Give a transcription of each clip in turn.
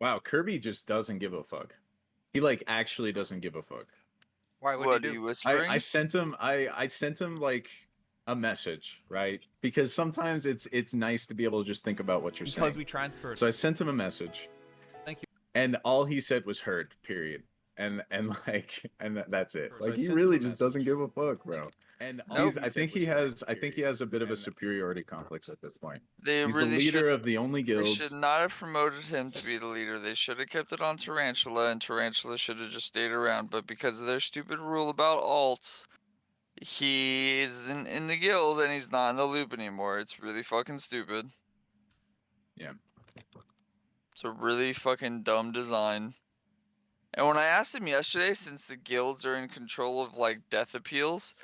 Wow, Kirby just doesn't give a fuck. He like actually doesn't give a fuck. Why? What What do are you you do? whispering? I sent him I sent him like a message, right? Because sometimes it's nice to be able to just think about what you're saying. Because we transferred. So I sent him a message. Thank you. And all he said was heard, period. And that's it. So Like I he sent him really a just message. doesn't give a fuck, bro. And Nope. I think he has a bit of a superiority complex at this point. They He's really the leader should. of the only They guild. should not have promoted him to be the leader. They should have kept it on Tarantula, and Tarantula should have just stayed around. But because of their stupid rule about alts, he is in the guild and he's not in the loop anymore. It's really fucking stupid. Yeah. It's a really fucking dumb design. And when I asked him yesterday, since the guilds are in control of like death appeals,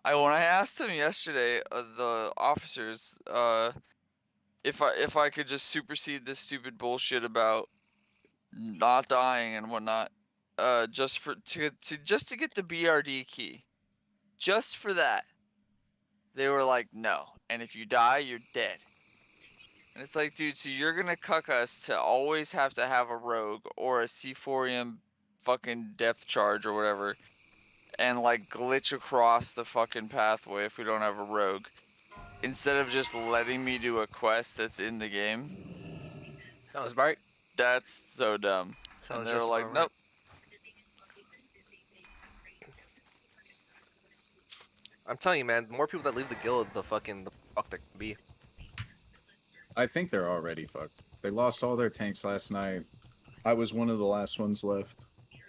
when I asked him yesterday, the officers, if I could just supersede this stupid bullshit about not dying and whatnot, just to get the BRD key, just for that, they were like, no. And if you die, you're dead. And it's like, dude, so you're gonna cuck us to always have to have a rogue or a C4M fucking depth charge or whatever, and like glitch across the fucking pathway if we don't have a rogue, instead of just letting me do a quest that's in the game. Sounds right. That's so dumb. Sounds And they're just like, about nope. I'm telling you, man. The more people that leave the guild, the fuck they can be. I think they're already fucked. They lost all their tanks last night. I was one of the last ones left.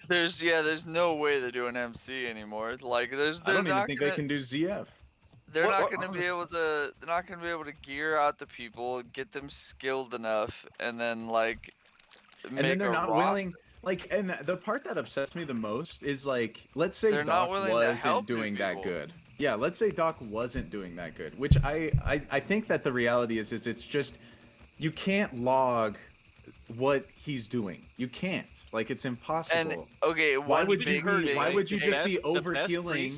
There's no way they're doing MC anymore. Like I don't even think they can do ZF. They're not gonna be able to gear out the people, get them skilled enough, and then like and then they're not willing. Like, and the part that upsets me the most is like, let's say Doc wasn't doing that good. Yeah, let's say Doc wasn't doing that good, which I think that the reality is it's just you can't log what he's doing. You can't. Like, it's impossible. And okay, why would you just be over healing?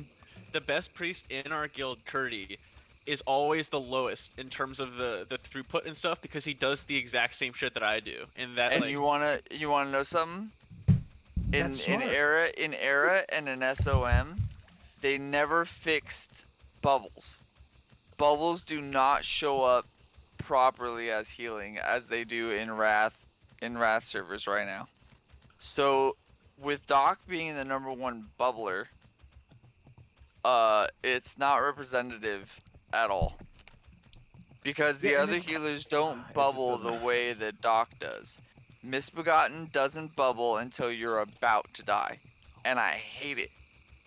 The best priest in our guild, Curdy, is always the lowest in terms of the throughput and stuff because he does the exact same shit that I do. And like, you wanna know something? In era and in SOM, they never fixed bubbles. Bubbles do not show up properly as healing as they do in Wrath servers right now. So with Doc being the #1 bubbler, it's not representative at all. Because the other healers don't bubble the way that Doc does. Misbegotten doesn't bubble until you're about to die. And I hate it.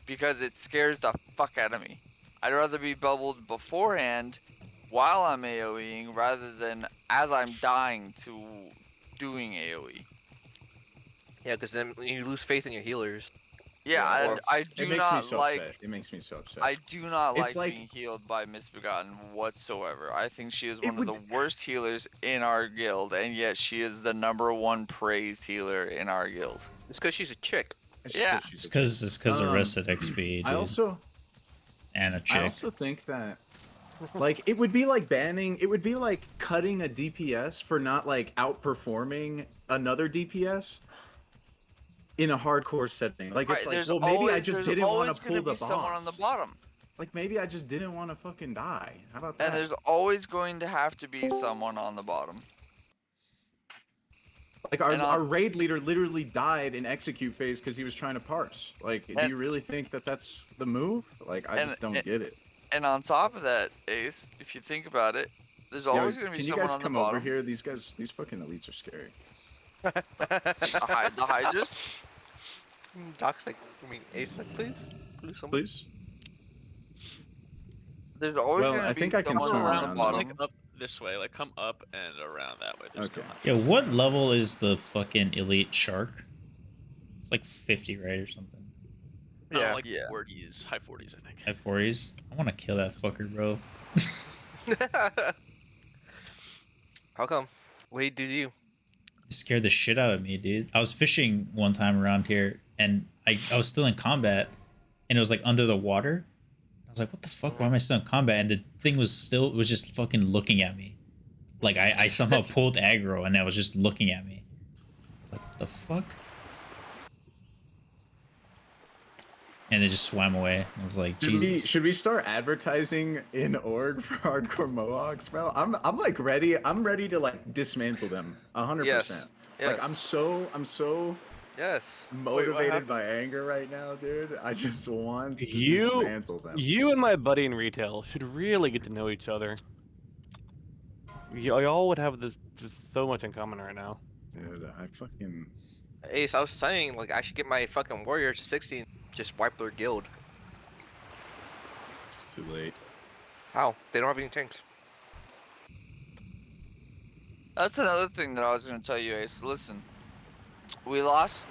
Because it scares the fuck out of me. I'd rather be bubbled beforehand while I'm AoEing rather than as I'm dying to doing AoE. Yeah, because then you lose faith in your healers. Yeah, I do not like. It makes me so upset. I do not like being healed by Misbegotten whatsoever. I think she is one of the worst healers in our guild, and yet she is the #1 praised healer in our guild. It's because she's a chick. Yeah, it's because of Reset XP. Dude. And a chick. I also think that, like, it would be like banning. It would be like cutting a DPS for not like outperforming another DPS. In a hardcore setting, like it's like, well, maybe I just didn't want to pull the boss. Someone on the bottom. Like maybe I just didn't want to fucking die. How about that? And there's always going to have to be someone on the bottom. Like our raid leader literally died in execute phase because he was trying to parse. Like, do you really think that that's the move? Like, I just don't get it. And on top of that, Ace, if you think about it, there's always going to be someone on the bottom. Can you guys come over here? These fucking elites are scary. The Hydras? Doc's like, Ace, like, please? Please? There's always I think I can swim around. Like up this way, like come up and around that way. Okay. Yeah, what level is the fucking elite shark? It's like 50, right, or something? Yeah, like 40s, high 40s, I think. High 40s? I want to kill that fucker, bro. How come? What did you? It scared the shit out of me, dude. I was fishing one time around here, and I was still in combat, and it was like under the water. I was like, what the fuck? Why am I still in combat? And the thing was just fucking looking at me. Like I somehow pulled aggro, and it was just looking at me. the fuck? And they just swam away. I was like, Jesus. Should we start advertising in Ord for hardcore Mohawks, bro? I'm like ready. I'm ready to like dismantle them 100%. Yes. Like I'm so yes motivated by anger right now, dude. I just want to dismantle them. You and my buddy in retail should really get to know each other. Y'all would have this just so much in common right now. Dude, I fucking... Ace, I was saying, like, I should get my fucking warriors to 16, just wipe their guild. It's too late. How? They don't have any tanks. That's another thing that I was gonna tell you, Ace. Listen, we lost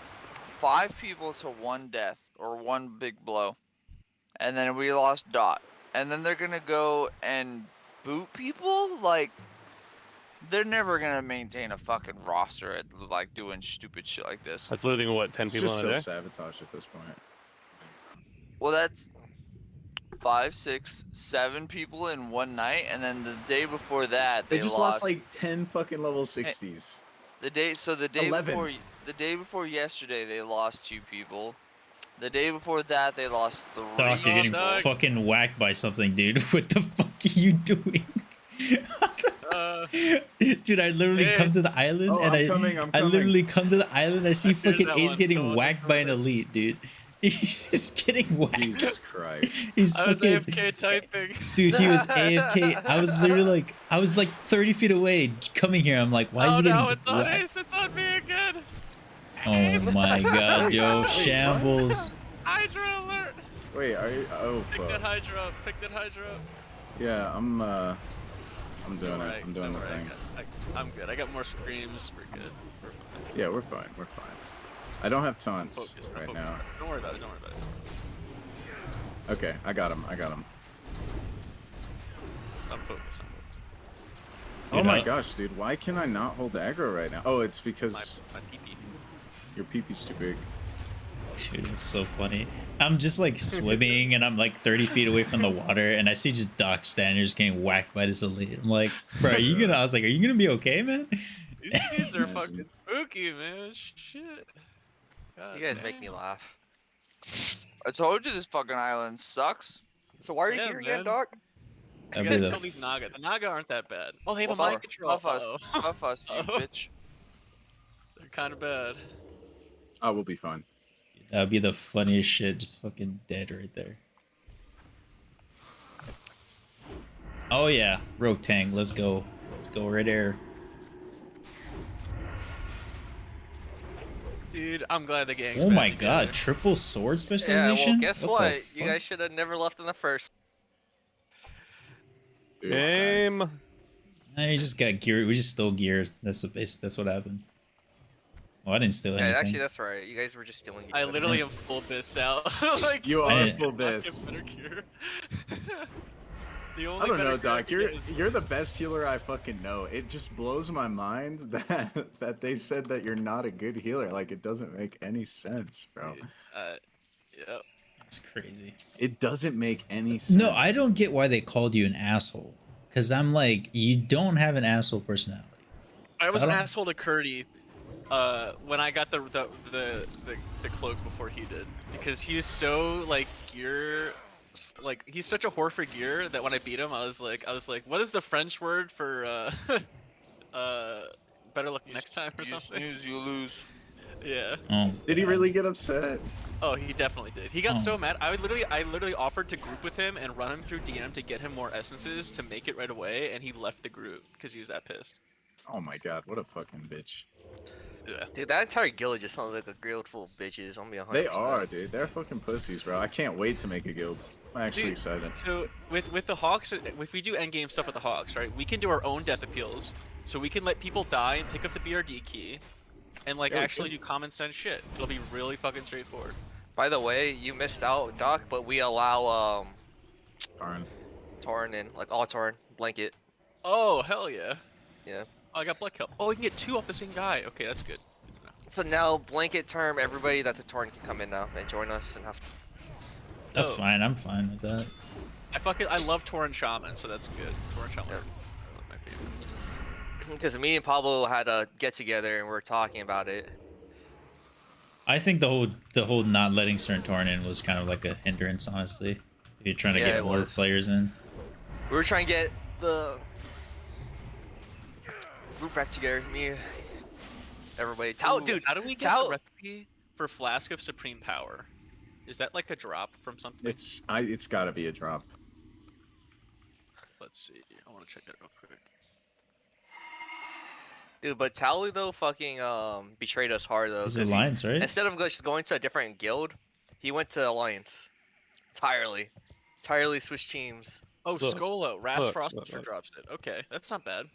5 people to 1 death, or 1 big blow. And then we lost Dot. And then they're gonna go and boot people? Like, they're never gonna maintain a fucking roster at like doing stupid shit like this. That's losing what, 10 people just in a day? sabotage at this point. Well, that's 5, 6, 7 people in one night, and then the day before that They just lost like 10 fucking level 60s. the day 11. the day before yesterday they lost 2 people. The day before that they lost 3. Doc, you're getting fucking whacked by something, dude. What the fuck are you doing? Dude, I literally come to the island and I literally come to the island. I see fucking Ace getting whacked by an elite, dude. He's just getting whacked. Jesus Christ. I was AFK typing. Dude, he was AFK. I was literally like 30 feet away coming here. I'm like, why is he getting whacked? Oh no, it's on Ace. It's on me again. Oh my god, yo, shambles. Hydra alert. Wait, are you? Oh, Pick fuck. that Hydra up. Pick that Hydra up. Yeah, I'm doing it. I'm doing the Don't worry, thing. I'm good. I got more screams. We're good. We're fine. Yeah, we're fine. We're fine. I don't have taunts Focus, right focus. now. Don't worry about it. Don't worry about it. Okay, I got him. I'm focused. I'm focused. Oh my gosh, dude. Why can I not hold aggro right now? Oh, it's My because PP. your peepee's too big. Dude, it's so funny. I'm just like swimming and I'm like 30 feet away from the water and I see just Doc standing just getting whacked by this elite. I'm like, bro, I was like, are you gonna be okay, man? These kids are fucking spooky, man. Shit. God You guys damn. make me laugh. I told you this fucking island sucks. So why are you Yeah, here again, man. Doc? You That'd gotta be kill these Naga. The Naga aren't that bad. Oh, they have a Buff- mind control. Buff us, Uh-oh. buff us, you Uh-oh. bitch. They're kind of bad. Oh, we'll be fine. That would be the funniest shit, just fucking dead right there. Oh yeah, Rogue Tank, let's go. Let's go right there. Dude, I'm glad the gang's Oh back my together. god, triple sword Yeah, specialization? well, guess the what? You fuck? guys should have never left in the first. Dude, Game. We just got gear. We just stole gear. That's the base. That's what happened. Well, I didn't steal Yeah, anything. actually, that's right. You guys were just stealing. I gear. literally nice. am full bissed out. Like, You I are didn't- full not get bis. better gear. The only I don't better know, gear I Doc. can get is- You're the best healer I fucking know. It just blows my mind that they said that you're not a good healer. Like it doesn't make any sense, bro. Dude, yep. That's crazy. It doesn't make any sense. No, I don't get why they called you an asshole. Cause I'm like, you don't have an asshole personality. I was an I don't- asshole to Curdy when I got the cloak before he did, because he is so like gear, like he's such a whore for gear that when I beat him, I was like, what is the French word for better luck next time or You something? snooze, you lose. Yeah. Oh, Did he God. really get upset? Oh, he definitely did. He got Oh. so mad. I literally offered to group with him and run him through DM to get him more essences to make it right away, and he left the group because he was that pissed. Oh my god, what a fucking bitch. Yeah. Dude, that entire guild just sounds like a guild full of bitches. I'm gonna be 100%. They are, dude. They're fucking pussies, bro. I can't wait to make a guild. I'm actually Dude, excited. So with the Hawks, if we do endgame stuff with the Hawks, right, we can do our own death appeals. So we can let people die and pick up the BRD key, and like Yeah, we actually can. do common sense shit. It'll be really fucking straightforward. By the way, you missed out, Doc, but we allow Darn. Torn in, like all Torn, blanket. Oh hell yeah. Yeah. Oh, I got Black Help. Oh, we can get 2 off the same guy. Okay, that's good. Good to know. So now blanket term, everybody that's a Torn can come in now and join us and have. That's Oh. fine. I'm fine with that. I love Torn Shaman, so that's good. Torn Shaman. Yeah. Are my favorite. Because me and Pablo had a get together and we were talking about it. I think the whole not letting Torn in was kind of like a hindrance, honestly. If you're trying to get more players in. We were trying to get the group back together. Me, everybody. Dude, how do we get the recipe for Flask of Supreme Power? Is that like a drop from something? It's got to be a drop. Let's see. I want to check that real quick. Dude, but Tally though fucking betrayed us hard though. It's Alliance, right? Instead of just going to a different guild, he went to Alliance. Entirely switched teams. Oh, Skolo. Ras Frostbuster drops it. Okay, that's not bad.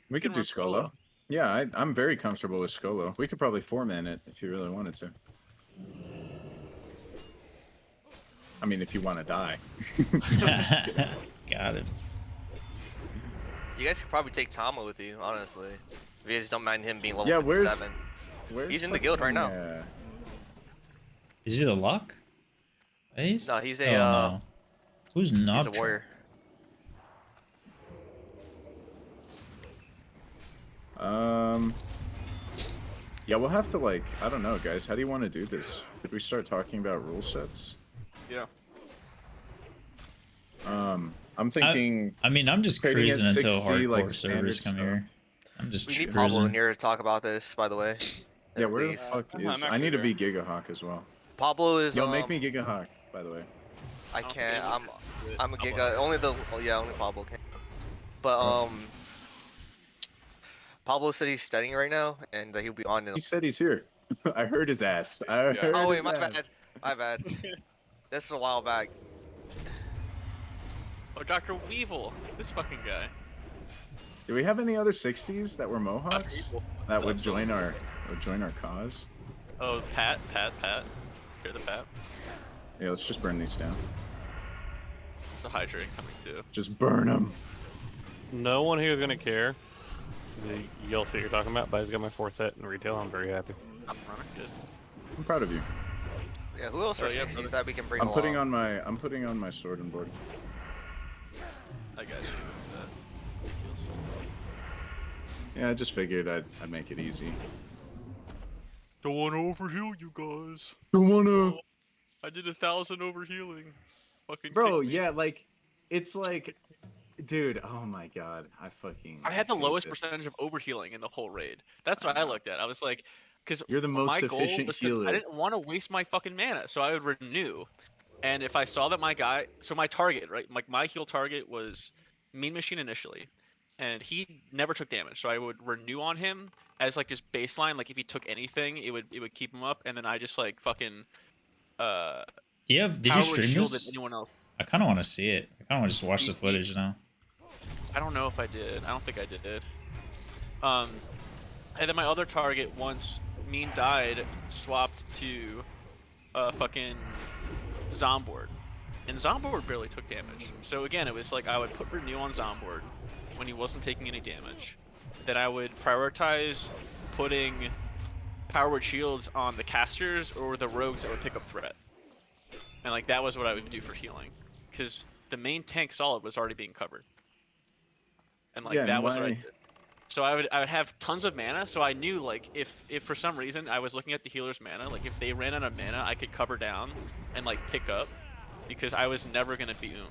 We could do Skolo. Yeah, I'm very comfortable with Skolo. We could probably 4-man it if you really wanted to. I mean, if you want to die. Got it. You guys could probably take Tama with you, honestly. If you guys don't mind him being level 57. He's in the guild right now. Is he the lock? Ace? No, he's a no. Who's not? He's a warrior. Yeah, we'll have to like, I don't know, guys. How do you want to do this? Did we start talking about rule sets? Yeah. I'm thinking. I mean, I'm just cruising until hardcore like, servers come here. I'm just. We need Pablo in here to talk about this, by the way. Yeah, where the fuck is? I need to be Gigahawk as well. Pablo is. Yo, make me Gigahawk, by the way. I can't. I'm a Giga. Only Pablo can. But Pablo said he's studying right now, and he'll be on. He said he's here. I heard his ass. Oh wait, my bad. That's a while back. Oh, Dr. Weevil, this fucking guy. Do we have any other 60s that were Mohawks that would join our cause? Oh, Pat. Hear the Pat? Yeah, let's just burn these down. There's a hydrant coming too. Just burn them. No one here is gonna care. The yell set you're talking about, but I just got my 4th set in retail. I'm very happy. I'm running good. I'm proud of you. Yeah, who else are 60s that we can bring I'm along? putting on my sword and board. I got you. Yeah, I just figured I'd make it easy. Don't want to overheal you guys. Don't wanna. I did 1,000 overhealing. Fucking bro, yeah, like, it's like, dude, oh my god, I had the lowest percentage of overhealing in the whole raid. That's what I looked at. I was like, because you're the most efficient healer. I didn't want to waste my fucking mana, so I would renew. And if I saw that my guy, so my target, right, like my heal target was Mean Machine initially, and he never took damage, so I would renew on him as like his baseline. Like if he took anything, it would keep him up, and then I just like fucking. Did you stream this? Anyone else. I kind of want to see it. I kind of want to just watch the footage now. I don't know if I did. I don't think I did. And then my other target, once Mean died, swapped to fucking Zomboard. And Zomboard barely took damage. So again, it was like I would put Renew on Zomboard when he wasn't taking any damage. Then I would prioritize putting Powered Shields on the casters or the rogues that would pick up threat. And like that was what I would do for healing. Because the main tank solid was already being covered. And like that was what I did. So I would have tons of mana, so I knew like if for some reason I was looking at the healer's mana, like if they ran out of mana, I could cover down and like pick up, because I was never gonna beat him.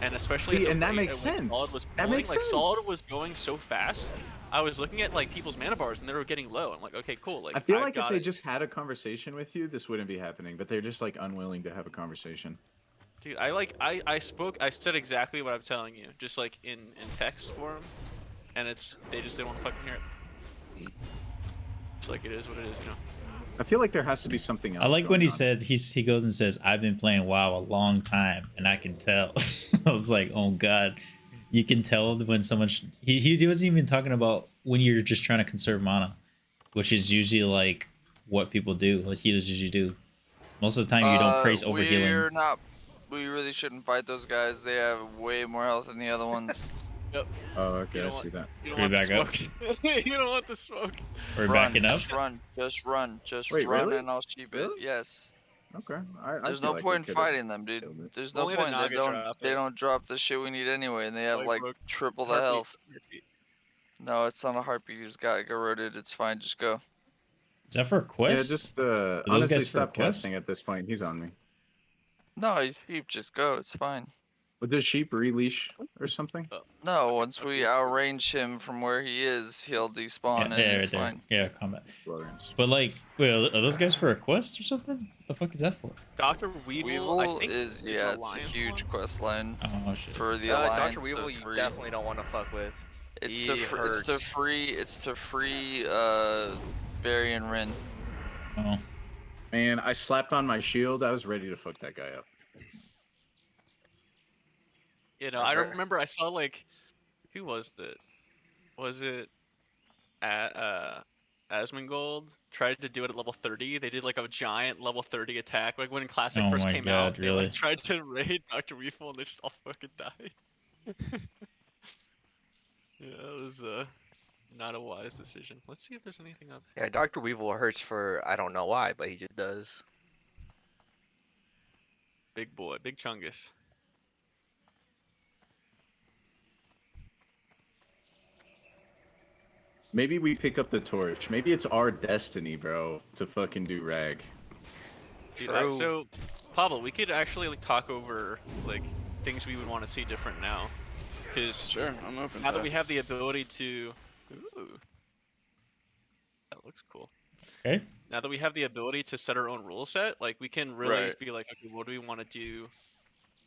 And especially and that makes sense. That makes sense. Solid was going so fast. I was looking at like people's mana bars and they were getting low. I'm like, okay, cool. Like I feel like if they just had a conversation with you, this wouldn't be happening. But they're just like unwilling to have a conversation. Dude, I said exactly what I'm telling you, just like in text form. And they just didn't want to fucking hear it. It's like it is what it is, you know. I feel like there has to be something else. I like when he said he goes and says, "I've been playing WoW a long time, and I can tell." I was like, "Oh God, you can tell when someone." He wasn't even talking about when you're just trying to conserve mana, which is usually like what people do, like healers usually do. Most of the time, you don't praise overhealing. We really shouldn't fight those guys. They have way more health than the other ones. Yep. Oh, okay, I see that. You don't want the smoke. You don't want the smoke. We're backing up. Just run, Wait, run, really? and I'll keep it. Really? Yes. Okay. There's no point in fighting them, dude. There's no point. They don't drop the shit we need anyway, and they have like triple the health. No, it's not a heartbeat. You just got eroded. It's fine. Just go. Is that for a quest? Yeah, just honestly stop casting at this point. He's on me. No, sheep, just go. It's fine. But does sheep releash or something? No, once we outrange him from where he is, he'll despawn and it's fine. Yeah, combat. But like, wait, are those guys for a quest or something? What the fuck is that for? Dr. Weevil, I think is it's a huge quest line. Oh shit. For the Alliance. Dr. Weevil, you definitely don't want to fuck with. It's to free Barry and Rin. Oh. Man, I slapped on my shield. I was ready to fuck that guy up. You know, I remember I saw like, who was it? Was it Asmongold tried to do it at level 30? They did like a giant level 30 attack. Like when Classic first came out, really? They like, tried to raid Dr. Weevil and they just all fucking died. Yeah, it was not a wise decision. Let's see if there's anything up. Yeah, Dr. Weevil hurts for I don't know why, but he just does. Big boy, big chungus. Maybe we pick up the torch. Maybe it's our destiny, bro, to fucking do rag. Dude, so, Pablo, we could actually like talk over like things we would want to see different now, because sure, I'm open. Now that we have the ability to, ooh, that looks cool. Okay. Now that we have the ability to set our own rule set, like we can really be like, okay, what do we want to do?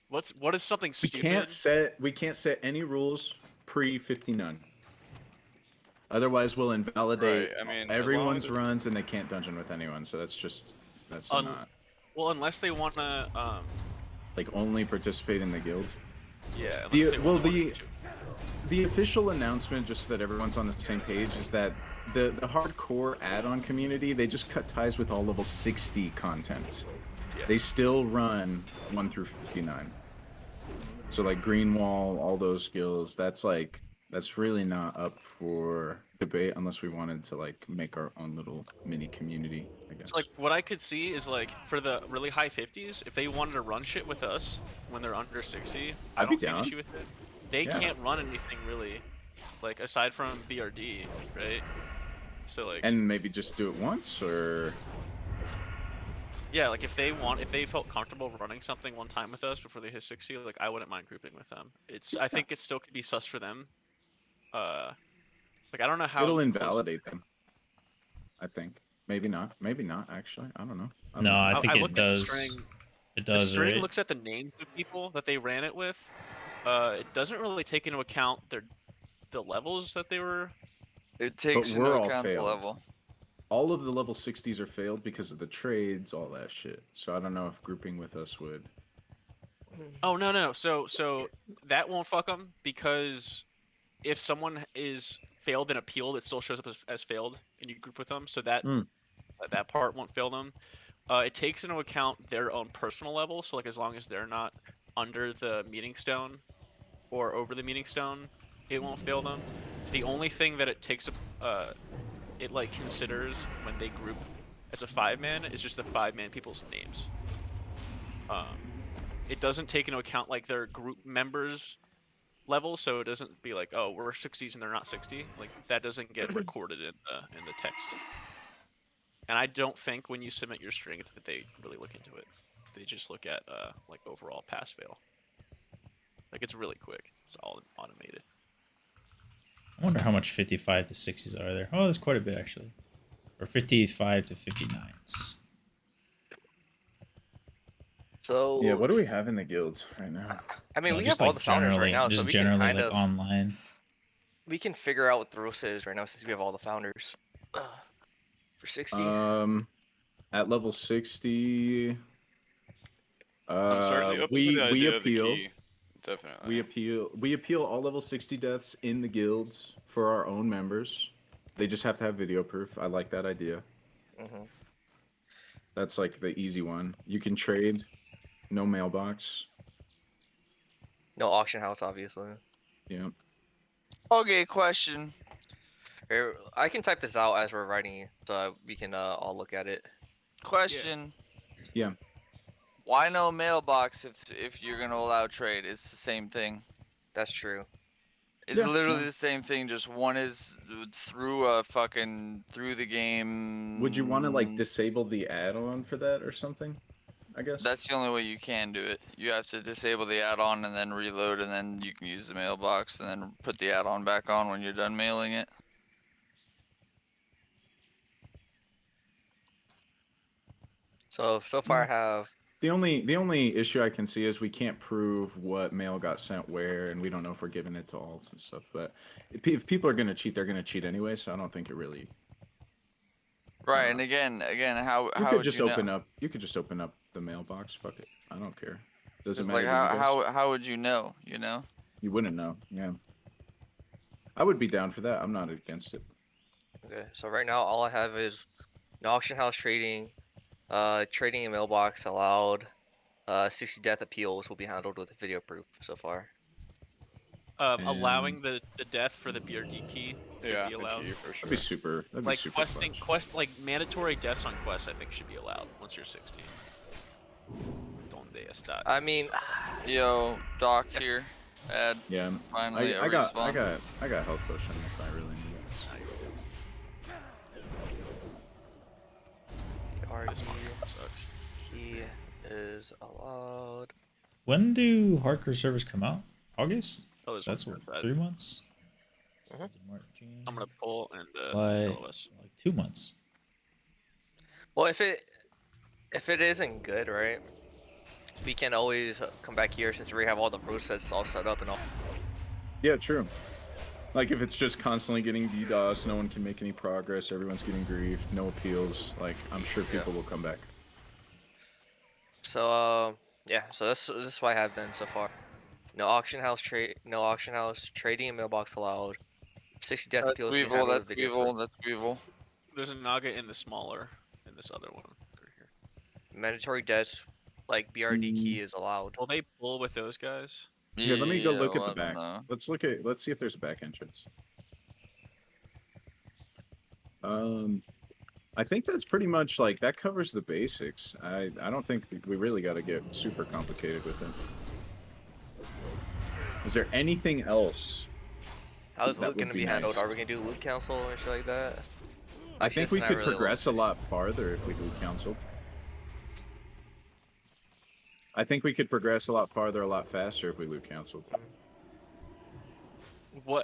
What is something stupid? We can't set any rules pre-59. Otherwise, we'll invalidate everyone's runs, and they can't dungeon with anyone. So that's not. Well, unless they want to, like only participate in the guild. Yeah. The official announcement, just so that everyone's on the same page, is that the hardcore add-on community, they just cut ties with all level 60 content. Yeah. They still run 1 through 59. So like Greenwall, all those skills, that's really not up for debate unless we wanted to like make our own little mini community, I guess. So like what I could see is like for the really high 50s, if they wanted to run shit with us when they're under 60, I don't see an issue with it. They can't run anything really, like aside from BRD, right? So like. And maybe just do it once, or. Yeah, like if they felt comfortable running something one time with us before they hit 60, like I wouldn't mind grouping with them. I think it still could be sus for them. Like I don't know how it'll invalidate them. I think maybe not actually. I don't know. I think it does. It does. The string looks at the names of people that they ran it with. It doesn't really take into account the levels that they were. It takes into account the level. All of the level 60s are failed because of the trades, all that shit. So I don't know if grouping with us would. Oh no. So that won't fuck them, because if someone is failed in appeal, it still shows up as failed, and you group with them, so that that part won't fail them. It takes into account their own personal level, so like as long as they're not under the meeting stone or over the meeting stone, it won't fail them. The only thing that it takes it like considers when they group as a 5-man is just the 5-man people's names. It doesn't take into account like their group members level, so it doesn't be like, oh, we're 60s and they're not 60. Like that doesn't get recorded in the text. And I don't think when you submit your string that they really look into it. They just look at like overall pass fail. Like it's really quick. It's all automated. I wonder how much 55 to 60s are there. Oh, there's quite a bit actually. Or 55 to 59s. So yeah, what do we have in the guilds right now? I mean, we have all the founders right now, just so we generally can kind like of online. We can figure out what the rule is right now since we have all the founders. For 60. At level 60. I'm certainly open to the idea of the key. Definitely. We appeal all level 60 deaths in the guilds for our own members. They just have to have video proof. I like that idea. That's like the easy one. You can trade. No mailbox. No auction house, obviously. Yeah. Okay, question. Here, I can type this out as we're writing, so we can all look at it. Question. Yeah. Why no mailbox if you're gonna allow trade? It's the same thing. That's true. It's literally the same thing, just one is through the game. Would you want to like disable the add-on for that or something? I guess. That's the only way you can do it. You have to disable the add-on and then reload, and then you can use the mailbox and then put the add-on back on when you're done mailing it. So far I have... The only issue I can see is we can't prove what mail got sent where, and we don't know if we're giving it to alts and stuff. But if people are gonna cheat, they're gonna cheat anyway. So I don't think it really. Right, and again, how you could just open up. You could just open up the mailbox. Fuck it, I don't care. Doesn't matter. Like how would you know? You know. You wouldn't know. Yeah. I would be down for that. I'm not against it. Okay, so right now all I have is no auction house trading. Trading in mailbox allowed. 60 death appeals will be handled with video proof so far. Allowing the death for the BRD key yeah, be allowed. Key for sure. That'd be super. That'd like be super questing, like mandatory deaths on quests, I think should be allowed once you're 60. Donde está? I mean, yo, Doc here. Ed. Yeah. Finally, I got health potion if I really need it. This one sucks. He is allowed. When do hardcore servers come out? August? Oh, that's what, 3 months? Mhm. March, June, I'm gonna pull and like 2 months. Well, if it isn't good, right? We can always come back here since we have all the process all set up and all. Yeah, true. Like if it's just constantly getting DDoS, no one can make any progress, everyone's getting griefed, no appeals, like I'm sure people will come back. So yeah, so this is what I have been so far. No auction house trading and mailbox allowed. 60 death appeals. That's Weevil. There's a Naga in the smaller, in this other one right here. Mandatory deaths, like BRD key is allowed. Will they pull with those guys? Yeah, let me go look at the back. Let's see if there's a back entrance. I think that's pretty much like that covers the basics. I don't think we really got to get super complicated with it. Is there anything else? How is loot gonna be handled? Are we gonna do loot council or shit like that? I think we could progress a lot farther if we loot council. I think we could progress a lot farther, a lot faster if we loot council.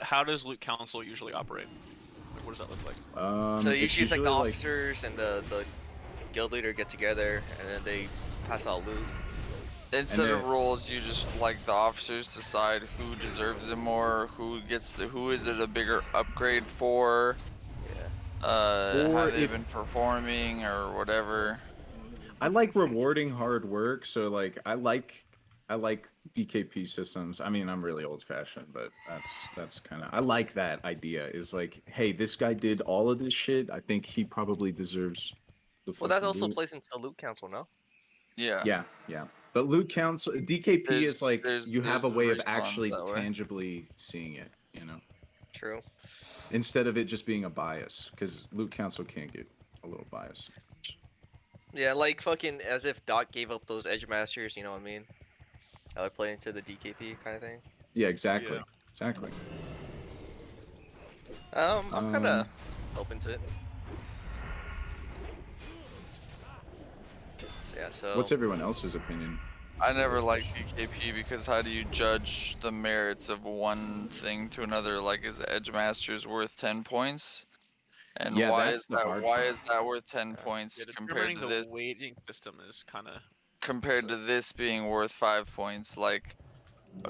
How does loot council usually operate? Like, what does that look like? So usually like the officers and the guild leader get together and then they pass out loot. Instead of rules, you just like the officers decide who deserves it more, who is it a bigger upgrade for, have they been performing or whatever. I like rewarding hard work, so like I like DKP systems. I mean, I'm really old-fashioned, but that's kind of I like that idea. Is like, hey, this guy did all of this shit. I think he probably deserves the. Well, that also plays into the loot council, no? Yeah. Yeah. But loot council, DKP is like you have a way of actually tangibly seeing it, you know. True. Instead of it just being a bias, because loot council can get a little biased. Yeah, like fucking as if Doc gave up those edge masters, you know what I mean? How I play into the DKP kind of thing. Yeah, exactly. Yeah. Exactly. I'm kind of open to it. So, yeah, so. What's everyone else's opinion? I never liked DKP because how do you judge the merits of one thing to another? Like, is Edge Masters worth 10 points? And yeah, why is that worth 10 points compared to this? The weighting system is kind of compared to this being worth 5 points. Like,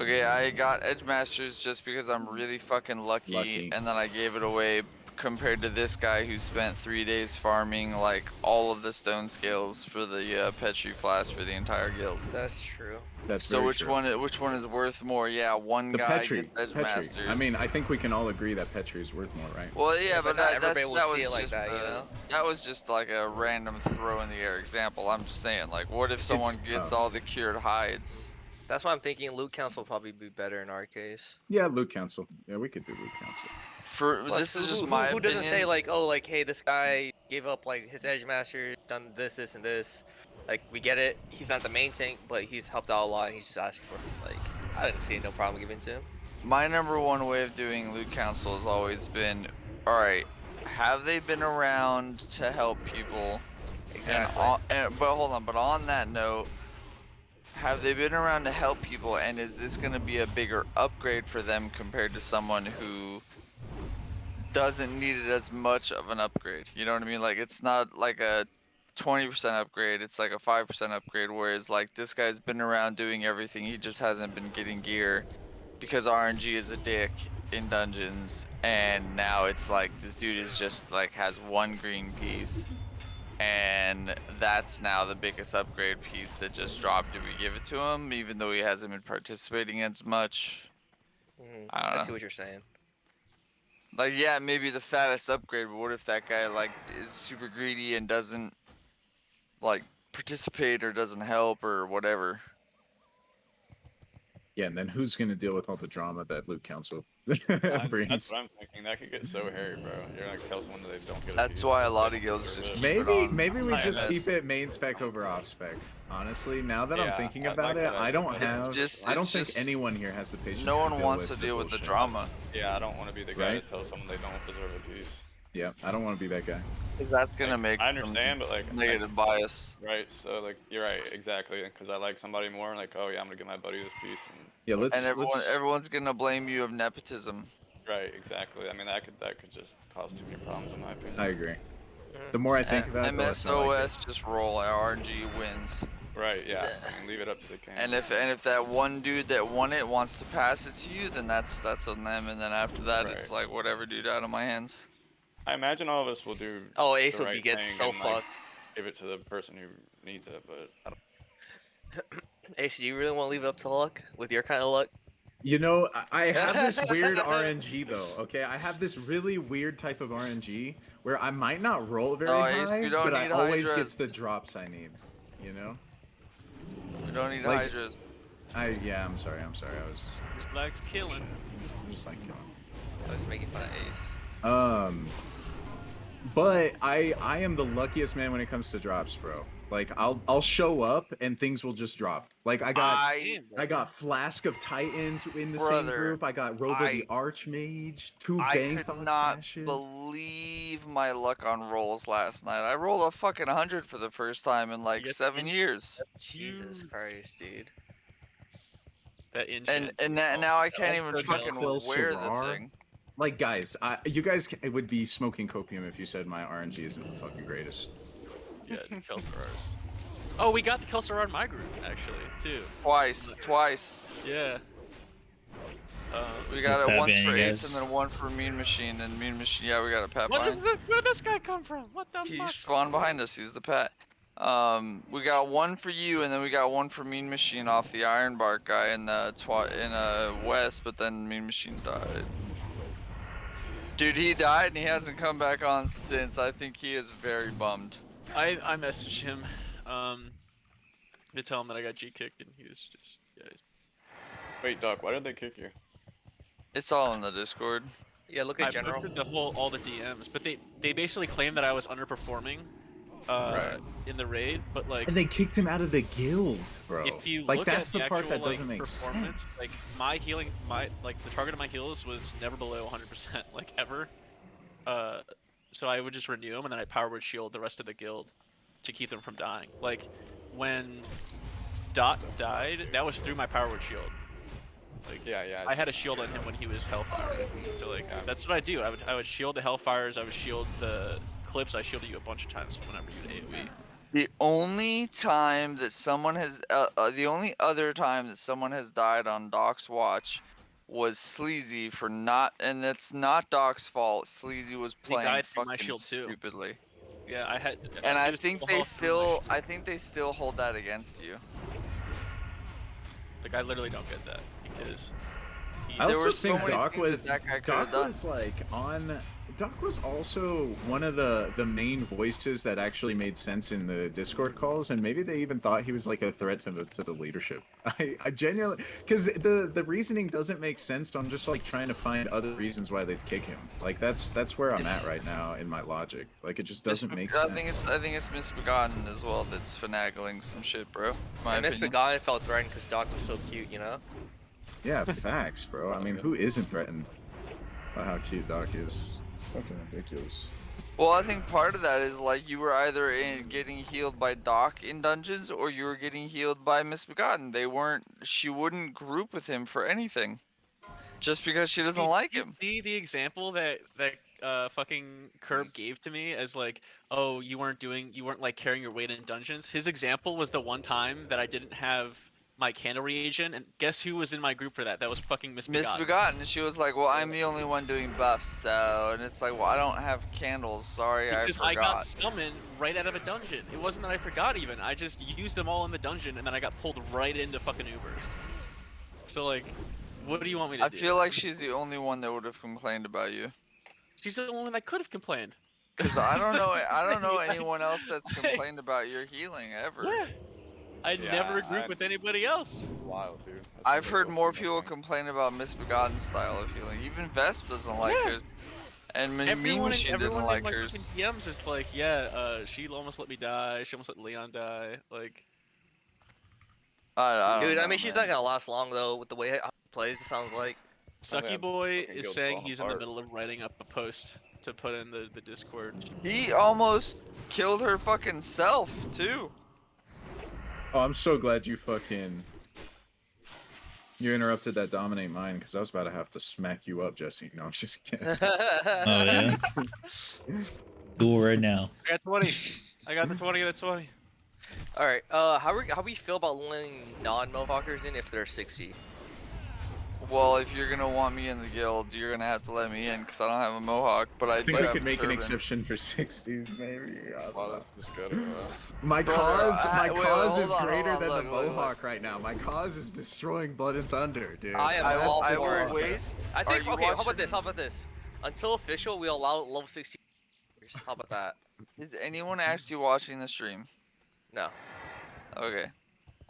okay, I got Edge Masters just because I'm really fucking lucky, and then I gave it away. Compared to this guy who spent 3 days farming like all of the stone scales for the Petri Flask for the entire guild. That's true. That's so which one is worth more? Yeah, one the guy Petri. gets Edge Masters. I mean, I think we can all agree that Petri is worth more, right? Well, yeah, but that was just like that, you know? That was just like a random throw in the air example. I'm just saying, like, what if someone gets all the cured hides? That's why I'm thinking loot council will probably be better in our case. Yeah, loot council. Yeah, we could do loot council. This is just my opinion. Who doesn't say like, oh, like, hey, this guy gave up like his edge master, done this, and this. Like, we get it. He's not the main tank, but he's helped out a lot. And he's just asking for like, I didn't see no problem giving to him. my number one way of doing loot council has always been, all right, have they been around to help people? Exactly. But hold on, but on that note, have they been around to help people, and is this going to be a bigger upgrade for them compared to someone who doesn't need it as much of an upgrade? You know what I mean? Like, it's not like a 20% upgrade, it's like a 5% upgrade, whereas like this guy's been around doing everything, he just hasn't been getting gear because RNG is a dick in dungeons, and now it's like this dude is just like has one green piece, and that's now the biggest upgrade piece that just dropped if we give it to him, even though he hasn't been participating as much. I see what you're saying. Like, yeah, maybe the fattest upgrade, but what if that guy like is super greedy and doesn't like participate or doesn't help or whatever? Yeah, and then who's gonna deal with all the drama that loot council That's brings? what I'm thinking. That could get so hairy, bro. You're like tell someone that they don't get a That's piece why a because lot they of don't guilds deserve just it. keep it on Maybe we just IMS. keep it main spec over off spec. Honestly, now that I'm Yeah, thinking I about like it, that I don't idea. have. It's I don't think just- anyone here has the patience. No to one deal wants with to deal with the bullshit. drama. Yeah, I don't want to be the guy Right? to tell someone they don't deserve a piece. Yeah, I don't want to be that guy. Because that's gonna Like, make I understand, but like negative bias. right? So like you're right, exactly. Because I like somebody more. Like, oh yeah, I'm gonna give my buddy this piece. And Yeah, let's. And everyone's gonna blame you of nepotism. right, exactly. I mean, that could just cause too many problems in my opinion. I agree. The more I think about it, the less I like it. MSOS just roll. RNG wins. Right, yeah. I mean, leave it up to the king. And if that one dude that won it wants to pass it to you, then that's on them. And then after that, it's like whatever, dude, out of my hands. I imagine all of us will do. Oh, Ace the will right get thing so and, like, fucked. give it to the person who needs it, but I don't. Ace, do you really want to leave it up to luck? With your kind of luck? You know, I have this weird RNG though. Okay, I have this really weird type of RNG where I might not roll very high, but I always gets the drops I need. You know. We don't need Like- hydras. Yeah, I'm sorry. I was. Just likes killing. I'm just like killing. I was making fun of Ace. But I am the luckiest man when it comes to drops, bro. Like I'll show up and things will just drop. Like I got Flask of Titans in the same group. I got Robo the Archmage, 2 Bang I could Thought not Smashes. believe my luck on rolls last night. I rolled a fucking 100 for the first time in like 7 years. Jesus Christ, dude. That enchant. And now I can't even so fucking jealous. wear the Sarar. thing. Like guys, you guys would be smoking copium if you said my RNG isn't the fucking greatest. Yeah, Kelsarar's. Oh, we got the Kelsarar in my group actually too. Twice. Yeah. We got it once for Ace guys. and then one for Mean Machine. And Mean Machine, yeah, we got a pet Where behind. did this guy come from? What the He fuck? spawned behind us. He's the pet. We got one for you, and then we got one for Mean Machine off the Ironbark guy in the west. But then Mean Machine died. Dude, he died and he hasn't come back on since. I think he is very bummed. I messaged him to tell him that I got G kicked, and he was just Wait, Doc, why did they kick you? It's all in the Discord. Yeah, look I at general. posted all the DMs, but they basically claimed that I was underperforming in the raid, but like And they kicked him out of the guild, bro. if you like look that's at the part actual, that doesn't make performance, sense. like my healing, the target of my heals was never below 100%, like ever. So I would just renew them, and then I power word shield the rest of the guild to keep them from dying. Like when Dot died, that was through my power word shield. Like Yeah. I had a shield on him when he was Hellfire. So like that's what I do. I would shield the Hellfires. I would shield the clips. I shielded you a bunch of times whenever you AoE. The only time that someone has, the only other time that someone has died on Doc's watch was Sleazy for not, and it's not Doc's fault. Sleazy was playing died through my fucking shield too. stupidly. Yeah, I had. And I just think the they whole still, I think they still hold that against you. Like I literally don't get that because. I There also were so think many Doc things was that guy could've done. like on. Doc was also one of the main voices that actually made sense in the Discord calls, and maybe they even thought he was like a threat to the leadership. I genuinely, because the reasoning doesn't make sense. So I'm just like trying to find other reasons why they'd kick him. Like that's where I'm at right now in my logic. Like it just doesn't make sense. I think it's Misbegotten as well that's finagling some shit, bro. My And Miss opinion. Begotten felt threatened because Doc was so cute, you know? Yeah, facts, bro. I mean, who isn't threatened by how cute Doc is? It's fucking ridiculous. Well, I think part of that is like you were either getting healed by Doc in dungeons, or you were getting healed by Misbegotten. She wouldn't group with him for anything, just because she doesn't like him. See the example that fucking Curb gave to me as like, oh, you weren't like carrying your weight in dungeons. His example was the one time that I didn't have my candle reagent, and guess who was in my group for that? That was fucking Misbegotten. Misbegotten. She was like, well, I'm the only one doing buffs, so, and it's like, well, I don't have candles. Sorry, because I forgot. I got summoned right out of a dungeon. It wasn't that I forgot even. I just used them all in the dungeon, and then I got pulled right into fucking Ubers. So like, what do you want me to do? I feel like she's the only one that would have complained about you. She's the only one that could have complained. Because I don't know anyone else that's complained about your healing ever. Yeah. I never group with anybody else. Wild, dude. I've heard more people complain about Misbegotten style of healing. Even Vesp doesn't like hers. And Mean Machine didn't like hers. DMs is like, she almost let me die. She almost let Leon die. Like, dude, I mean, she's not gonna last long though with the way he plays. It sounds like. Sucky Boy is saying he's in the middle of writing up a post to put in the Discord. He almost killed her fucking self too. Oh, I'm so glad you interrupted that dominate mine, because I was about to have to smack you up, Jesse. No, I'm just kidding. Oh yeah. Duel right now. I got 20. I got the 20 and the 20. All right. How we feel about letting non-Mohawkers in if they're 60? Well, if you're gonna want me in the guild, you're gonna have to let me in, because I don't have a Mohawk, but I think we could make an exception for 60s, maybe. Wow, that's just good. My cause is greater than the Mohawk right now. My cause is destroying Blood and Thunder, dude. I will waste. I think. Okay, how about this? Until official, we allow level 60. How about that? Is anyone actually watching the stream? No. Okay.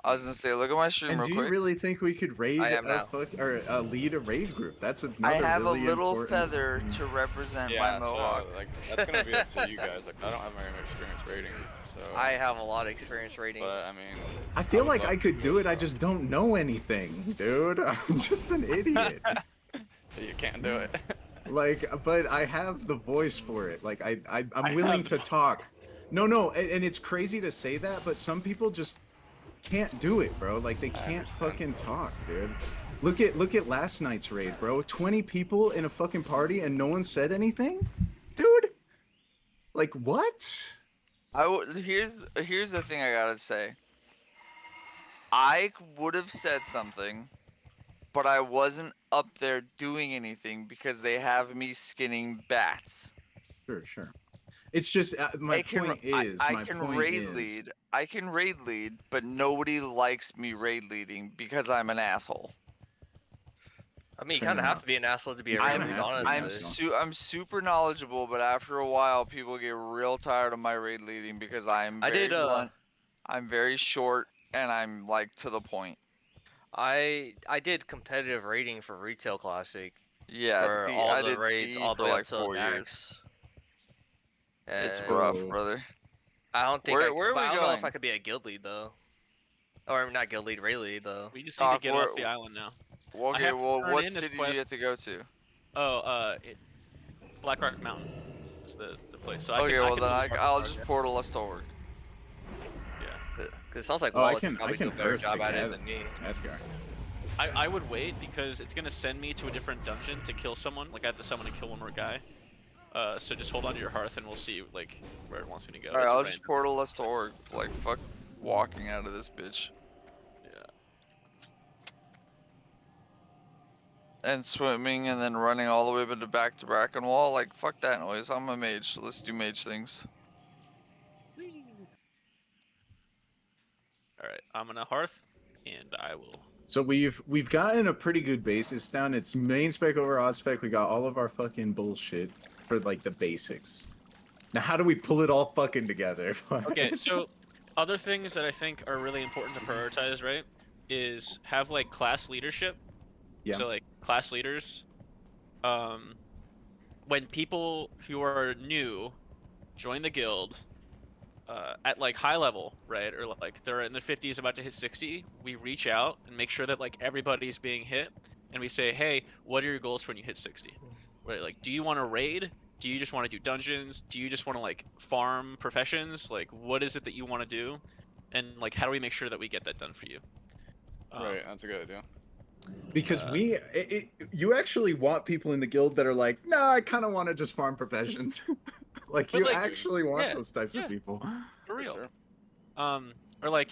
I was gonna say, look at my stream real quick. Do you really think we could raid lead a raid group? That's another I have really a little important... feather to represent my Mohawk. So, like, that's gonna be up to you guys. Like, I don't have very much experience raiding, so. I have a lot of experience raiding. But I mean. I feel like I could do it. I just don't know anything, dude. I'm just an idiot. You can't do it. Like, but I have the voice for it. Like, I'm willing to talk. No, and it's crazy to say that, but some people just can't do it, bro. Like, they can't fucking talk, dude. Look at last night's raid, bro. 20 people in a fucking party and no one said anything, dude. Like, what? Here's the thing I gotta say. I would have said something, but I wasn't up there doing anything because they have me skinning bats. Sure. It's just my point is I can raid lead, but nobody likes me raid leading because I'm an asshole. I mean, you kind of have to be an asshole to be a raid lead, honestly. I'm super knowledgeable, but after a while, people get real tired of my raid leading because I'm very blunt, I'm very short, and I'm like to the point. I did competitive raiding for Retail Classic. Yeah, for all the raids all the way up to max. It's rough, brother. I don't think. Where are we I don't going? know if I could be a guild lead though, or not guild lead, raid lead though. We just need to get off the island now. Okay, well, what city do you have to go to? Oh, Blackrock Mountain is the place. So I'll just portal us to work. Yeah, because it sounds like I can do a better job at it than me. I would wait because it's gonna send me to a different dungeon to kill someone. Like I have to summon and kill one more guy. So just hold on to your hearth and we'll see like where it wants me to go. Alright, I'll just portal us to org. Like fuck walking out of this bitch. Yeah. And swimming and then running all the way back to Brackenwall. Like fuck that noise. I'm a mage, so let's do mage things. Alright, I'm gonna hearth and I will. So we've gotten a pretty good basis down. It's main spec over odd spec. We got all of our fucking bullshit for like the basics. Now how do we pull it all fucking together? Okay, so other things that I think are really important to prioritize, right, is have like class leadership. Yeah. So like class leaders, when people who are new join the guild, at like high level, right, or like they're in their 50s about to hit 60, we reach out and make sure that like everybody's being hit, and we say, hey, what are your goals for when you hit 60? Right, like, do you want to raid? Do you just want to do dungeons? Do you just want to like farm professions? Like, what is it that you want to do? And like, how do we make sure that we get that done for you? Right, that's a good idea. Because you actually want people in the guild that are like, nah, I kind of want to just farm professions. Like, you actually want those types of people. For real. Sure. Or like,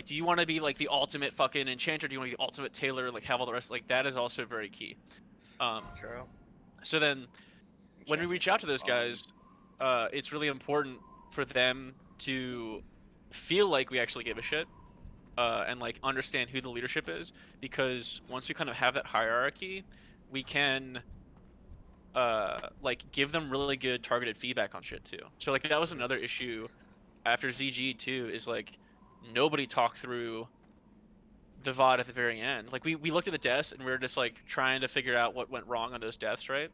do you want to be like the ultimate fucking enchanter? Do you want to be the ultimate tailor? Like, have all the rest? Like, that is also very key. True. So then, when we reach out to those guys, it's really important for them to feel like we actually give a shit, and like understand who the leadership is, because once we kind of have that hierarchy, we can like give them really good targeted feedback on shit too. So like that was another issue after ZG too, is like nobody talked through the VOD at the very end. Like we looked at the deaths and we were just like trying to figure out what went wrong on those deaths, right?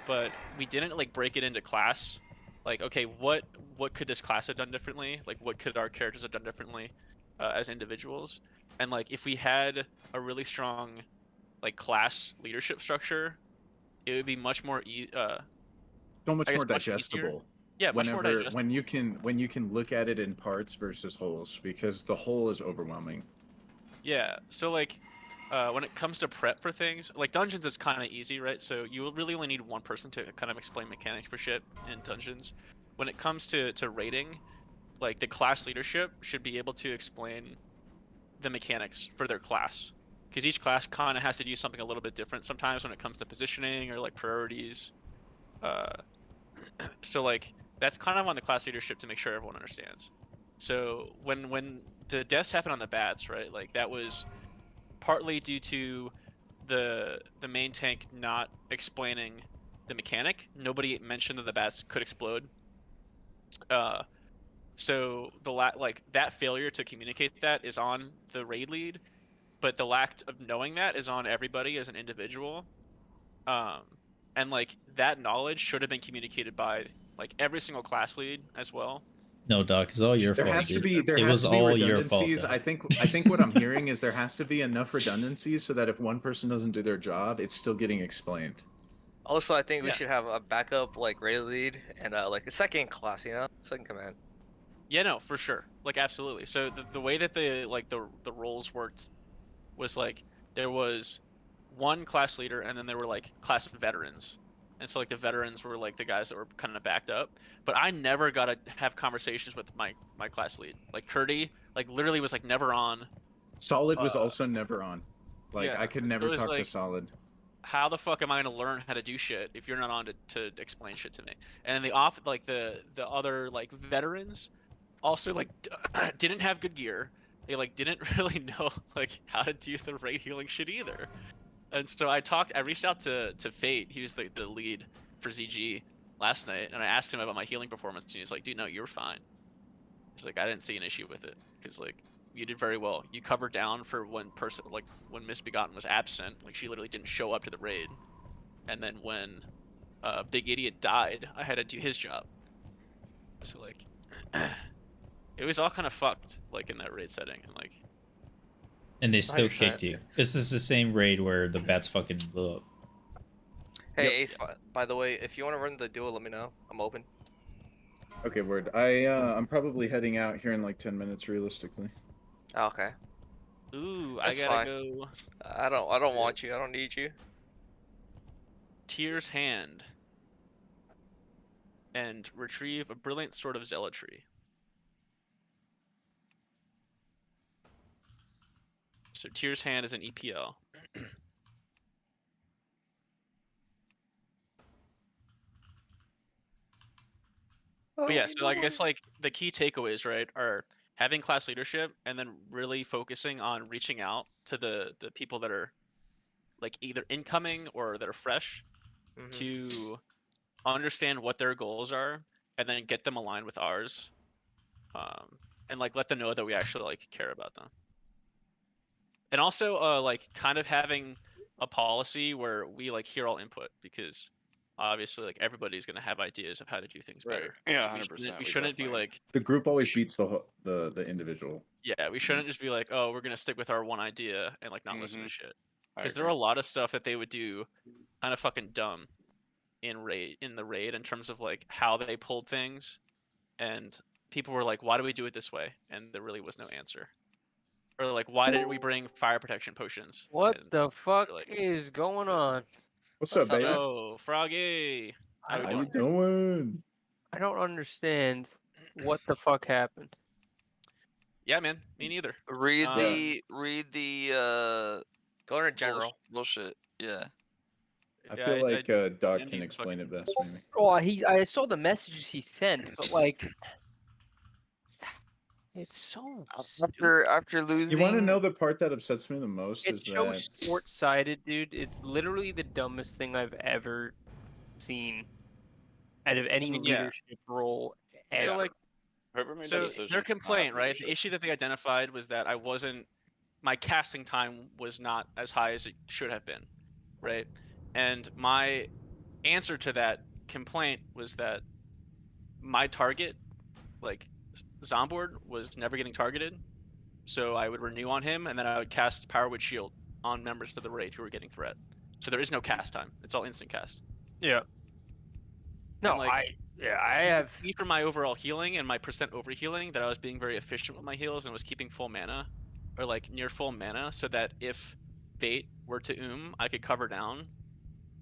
But we didn't like break it into class. Like, okay, what could this class have done differently? Like, what could our characters have done differently as individuals? And like, if we had a really strong like class leadership structure, it would be much more so much more digestible. Yeah, much more digestible. When you can look at it in parts versus wholes, because the whole is overwhelming. Yeah, so like when it comes to prep for things, like dungeons is kind of easy, right? So you really only need one person to kind of explain mechanics for shit in dungeons. When it comes to raiding, like the class leadership should be able to explain the mechanics for their class, because each class kind of has to do something a little bit different sometimes when it comes to positioning or like priorities. So like that's kind of on the class leadership to make sure everyone understands. So when the deaths happen on the bats, right? Like that was partly due to the main tank not explaining the mechanic. Nobody mentioned that the bats could explode. So like that failure to communicate that is on the raid lead, but the lack of knowing that is on everybody as an individual. And like that knowledge should have been communicated by like every single class lead as well. No, Doc, it's all your fault. It was all your fault. I think what I'm hearing is there has to be enough redundancies so that if one person doesn't do their job, it's still getting explained. Also, I think we should have a backup like raid lead and like a second class, second command. Yeah, no, for sure. Like absolutely. So the way that the roles worked was like there was one class leader and then there were like class veterans. And so like the veterans were like the guys that were kind of backed up. But I never got to have conversations with my class lead. Like Curdy, like literally was like never on. Solid was also never on. Like yeah, I could never talk to Solid. How the fuck am I gonna learn how to do shit if you're not on to explain shit to me? And the other like veterans also like didn't have good gear. They like didn't really know like how to do the raid healing shit either. And so I reached out to Fate. He was the lead for ZG last night, and I asked him about my healing performance, and he's like, dude, no, you're fine. He's like, I didn't see an issue with it, because like you did very well. You covered down for when Misbegotten was absent. Like she literally didn't show up to the raid. And then when Big Idiot died, I had to do his job. So like it was all kind of fucked like in that raid setting, and like and they still 100%. Kicked you. This is the same raid where the bats fucking blew up. Hey Ace, by the way, if you want to run the duel, let me know. I'm open. Okay, word. I'm probably heading out here in like 10 minutes realistically. Oh, okay. Ooh, that's I gotta go. I don't want you. I don't need you. Tyr's Hand. And retrieve a brilliant sword of zealotry. So Tyr's Hand is an EPL. But yeah, so I guess like the key takeaways, right, are having class leadership and then really focusing on reaching out to the people that are like either incoming or that are fresh to understand what their goals are and then get them aligned with ours. And like let them know that we actually like care about them. And also like kind of having a policy where we like hear all input, because obviously, like everybody's gonna have ideas of how to do things better. Yeah, 100%. We shouldn't be like the group always beats the individual. Yeah, we shouldn't just be like, oh, we're gonna stick with our one idea and like not listen to shit. Because there are a agree. lot of stuff that they would do, kind of fucking dumb, in the raid in terms of like how they pulled things, and people were like, why do we do it this way? And there really was no answer. Or like, why didn't we bring fire protection potions? What And the fuck like, is going on? What's up, baby? oh, Froggy. How you doing? I don't understand what the fuck happened. Yeah, man, me neither. Read the Go into general. bullshit. Yeah. I feel like Doc can explain it best, maybe. Well, I saw the messages he sent, but like, it's so after losing. You want to know the part that upsets me the most? It's is so that short-sighted, dude. It's literally the dumbest thing I've ever seen out of any leadership role ever. So like, so their complaint, right? The issue that they identified was that my casting time was not as high as it should have been, right? And my answer to that complaint was that my target, like Zombord, was never getting targeted, so I would renew on him, and then I would cast Powerwood Shield on members of the raid who were getting threat. So there is no cast time; it's all instant cast. Yeah. No, like, I have for my overall healing and my percent overhealing that I was being very efficient with my heals and was keeping full mana, or like near full mana, so that if Fate were to I could cover down,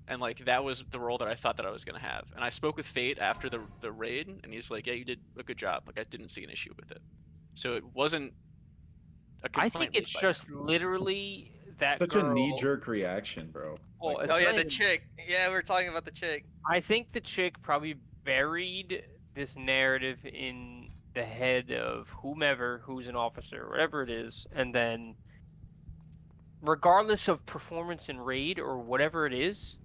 and like that was the role that I thought that I was gonna have. And I spoke with Fate after the raid, and he's like, "Yeah, you did a good job. Like I didn't see an issue with it." So it wasn't a complaint. I think it's just literally that such girl. a knee-jerk reaction, bro. Well, Oh yeah, the chick. Yeah, we were talking about the chick. I think the chick probably buried this narrative in the head of whomever who's an officer, whatever it is, and then regardless of performance in raid or whatever it is,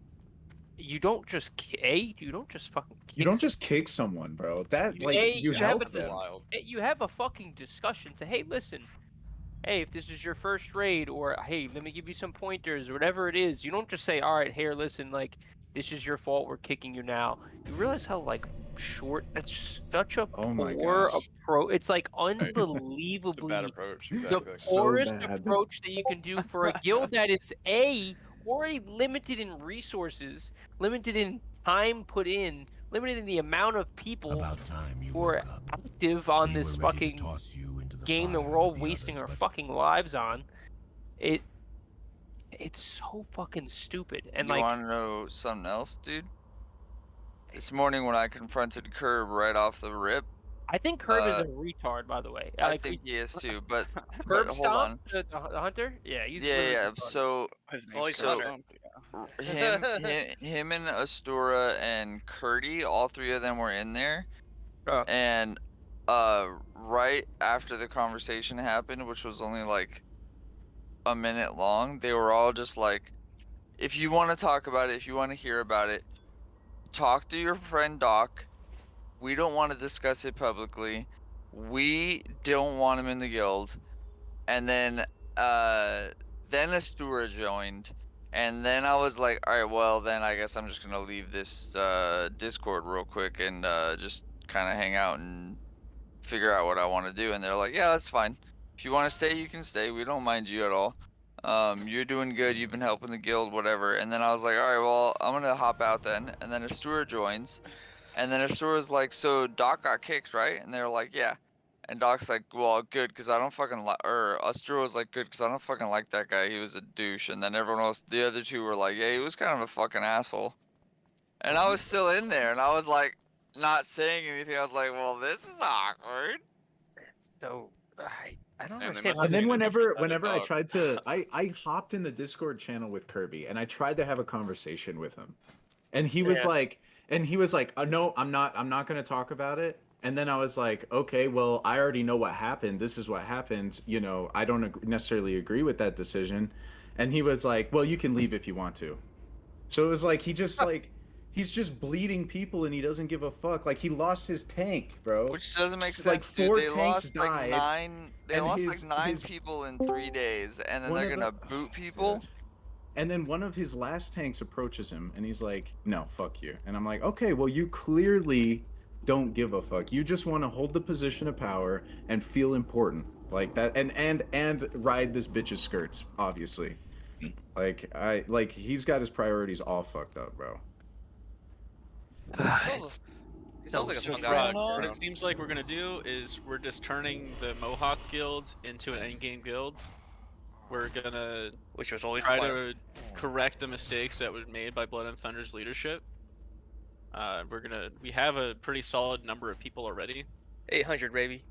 you don't just fucking kick you don't just kick someone, bro. That you help them. You have a fucking discussion. Say, hey, listen. Hey, if this is your first raid, or hey, let me give you some pointers, or whatever it is, you don't just say, all right, here, listen, like, this is your fault, we're kicking you now. You realize how, like, short, that's such a poor approach. It's, like, unbelievably bad approach. Exactly. The poorest approach that you can do for a guild that is, already limited in resources, limited in time put in, limited in the amount of people who are active on this fucking game that we're all wasting our fucking lives on. It's so fucking stupid. And you want to know something else, dude? This morning when I confronted Curb right off the rip, I think Curb is a retard, by the way. I think he is too, but hold on. The hunter? Yeah, he's So him and Astura and Curdy, all three of them were in there, and right after the conversation happened, which was only like a minute long, they were all just like, if you want to talk about it, if you want to hear about it, talk to your friend Doc. We don't want to discuss it publicly. We don't want him in the guild. And then Astura joined, and then I was like, all right, well then I guess I'm just gonna leave this Discord real quick and just kind of hang out and figure out what I want to do. And they're like, yeah, that's fine. If you want to stay, you can stay. We don't mind you at all. You're doing good. You've been helping the guild, whatever. And then I was like, all right, well, I'm gonna hop out then. And then Astura joins, and then Astura's like, so Doc got kicked, right? And they're like, yeah. And Doc's like, well, good, because I don't fucking like, or Astura was like, good, because I don't fucking like that guy. He was a douche. And then everyone else, the other two were like, yeah, he was kind of a fucking asshole. And I was still in there, and I was like, not saying anything. I was like, well, this is awkward. So, I don't understand. And then whenever I tried to, I hopped in the Discord channel with Kirby, and I tried to have a conversation with him. And he was like, oh, no, I'm not going to talk about it. And then I was like, okay, well, I already know what happened. This is what happened. You know, I don't necessarily agree with that decision. And he was like, well, you can leave if you want to. So it was like, he just like, he's just bleeding people and he doesn't give a fuck. Like, he lost his tank, bro. Which doesn't make sense, like, dude. They lost like nine people in 3 days, and then they're gonna boot people. And then one of his last tanks approaches him, and he's like, "No, fuck you." And I'm like, "Okay, well, you clearly don't give a fuck. You just want to hold the position of power and feel important, like that, and ride this bitch's skirts, obviously. Like he's got his priorities all fucked up, bro." He sounds like a fun Fraud. guy. What it seems like we're gonna do is we're just turning the Mohawk guild into an endgame guild. We're gonna which was always try to correct the mistakes that were made by Blood and Thunder's leadership. We have a pretty solid number of people already. 800, baby.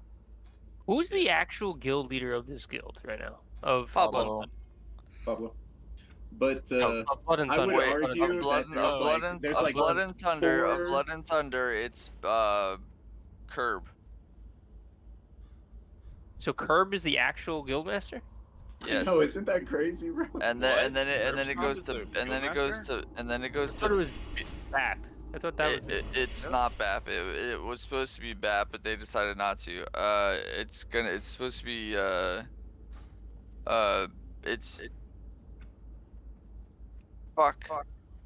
Who's the actual guild leader of this guild right now? Of Pablo. But Blood and I Thunder. would argue that there's like Blood and Thunder, it's Curb. So Curb is the actual guild master? Yes. No, isn't that crazy, bro? And then it goes to it was BAP. I thought that was it's not BAP. It was supposed to be BAP, but they decided not to. It's supposed to be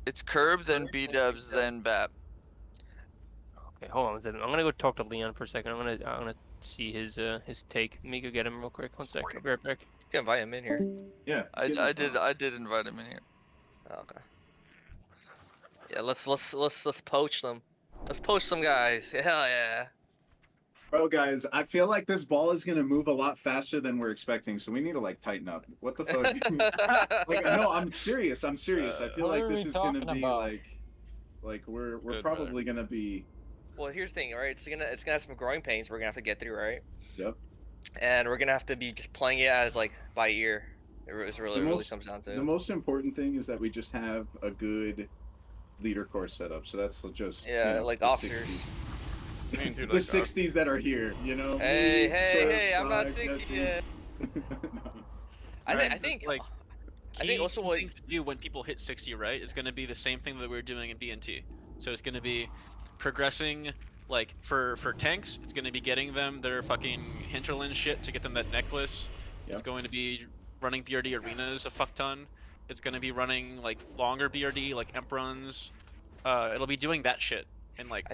it's Curb, then B-dubs, then BAP. Okay, hold on a second. I'm gonna go talk to Leon for a second. I'm gonna see his take. Let me go get him real quick. One sec. I'll be right back. You can invite him in here. Yeah. I did invite him in here. Okay. Yeah, let's poach them. Let's poach some guys. Hell yeah. Bro, guys, I feel like this ball is gonna move a lot faster than we're expecting, so we need to like tighten up. What the fuck? Like, no, I'm serious. I feel like this is gonna be like we're probably gonna be. Well, here's the thing, right? It's gonna have some growing pains we're gonna have to get through, right? Yep. And we're gonna have to be just playing it as like by ear. It really comes down to. The most important thing is that we just have a good leader course set up. So that's just like officers. 60s. I mean, dude, the 60s that are here, you know. Hey! I'm not 60 yet. No. I think also what things to do when people hit 60, right, is going to be the same thing that we were doing in BNT. So it's going to be progressing, like for tanks, it's going to be getting them their fucking hinterland shit to get them that necklace. Yep. It's going to be running BRD arenas a fuck ton. It's going to be running like longer BRD, like Emp runs. It'll be doing that shit and like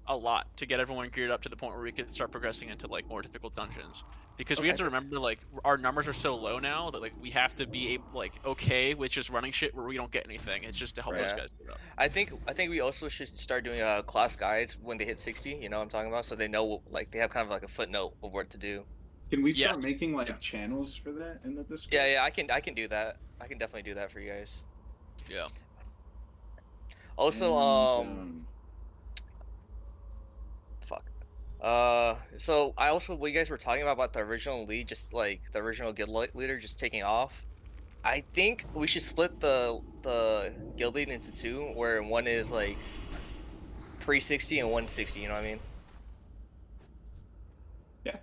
a lot to get everyone geared up to the point where we can start progressing into like more difficult dungeons. Because we have to remember, like, our numbers are so low now that like we have to be okay with just running shit where we don't get anything. It's just to help those guys get up. I think we also should start doing class guides when they hit 60. You know what I'm talking about? So they know, like, they have kind of like a footnote of what to do. Can we start making like channels for that in the Discord? Yeah, I can do that. I can definitely do that for you guys. Yeah. Also, so I also, what you guys were talking about the original lead, just like the original guild leader just taking off. I think we should split the guild lead into two, where one is like pre-60 and 160. You know what I mean? Yeah.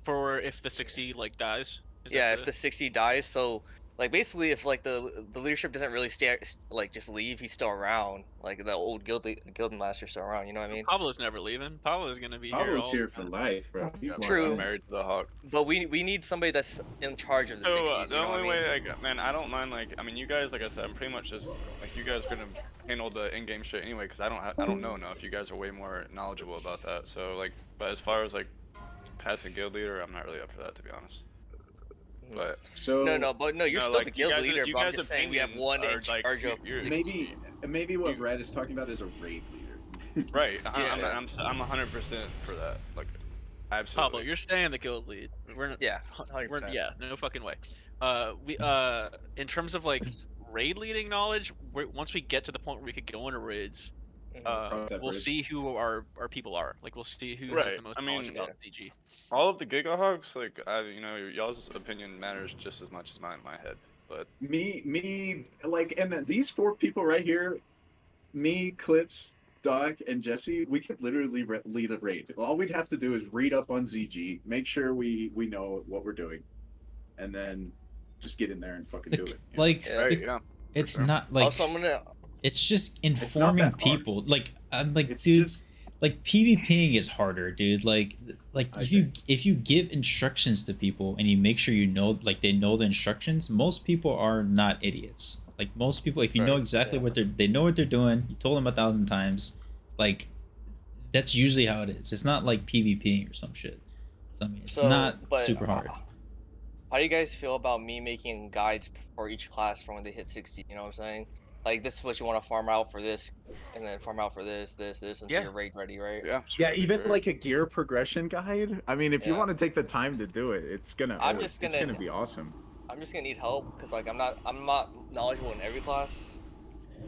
For if the 60 like dies. Yeah, if the 60 dies, so like basically if like the leadership doesn't really stay, like just leave, he's still around, like the old guild master's still around, you know what I mean? Pablo's never leaving. Pablo's gonna be Pablo's here for life, bro. He's true. Married to the Hawk. But we need somebody that's in charge of the 60s. The only way, man, I don't mind, like, I mean, you guys, like I said, I'm pretty much just like, you guys are gonna handle the in-game shit anyway, because I don't know enough. You guys are way more knowledgeable about that. So like, but as far as like passing guild leader, I'm not really up for that, to be honest. But so no, you're still like, the guild leader, but I'm just saying we have one in charge of. Maybe what Brad is talking about is a raid leader. Right. I'm 100% for that. Like, absolutely. Pablo, you're staying the guild lead. We're not, 100%. Yeah, no fucking way. In terms of like raid leading knowledge, once we get to the point where we could go into raids, we'll see who our people are. Like, we'll see who has the most knowledge about DG. All of the Gigahogs, like, you know, y'all's opinion matters just as much as mine in my head. But me, like, and these four people right here, me, Clips, Doc, and Jesse, we could literally lead a raid. All we'd have to do is read up on ZG, make sure we know what we're doing, and then just get in there and fucking do it. It's not like. Also, It's just informing people. Like, I'm like, dude, like PvPing is harder, dude. Like if you give instructions to people and you make sure you know, like, they know the instructions, most people are not idiots. Like most people, if you know exactly what they know what they're doing, you told them 1,000 times, like that's usually how it is. It's not like PvPing or some shit. So I mean, it's not super hard. How do you guys feel about me making guides for each class for when they hit 60? You know what I'm saying? Like, this is what you want to farm out for this, and then farm out for this, until you're raid ready, right? Yeah. Yeah, even like a gear progression guide. I mean, if you want to take the time to do it, it's gonna be awesome. I'm just gonna need help because like I'm not knowledgeable in every class,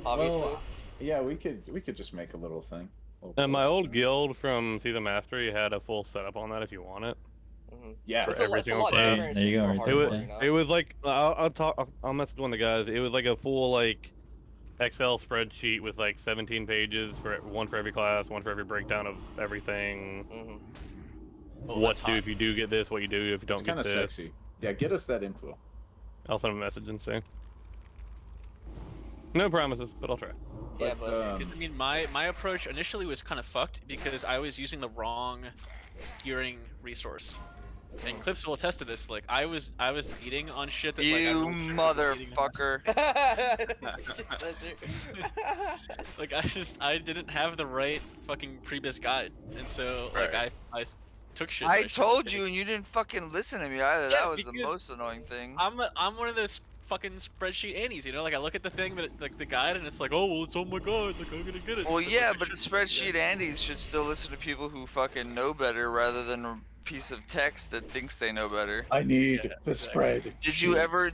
obviously. Well, yeah, we could just make a little thing. And my old guild from Season Mastery had a full setup on that if you want it. Yeah, for every single class. There you go. It was like I'll message one of the guys. It was like a full like Excel spreadsheet with like 17 pages for one for every class, one for every breakdown of everything. What to do if you do get this, what you do if you don't get this. It's kind of sexy. Yeah, get us that info. I'll send a message and say. No promises, but I'll try. Yeah, because I mean, my approach initially was kind of fucked because I was using the wrong gearing resource. And Clips will attest to this. Like I was beating on shit that motherfucker. Like I didn't have the right fucking previous guide, and so like I took shit. I told you, and you didn't fucking listen to me either. Yeah, that was the most annoying thing. I'm one of those fucking spreadsheet annies, you know? Like I look at the thing that like the guide, and it's like, oh well, it's on my guide. Like I'm gonna get it. Well, yeah, but the spreadsheet annies should still listen to people who fucking know better rather than a piece of text that thinks they know better. I need the spread. Did you ever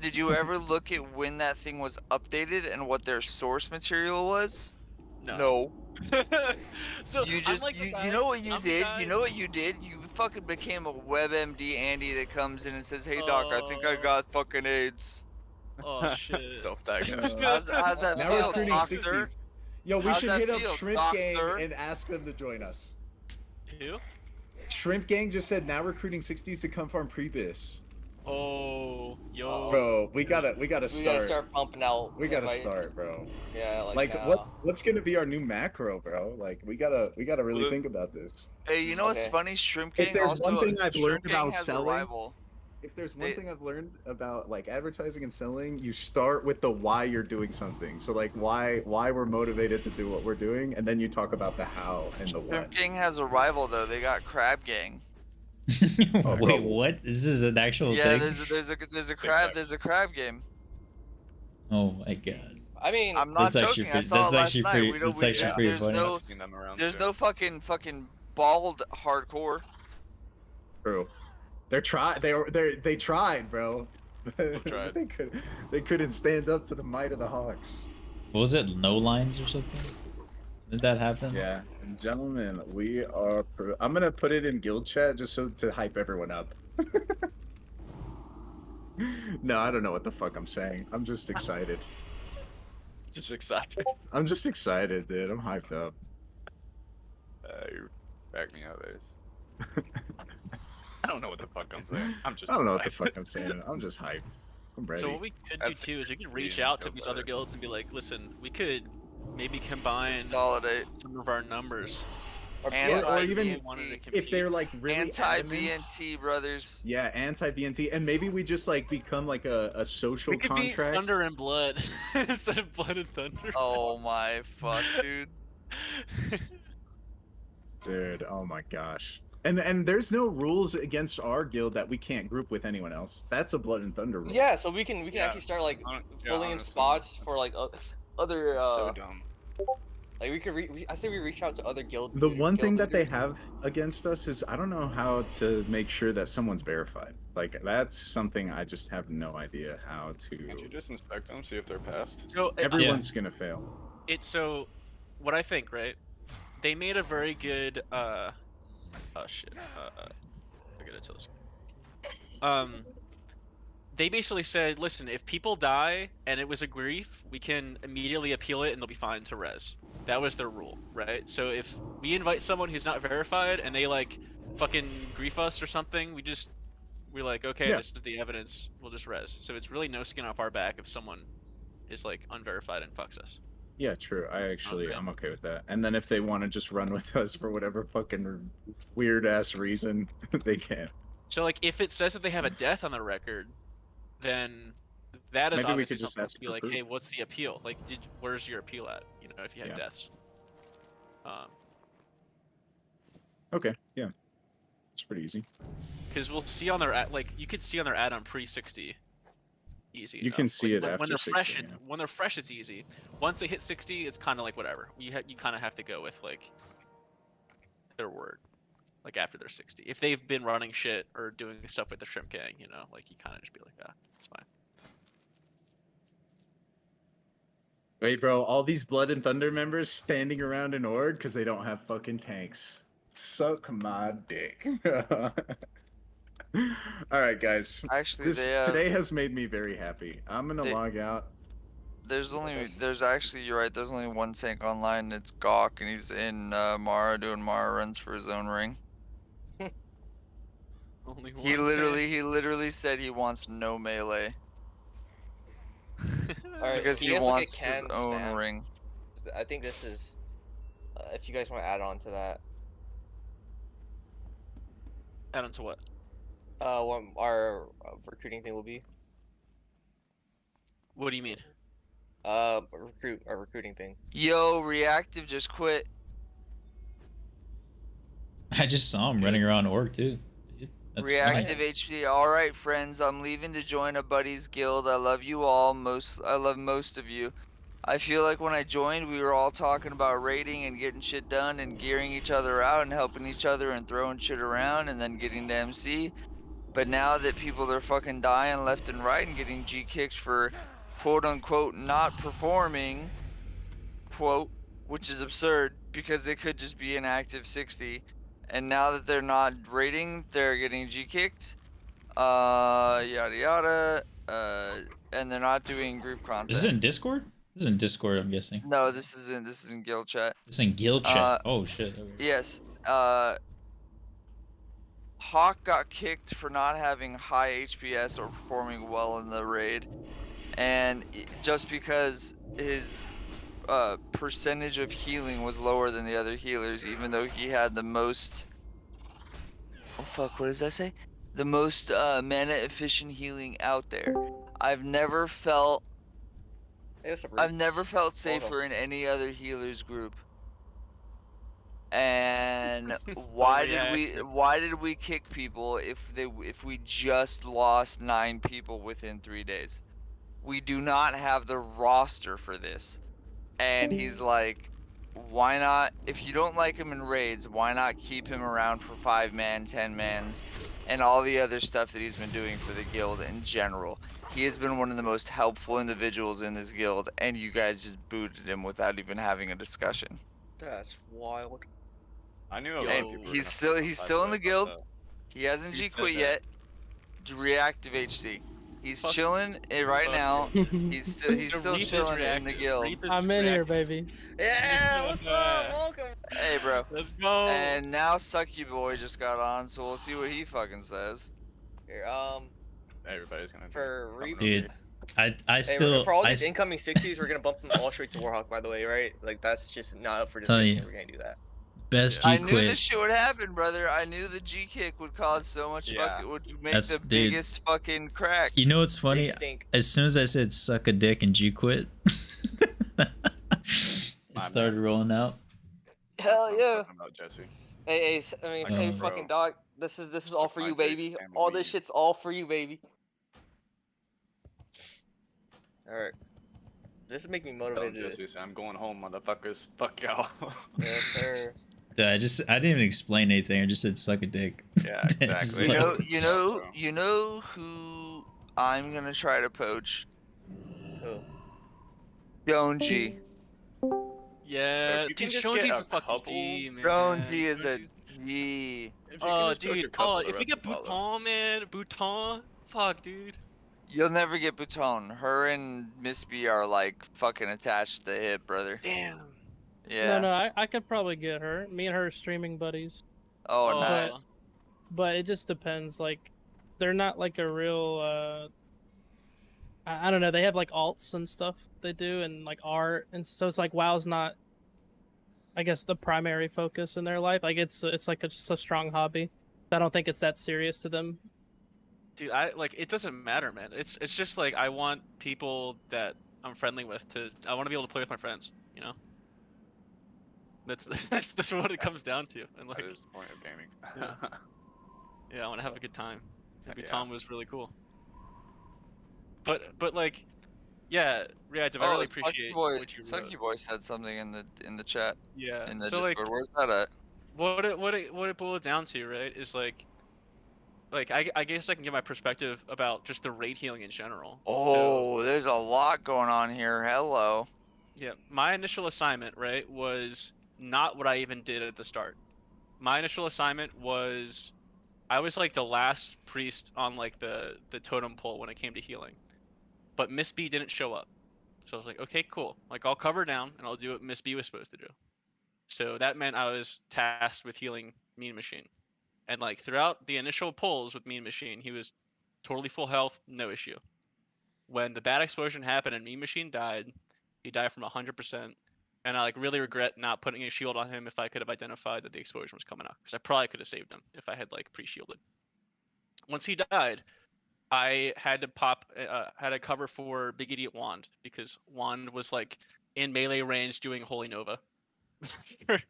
look at when that thing was updated and what their source material was? No. So you just like you know what you did? You know what you did? You fucking became a WebMD Andy that comes in and says, "Hey doc, I think I got fucking AIDS." Oh shit. Self-diagnosed. How's that Now feel, recruiting doctor? 60s. Yo, we How's should that hit up feel, Shrimp doctor? Gang and ask them to join us. Who? Shrimp Gang just said now recruiting 60s to come farm Prebis. Oh, yo. Bro, we gotta start. We gotta start pumping out. We gotta start, bro. Yeah, like what's gonna be our new macro, bro? Like we gotta really think about this. Hey, you know what's funny? Shrimp Gang if there's also, one thing I've Shrimp learned Gang about has selling, a rival. if there's one thing I've learned about like advertising and selling, you start with the why you're doing something. So like why we're motivated to do what we're doing, and then you talk about the how and the what. Shrimp Gang has a rival though. They got Crab Gang. Wait, what? This is an actual thing? Yeah, there's a crab game. Oh my god. I mean, I'm not joking. I saw it last night. That's actually pretty funny. There's no fucking bald hardcore. Bro, they tried, bro. They couldn't stand up to the might of the Hawks. What was it? No lines or something? Did that happen? Yeah, and gentlemen, we are. I'm gonna put it in guild chat just so to hype everyone up. No, I don't know what the fuck I'm saying. I'm just excited. Just excited. I'm just excited, dude. I'm hyped up. You back me up, Ace. I don't know what the fuck I'm saying. I don't know what the fuck I'm saying. I'm just hyped. I'm ready. So what we could do too is we could reach out to these other guilds and be like, listen, we could maybe combine consolidate some of our numbers. Or even if they're like really anti-BNT brothers. Yeah, anti-BNT, and maybe we just like become like a social contract. We could be Thunder and Blood instead of Blood and Thunder. Oh my fuck, dude. Dude, oh my gosh. And there's no rules against our guild that we can't group with anyone else. That's a Blood and Thunder rule. Yeah, so we can actually start like filling in spots for like other. So dumb. Like we could I say we reach out to other guild. The one thing that they have against us is I don't know how to make sure that someone's verified. Like that's something I just have no idea how to. Can't you just inspect them, see if they're passed? So everyone's gonna fail. So what I think, right? They made a very good oh shit. I gotta tell this. They basically said, listen, if people die and it was a grief, we can immediately appeal it and they'll be fine to res. That was their rule, right? So if we invite someone who's not verified and they like fucking grief us or something, we're like, okay, this is the evidence, we'll just res. So it's really no skin off our back if someone is like unverified and fucks us. Yeah, true. I'm okay with that. And then if they want to just run with us for whatever fucking weird ass reason, they can. So like if it says that they have a death on their record, then That is Maybe we obviously could just something ask to be for like, proof. hey, what's the appeal? Like, where's your appeal at? You know, if you had deaths. Okay, yeah, it's pretty easy. Because we'll see on their you could see on their add-on pre-60. Easy. You enough. can see like, it when after they're 60, fresh. yeah. When they're fresh, it's easy. Once they hit 60, it's kind of like whatever. You kind of have to go with like their word. Like after they're 60, if they've been running shit or doing stuff with the shrimp gang, you know, like you kind of just be like, ah, it's fine. Wait, bro, all these Blood and Thunder members standing around in org because they don't have fucking tanks. Suck my dick. All right, guys. Actually, today has made me very happy. I'm gonna log out. There's actually, you're right, there's only one tank online, it's Gawk, and he's in Mara doing Mara runs for his own ring. Only one He literally said he wants no melee. Because he wants his own ring. I think this is, if you guys want to add on to that. Add on to what? What our recruiting thing will be. What do you mean? Our recruiting thing. Yo, Reactive just quit. I just saw him running around org too. That's Reactive funny. HD. Alright, friends, I'm leaving to join a buddy's guild. I love you all. I love most of you. I feel like when I joined, we were all talking about raiding and getting shit done and gearing each other out and helping each other and throwing shit around and then getting to MC. But now that people are fucking dying left and right and getting G kicked for quote unquote not performing, quote, which is absurd because they could just be an active 60. And now that they're not raiding, they're getting G kicked. Yada yada. And they're not doing group content. Is this in Discord? This is in Discord, I'm guessing. No, this is in guild chat. It's in guild chat. Oh shit. Yes. Hawk got kicked for not having high HPS or performing well in the raid, and just because his percentage of healing was lower than the other healers, even though he had the most. Oh fuck! What does that say? The most mana efficient healing out there. I've never felt safer in any other healers group. And why did we kick people if we just lost 9 people within 3 days? We do not have the roster for this. And he's like, why not, if you don't like him in raids, why not keep him around for 5-man, 10-mans, and all the other stuff that he's been doing for the guild in general? He has been one of the most helpful individuals in this guild, and you guys just booted him without even having a discussion. That's wild. I knew a lot of people. He's still in the guild. He hasn't G quit yet. Reactive HD. He's chilling right now. He's still chilling in the guild. I'm in here, baby. Yeah, what's up? Welcome. Hey, bro. Let's go. And now Sucky Boy just got on, so we'll see what he fucking says. Here, everybody's gonna. Dude, I still. For all these incoming 60s, we're gonna bump them all straight to Warhawk. By the way, right? Like that's just not up for discussion. We're gonna do that. Best I G knew quit. this shit would happen, brother. I knew the G kick would cause so much would make the biggest fucking crack. You know what's funny? As soon as I said suck a dick and G quit, it started rolling out. Hell yeah. About Jesse. Hey, fucking dog. This is all for you, baby. All this shit's all for you, baby. All right. This is making me motivated. Jesse, I'm going home, motherfuckers. Fuck y'all. Yes, sir. Dude, I didn't even explain anything. I just said suck a dick. Yeah, exactly. You know who I'm gonna try to poach? Who? Jonesy. Yeah, dude, Shonji's a fucking G, man. Jonesy is a G. Oh, dude. Oh, if we get Bouton, man, Bouton, fuck, dude. You'll never get Bouton. Her and Miss B are like fucking attached to the hip, brother. Damn. Yeah. No, I could probably get her. Me and her are streaming buddies. Oh, nice. But it just depends. Like, they're not like a real. I don't know. They have like alts and stuff they do, and like art, and so it's like WoW's not, I guess, the primary focus in their life. Like it's like just a strong hobby. I don't think it's that serious to them. Dude, it doesn't matter, man. It's just like I want people that I'm friendly with to. I want to be able to play with my friends. You know. That's that's just what it comes down to. And like, that is the point of gaming. yeah, I want to have a good time. Maybe Yeah. Tom was really cool. But like, yeah, Reactive, I really appreciate what you wrote. Sucky Boy said something in the chat. Yeah. In the So Discord. like, Where's that at? what it boiled down to, right, is like I guess I can give my perspective about just the raid healing in general. Oh, So, there's a lot going on here. Hello. yeah, my initial assignment, right, was not what I even did at the start. My initial assignment was I was like the last priest on like the totem pole when it came to healing. But Miss B didn't show up. So I was like, okay, cool. Like I'll cover down and I'll do what Miss B was supposed to do. So that meant I was tasked with healing Mean Machine. And like throughout the initial pulls with Mean Machine, he was totally full health, no issue. When the bad explosion happened and Mean Machine died, he died from 100%. And I like really regret not putting a shield on him if I could have identified that the explosion was coming up, because I probably could have saved him if I had like pre-shielded. Once he died, I had to had to cover for Big Idiot Wand, because Wand was like in melee range doing Holy Nova.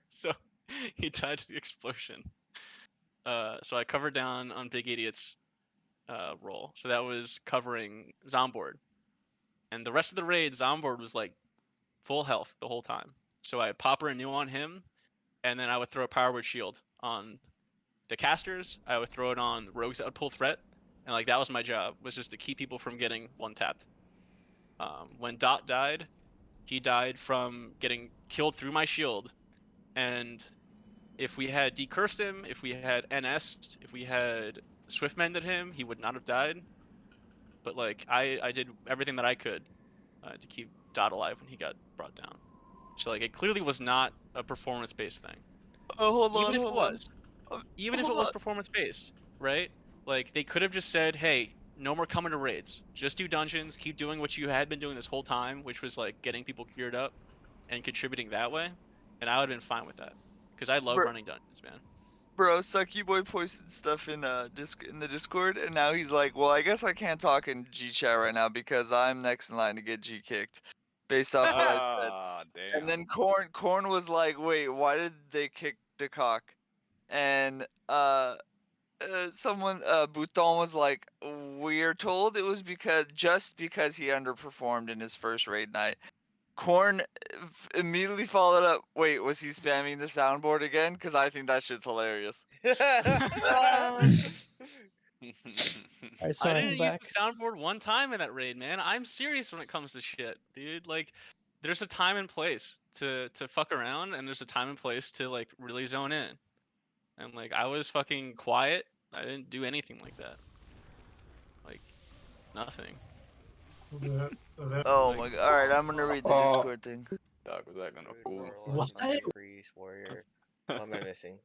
So he died to the explosion. So I covered down on Big Idiot's role. So that was covering Zomboard. And the rest of the raid, Zomboard was like full health the whole time. So I pop renew on him, and then I would throw a Power Word Shield on the casters. I would throw it on rogues that would pull threat. And like that was my job, was just to keep people from getting one tapped. When Dot died, he died from getting killed through my shield. And if we had decursed him, if we had NS'd, if we had Swiftmended him, he would not have died. But like I did everything that I could to keep Dot alive when he got brought down. So like it clearly was not a performance-based thing. Oh, hold even on, if hold it was, on. even if it was performance-based, right? Like they could have just said, "Hey, no more coming to raids. Just do dungeons. Keep doing what you had been doing this whole time, which was like getting people geared up and contributing that way." And I would have been fine with that, because I love running dungeons, man. Bro, Sucky Boy posted stuff in in the Discord, and now he's like, "Well, I guess I can't talk in G chat right now because I'm next in line to get G kicked," based off what I said. Damn. And then Corn was like, "Wait, why did they kick the cock?" And someone Bouton was like, "We're told it was just because he underperformed in his first raid night." Corn immediately followed up. Wait, was he spamming the soundboard again? Because I think that shit's hilarious. Uh, I didn't use the soundboard one time in that raid, man. I'm serious when it comes to shit, dude. Like, there's a time and place to fuck around, and there's a time and place to like really zone in. And like, I was fucking quiet. I didn't do anything like that. Like, nothing. Oh my god! All right, I'm gonna read the Discord thing. Doc, was that gonna fool? What? Priest, warrior. What am I missing?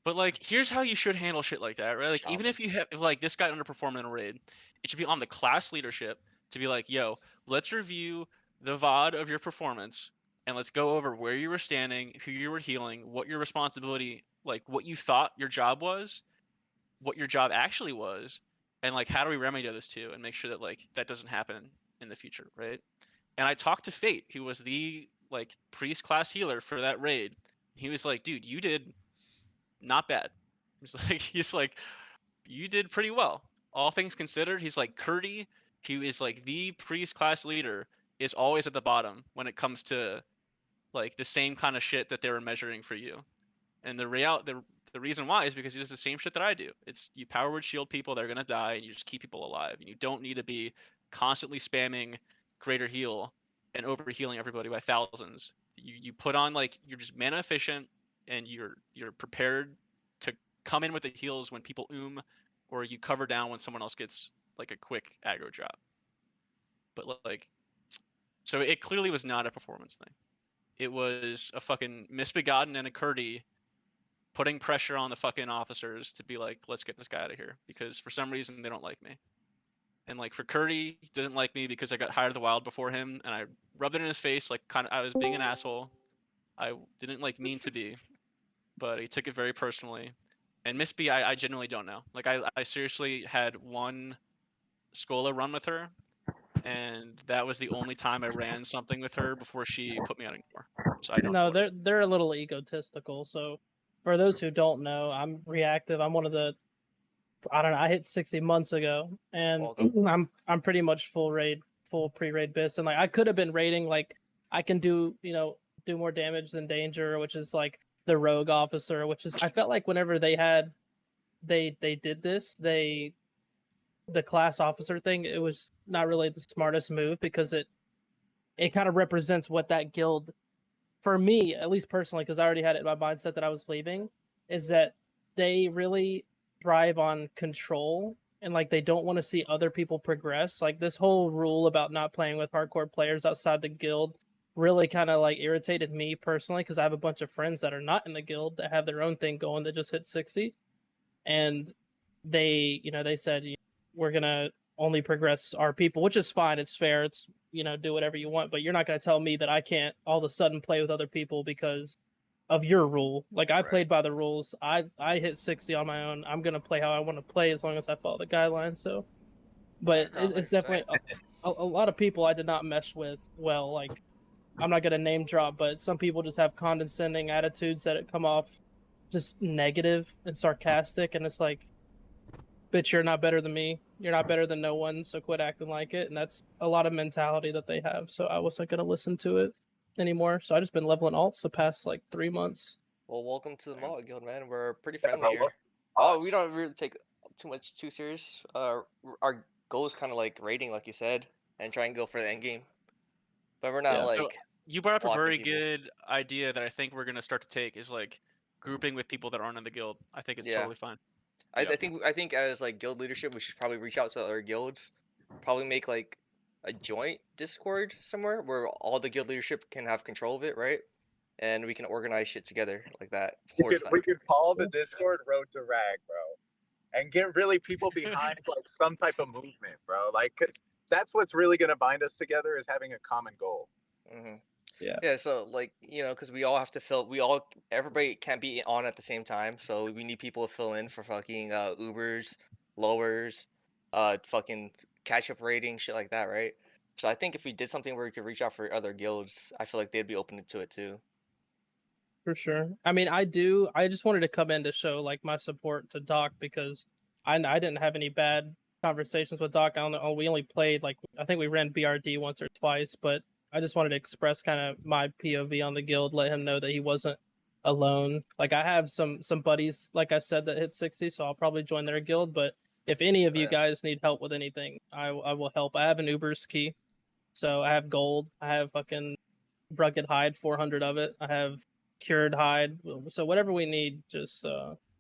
But like, here's how you should handle shit like that, right? Like, even if you have, if like this guy underperformed in a raid, it should be on the class leadership to be like, "Yo, let's review the VOD of your performance, and let's go over where you were standing, who you were healing, what your responsibility, like what you thought your job was, what your job actually was, and like how do we remedy this too, and make sure that like that doesn't happen in the future, right?" And I talked to Fate, who was the like priest class healer for that raid. He was like, "Dude, you did not bad." He's like, "You did pretty well, all things considered." He's like, "Curdy, who is like the priest class leader, is always at the bottom when it comes to like the same kind of shit that they were measuring for you." And the reason why is because he does the same shit that I do. It's you power word shield people, they're gonna die, and you just keep people alive. And you don't need to be constantly spamming greater heal and over healing everybody by thousands. You put on like you're just mana efficient, and you're prepared to come in with the heals when people or you cover down when someone else gets like a quick aggro drop. But like, so it clearly was not a performance thing. It was a fucking misbegotten and a Curdy putting pressure on the fucking officers to be like, "Let's get this guy out of here," because for some reason they don't like me. And like for Curdy, he didn't like me because I got hired to the Wild before him, and I rubbed it in his face like I was being an asshole. I didn't like mean to be, but he took it very personally. And Miss B, I genuinely don't know. Like I seriously had one Schola run with her, and that was the only time I ran something with her before she put me on Ignore. So I don't know. No, they're a little egotistical. So for those who don't know, I'm reactive. I'm one of the, I don't know, I hit 60 months ago, and I'm pretty much full pre-raid bis, and like I could have been raiding, like I can do do more damage than danger, which is like the rogue officer, which is I felt like whenever they did this, the class officer thing, it was not really the smartest move because it kind of represents what that guild, for me at least personally, because I already had it in my mindset that I was leaving, is that they really thrive on control, and like they don't want to see other people progress. Like this whole rule about not playing with hardcore players outside the guild really kind of like irritated me personally, because I have a bunch of friends that are not in the guild that have their own thing going that just hit 60, and they they said, we're gonna only progress our people, which is fine, it's fair, it's do whatever you want, but you're not gonna tell me that I can't all of a sudden play with other people because of your rule. Like I played by the rules. I hit 60 on my own. I'm gonna play how I want to play as long as I follow the guidelines. So, but it's definitely a lot of people I did not mesh with well. Like I'm not gonna name drop, but some people just have condescending attitudes that come off just negative and sarcastic, and it's like, bitch, you're not better than me. You're not better than no one, so quit acting like it. And that's a lot of mentality that they have. So I wasn't gonna listen to it anymore. So I just been leveling alts the past like 3 months. Well, welcome to the Mullet Guild, man. We're pretty friendly here. Oh, we don't really take too serious. Our goal is kind of like raiding, like you said, and try and go for the end game. But we're not like. So you brought up a very good idea that I think we're gonna start to take, is like grouping with people that aren't in the guild. I think it's totally fine. I think as like guild leadership, we should probably reach out to other guilds, probably make like a joint Discord somewhere where all the guild leadership can have control of it, right? And we can organize shit together like that. We could call the Discord Road to Rag, bro, and get really people behind like some type of movement, bro. Like, 'cause that's what's really gonna bind us together, is having a common goal. Mm-hmm. Yeah. So like because we all have to everybody can't be on at the same time, so we need people to fill in for fucking Ubers, lowers, fucking catch up rating, shit like that, right? So I think if we did something where we could reach out for other guilds, I feel like they'd be open to it too. For sure. I mean, I just wanted to come in to show like my support to Doc, because I didn't have any bad conversations with Doc. I don't know. We only played like, I think we ran BRD once or twice, but I just wanted to express kind of my POV on the guild, let him know that he wasn't alone. Like I have some buddies, like I said, that hit 60, so I'll probably join their guild. But if any of you guys need help with anything, I will help. I have an Uber's key, so I have gold. I have fucking rugged hide, 400 of it. I have cured hide. So whatever we need, just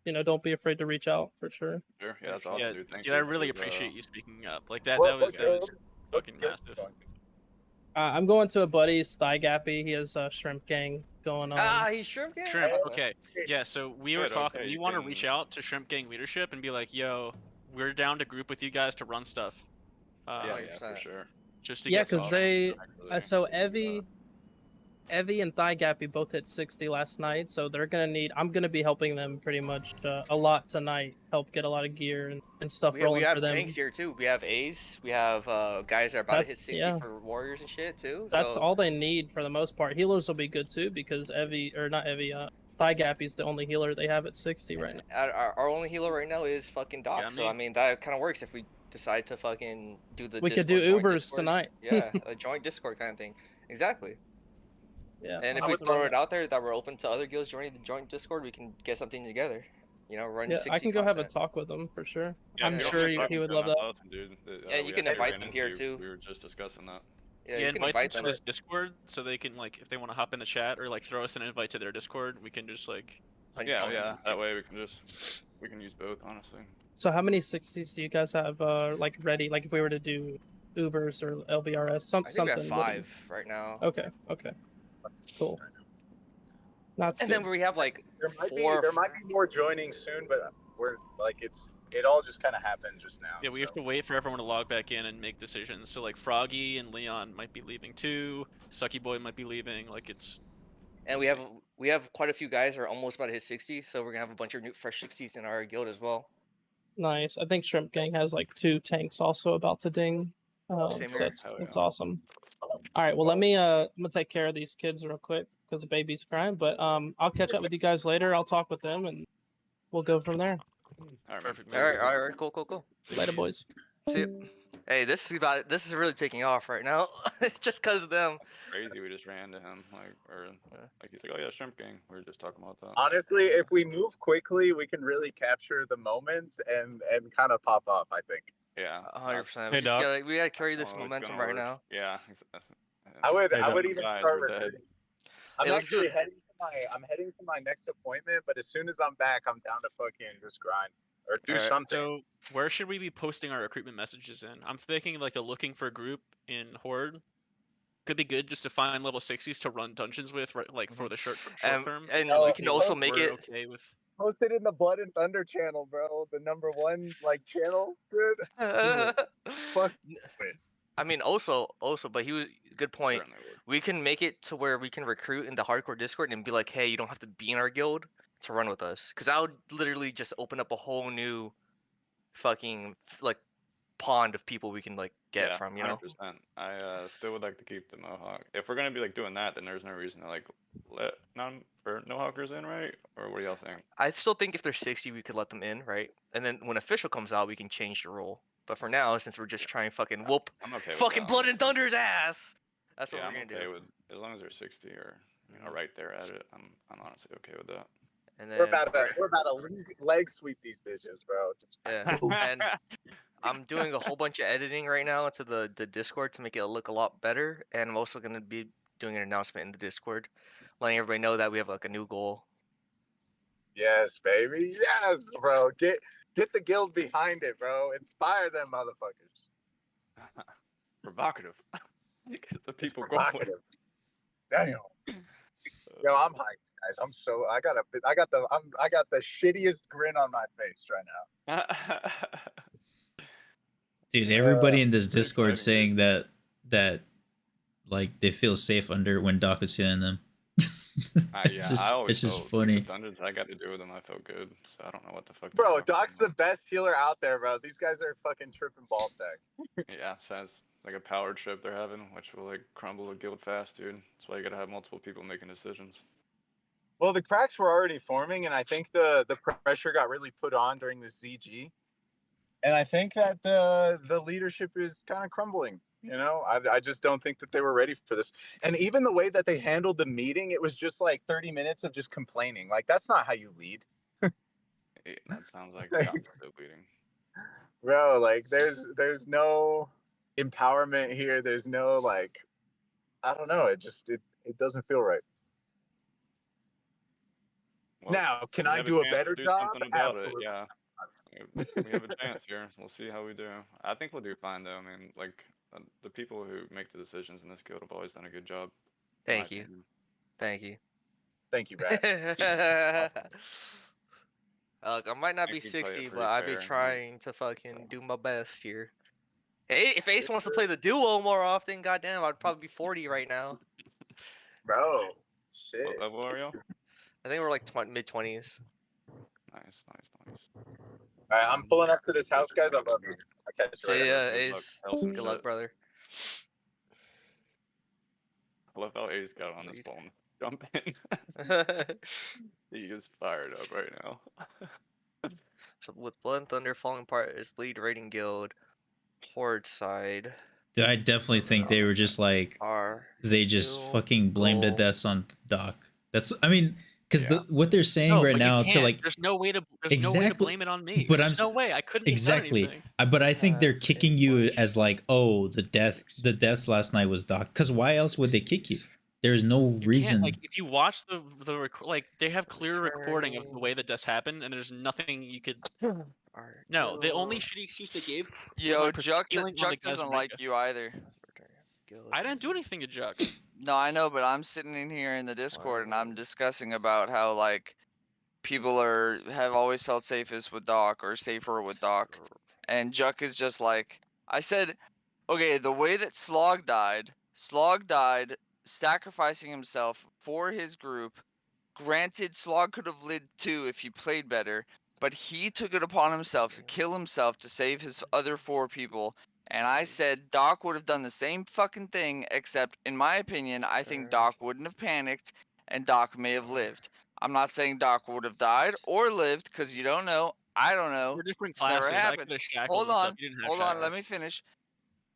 don't be afraid to reach out, for sure. Sure, yeah, that's awesome, dude. Thank you. I really appreciate you speaking up. Like that was fucking massive. I'm going to a buddy's Thigh Gappy. He has Shrimp Gang going on. He's Shrimp Gang? Shrimp, okay. Yeah, so we were talking. We want to reach out to Shrimp Gang leadership and be like, yo, we're down to group with you guys to run stuff. Yeah, for sure. Just to get because they... so Evie and Thigh Gappy both hit 60 last night, so they're gonna need. I'm gonna be helping them pretty much a lot tonight. Help get a lot of gear and stuff rolling we have for them. Tanks here too. We have A's. We have guys that are about to hit 60 for warriors and shit too. That's all they need for the most part. Healers will be good too, because Thigh Gappy's the only healer they have at 60 right now. Our only healer right now is fucking Doc. So I mean that kind of works if we decide to fucking do the. We could do Ubers tonight. Yeah, a joint Discord kind of thing. Exactly. Yeah. And if we throw it out there that we're open to other guilds joining the joint Discord, we can get something together. Run 60 I can go content. have a talk with him for sure. Yeah, I'm sure he would love that. Awesome, dude. Yeah, you can invite them here too. We were just discussing that. Yeah, you can invite them to this Discord so they can like, if they want to hop in the chat or like throw us an invite to their Discord, we can just like. Yeah. That way we can use both, honestly. So how many 60s do you guys have like ready? Like if we were to do Ubers or LVRS, something. I think we have 5 right now. Okay. Cool. Then we have like there might be more joining soon, but we're like it all just kind of happened just now. Yeah, we have to wait for everyone to log back in and make decisions. So like Froggy and Leon might be leaving too. Sucky Boy might be leaving. Like it's And we have quite a few guys who are almost about to hit 60, so we're gonna have a bunch of new fresh 60s in our guild as well. Nice. I think Shrimp Gang has like 2 tanks also about to ding. Same So here. that's awesome. All right, well let me I'm gonna take care of these kids real quick because the baby's crying. But I'll catch up with you guys later. I'll talk with them and we'll go from there. All right, Perfect. All right, cool. Later, boys. See ya. Hey, this is really taking off right now, just cause of them. Crazy, we just ran to him, he's like, oh yeah, Shrimp Gang. We were just talking about that. Honestly, if we move quickly, we can really capture the moment and kind of pop off. I think. Yeah, 100%. Hey, Doc. We gotta carry this momentum right now. Yeah, I would Hey, even guys, start we're dead. recruiting. I'm Hey, let's do actually it. heading to my next appointment, but as soon as I'm back, I'm down to fucking just grind or do something. So where should we be posting our recruitment messages in? I'm thinking like the looking for group in Horde could be good just to find level 60s to run dungeons with, right? Like for the short term. And Oh, we can also make we're it. okay with. Post it in the Blood and Thunder channel, bro. The #1 like channel. Good. Fuck. I mean, also, but he was good point. Certainly would. We can make it to where we can recruit in the hardcore Discord and be like, hey, you don't have to be in our guild to run with us, because I would literally just open up a whole new fucking like pond of people we can like get from, you know. 100%. I still would like to keep the Mohawk. If we're gonna be like doing that, then there's no reason to like let no-hawkers in, right? Or what do y'all think? I still think if they're 60, we could let them in, right? And then when official comes out, we can change the rule. But for now, since we're just trying fucking whoop I'm okay with fucking that, Blood and honestly. Thunder's ass. That's what Yeah, we're I'm gonna okay do. with as long as they're 60 or right there at it. I'm honestly okay with that. And then We're about to leg sweep these bitches, bro. Just and I'm doing a whole bunch of editing right now to the Discord to make it look a lot better. And I'm also gonna be doing an announcement in the Discord, letting everybody know that we have like a new goal. Yes, baby. Yes, bro. Get the guild behind it, bro. Inspire them motherfuckers. Provocative. It's the people provocative. Damn. Yo, I'm hyped, guys. I got the shittiest grin on my face right now. Dude, everybody in this Discord saying that like they feel safe under when Doc is healing them. It's just funny. The dungeons I got to do with them, I felt good. So I don't know what the fuck. Bro, Doc's the best healer out there, bro. These guys are fucking tripping ball stack. Yeah, so it's like a power trip they're having, which will like crumble a guild fast, dude. That's why you gotta have multiple people making decisions. Well, the cracks were already forming, and I think the pressure got really put on during the ZG. And I think that the leadership is kind of crumbling. You know, I just don't think that they were ready for this. And even the way that they handled the meeting, it was just like 30 minutes of just complaining. Like, that's not how you lead. That sounds like I'm still bleeding. Bro, like, there's no empowerment here. There's no, like, I don't know. It doesn't feel right. Well, now, can I do a better job? Absolutely. Yeah. We have a chance here. We'll see how we do. I think we'll do fine, though. I mean, like, the people who make the decisions in this guild have always done a good job. Thank you. Thank you. Thank you, Brad. Look, I might not be 60, but I'll be trying to fucking do my best here. Hey, if Ace wants to play the duo more often, goddamn, I'd probably be 40 right now. Bro, shit. What level are y'all? I think we're like mid-20s. Nice. All right, I'm pulling up to this house, guys. I love you. I'll catch you later. Ace. Good luck, brother. I love how Ace got on this phone. Jump in. He is fired up right now. So with Blood and Thunder falling apart as lead raiding guild, Horde side. Dude, I definitely think they were just like they just fucking blamed the deaths on Doc. Because what they're saying right now to like there's no way to blame it on me. But there's no way I couldn't exactly. Have done anything. But I think they're kicking you as like, oh, the deaths last night was Doc. Because why else would they kick you? There's no reason. Like if you watch the like they have clear recording of the way the deaths happened, and there's nothing you could. No, the only shitty excuse they gave. Yo, Juck doesn't like you either. I didn't do anything to Juck. No, I know, but I'm sitting in here in the Discord and I'm discussing about how like people have always felt safest with Doc or safer with Doc, and Juck is just like I said. Okay, the way that Slog died sacrificing himself for his group. Granted, Slog could have lived too if he played better, but he took it upon himself to kill himself to save his other 4 people. And I said Doc would have done the same fucking thing, except in my opinion, I think Doc wouldn't have panicked and Doc may have lived. I'm not saying Doc would have died or lived, because you don't know. I don't know. We're different It's never classes. I happened. could have shackled Hold and stuff. on, You didn't have hold on, shackles. let me finish.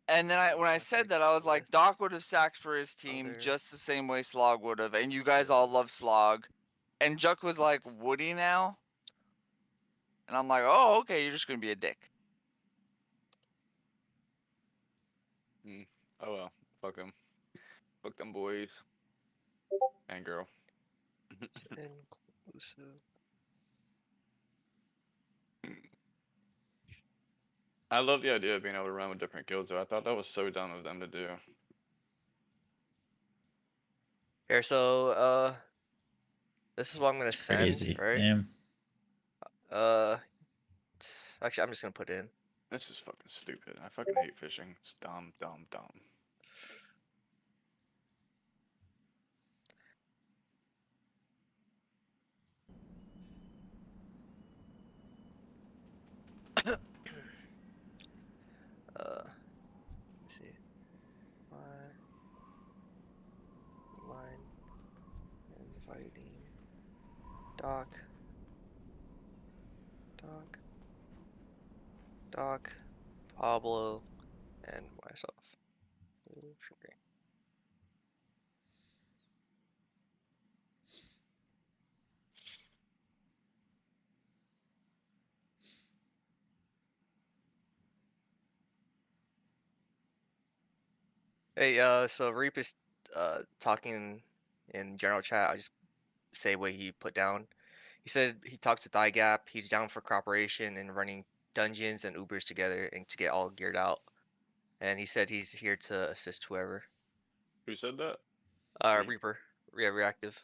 And then when I said that, I was like, Doc would have sacked for his team just the same way Slog would have, and you guys all love Slog. And Juck was like, would he now? And I'm like, oh, okay, you're just gonna be a dick. Oh well, fuck them. Fuck them boys. And girl. Inclusive. I love the idea of being able to run with different guilds, though. I thought that was so dumb of them to do. Here, so this is what I'm gonna send. Crazy. Right? Damn. Actually, I'm just gonna put it in. This is fucking stupid. I fucking hate fishing. It's dumb, dumb, dumb. Let's see. Line inviting Doc, Pablo, and myself. Hey, so Reap is talking in general chat. I just say what he put down. He said he talked to Thigh Gap. He's down for cooperation and running dungeons and Ubers together and to get all geared out. And he said he's here to assist whoever. Who said that? Reaper. Yeah, Reactive.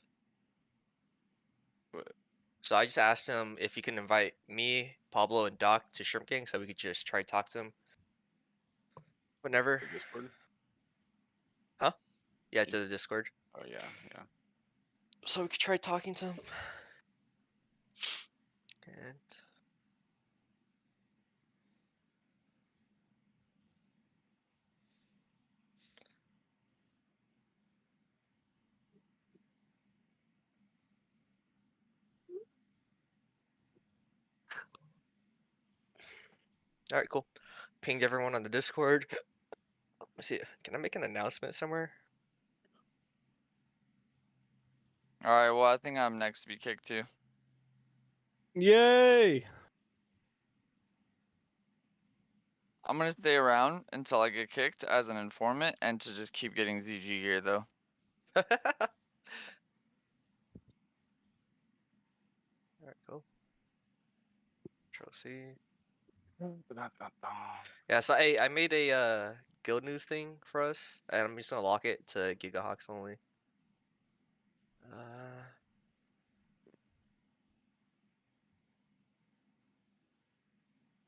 What? So I just asked him if he can invite me, Pablo, and Doc to Shrimp Gang so we could just try to talk to him. Whenever. The Discord? Huh? Yeah, to the Discord. Oh, yeah, yeah. So we could try talking to him. And all right, cool. Pinged everyone on the Discord. Let's see. Can I make an announcement somewhere? Alright, well, I think I'm next to be kicked too. Yay! I'm gonna stay around until I get kicked as an informant and to just keep getting ZG gear though. Alright, cool. Control C. Yeah, so I made a guild news thing for us, and I'm just gonna lock it to Gigahawks only.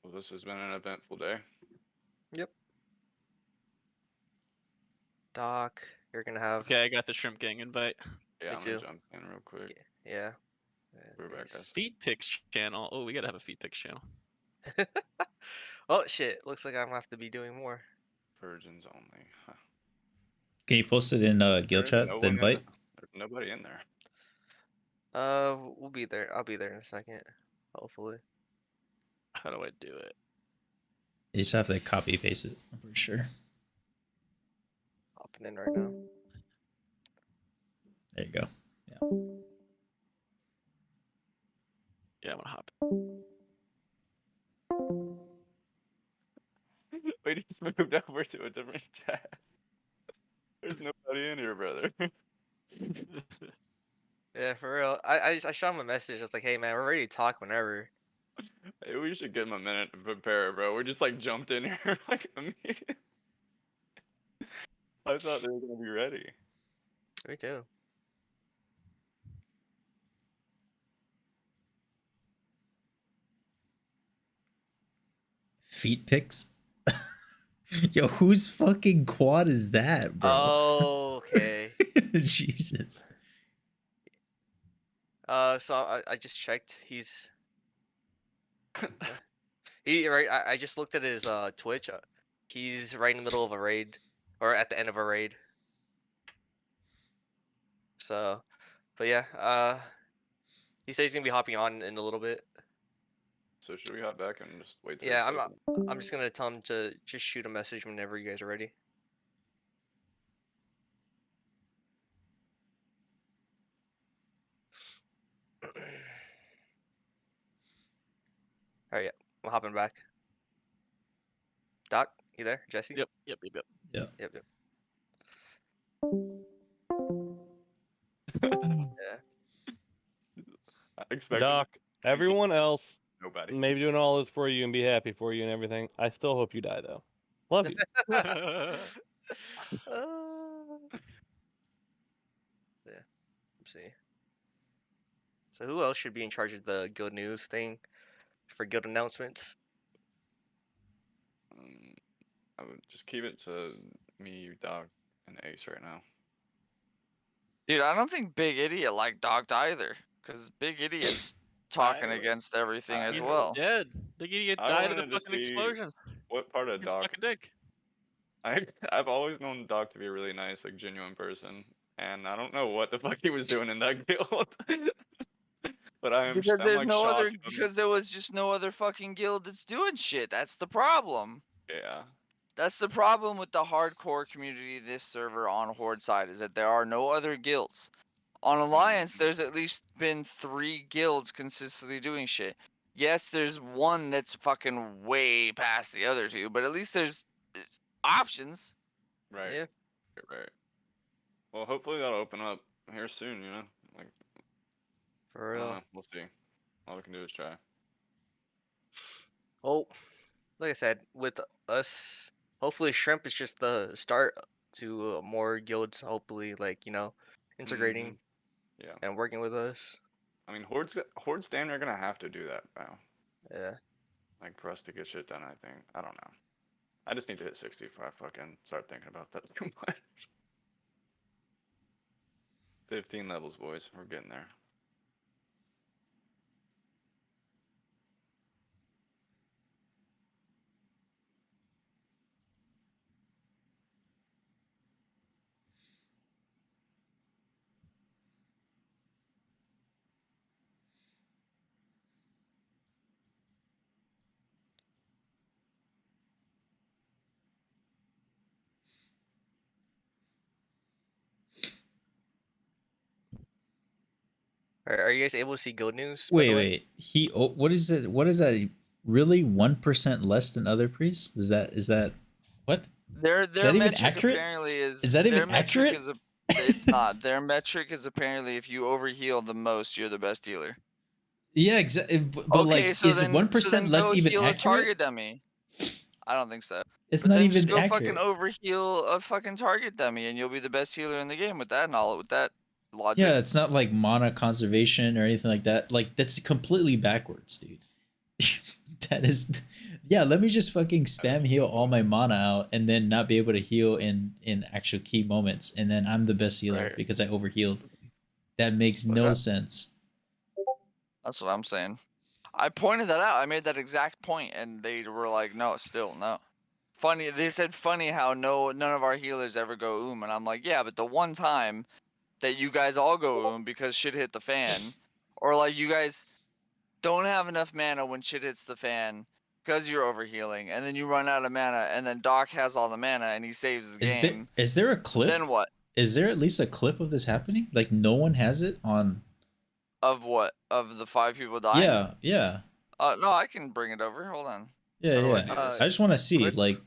Well, this has been an eventful day. Yep. Doc, you're gonna have. Okay, I got the Shrimp Gang invite. Yeah, Me I'm too. gonna jump in real quick. Yeah. We're back, guys. Feet pics channel. Oh, we gotta have a feet pics channel. Oh shit! Looks like I'm gonna have to be doing more. Virgins only. Huh. Can you post it in guild chat? The invite. There's nobody in there. We'll be there. I'll be there in a second. Hopefully. How do I do it? You just have to copy paste it. I'm pretty sure. Hopping in right now. There you go. Yeah, I'm gonna hop. We just moved over to a different chat. There's nobody in here, brother. Yeah, for real. I shot him a message. I was like, hey man, we're ready to talk whenever. Hey, we should give him a minute to prepare, bro. We just like jumped in here like immediately. I thought they were gonna be ready. Me too. Feet pics. Yo, whose fucking quad is that, bro? Oh, okay. Jesus. So I just checked. He's right. I just looked at his Twitch. He's right in the middle of a raid, or at the end of a raid. So, but yeah. He says he's gonna be hopping on in a little bit. So should we hop back and just wait till Yeah, I'm just gonna tell him to just shoot a message whenever you guys are ready. Alright, yeah. I'm hopping back. Doc, you there? Jesse? Yep. Yeah. Yep. Yeah. I expect Doc, everyone else nobody. maybe doing all this for you and be happy for you and everything. I still hope you die though. Love you. Yeah. Let's see. So who else should be in charge of the guild news thing for guild announcements? I would just keep it to me, Doc, and Ace right now. Dude, I don't think Big Idiot liked Doc either, because Big Idiot's talking against everything as He's well. dead. Big Idiot died of the fucking explosions. What part of He's Doc? stuck a dick. I've always known Doc to be a really nice, like genuine person, and I don't know what the fuck he was doing in that guild. But I'm like shocked. Because there was just no other fucking guild that's doing shit. That's the problem. Yeah. That's the problem with the hardcore community this server on Horde side, is that there are no other guilds. On Alliance, there's at least been 3 guilds consistently doing shit. Yes, there's one that's fucking way past the other 2, but at least there's options. Right. Yeah. Right. Well, hopefully that'll open up here soon, you know? Like, For I don't real. know. We'll see. All we can do is try. Well, like I said, with us, hopefully Shrimp is just the start to more guilds, hopefully, like, integrating Yeah. and working with us. I mean, Horde's damn near gonna have to do that now. Yeah. Like, for us to get shit done, I think. I don't know. I just need to hit 60 if I fucking start thinking about that too much. 15 levels, boys. We're getting there. Are you guys able to see guild news? By the way? Wait. What is it? What is that? Really, 1% less than other priests? Is that what? Their that even metric accurate? apparently is that even their metric accurate? is it's not. Their metric is apparently if you overheal the most, you're the best healer. Yeah, exactly. But Okay, like, so is then, 1% less go even heal a accurate? target dummy. I don't think so. It's But not then even just go accurate. fucking overheal a fucking target dummy, and you'll be the best healer in the game with that knowledge, with that logic. Yeah, it's not like mana conservation or anything like that. Like, that's completely backwards, dude. That is, yeah. Let me just fucking spam heal all my mana out and then not be able to heal in actual key moments, and then I'm the best healer because I overhealed. That makes no sense. That's what I'm saying. I pointed that out. I made that exact point, and they were like, "No, still no." Funny, they said funny how none of our healers ever go and I'm like, yeah, but the one time that you guys all go because shit hit the fan, or like you guys don't have enough mana when shit hits the fan because you're overhealing, and then you run out of mana, and then Doc has all the mana and he saves the game. Is there a clip? Then what? Is there at least a clip of this happening? Like, no one has it on. Of what? Of the 5 people dying? Yeah. No, I can bring it over. Hold on. Yeah. I just want to see, like.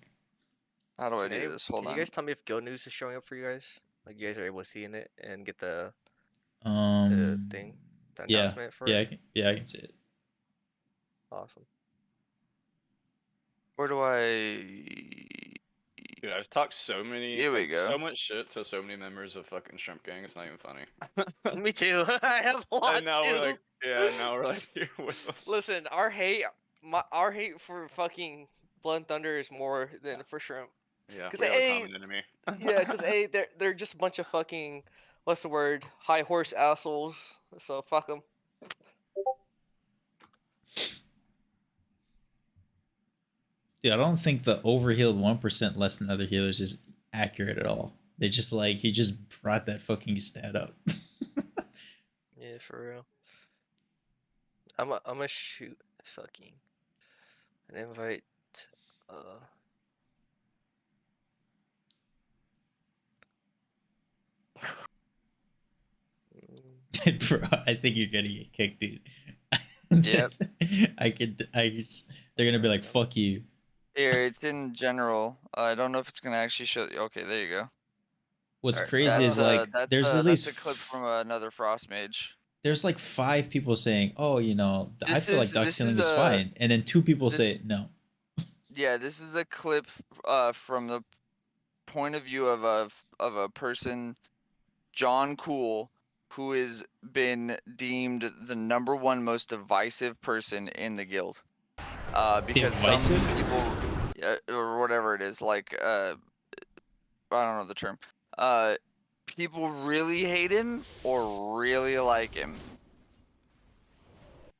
How do I do this? Hold on. Can you guys tell me if guild news is showing up for you guys? Like, you guys are able to see in it and get the thing, the announcement for it? I can see it. Awesome. Where do I? Dude, I've talked so go. much shit to so many members of fucking Shrimp Gang. It's not even funny. Me too. I have a lot and now too. we're like, now we're like here with them. Listen, our hate for fucking Blood and Thunder is more than for Shrimp. Yeah, Because we have a common enemy. because they're just a bunch of fucking what's the word? High horse assholes. So fuck them. Dude, I don't think the overhealed 1% less than other healers is accurate at all. They just like, he just brought that fucking stat up. Yeah, for real. I'm gonna shoot fucking an invite. Bro, I think you're gonna get kicked, dude. Yep. They're gonna be like, fuck you. Here, it's in general. I don't know if it's gonna actually show. Okay, there you go. What's crazy is like, there's at least that's a clip from another frost mage. There's like 5 people saying, oh, you know, I feel like Doc healing is fine, and then 2 people say no. Yeah, this is a clip from the point of view of a person, John Cool, who has been deemed the #1 most divisive person in the guild. Because divisive? some people, or whatever it is, like I don't know the term. People really hate him or really like him.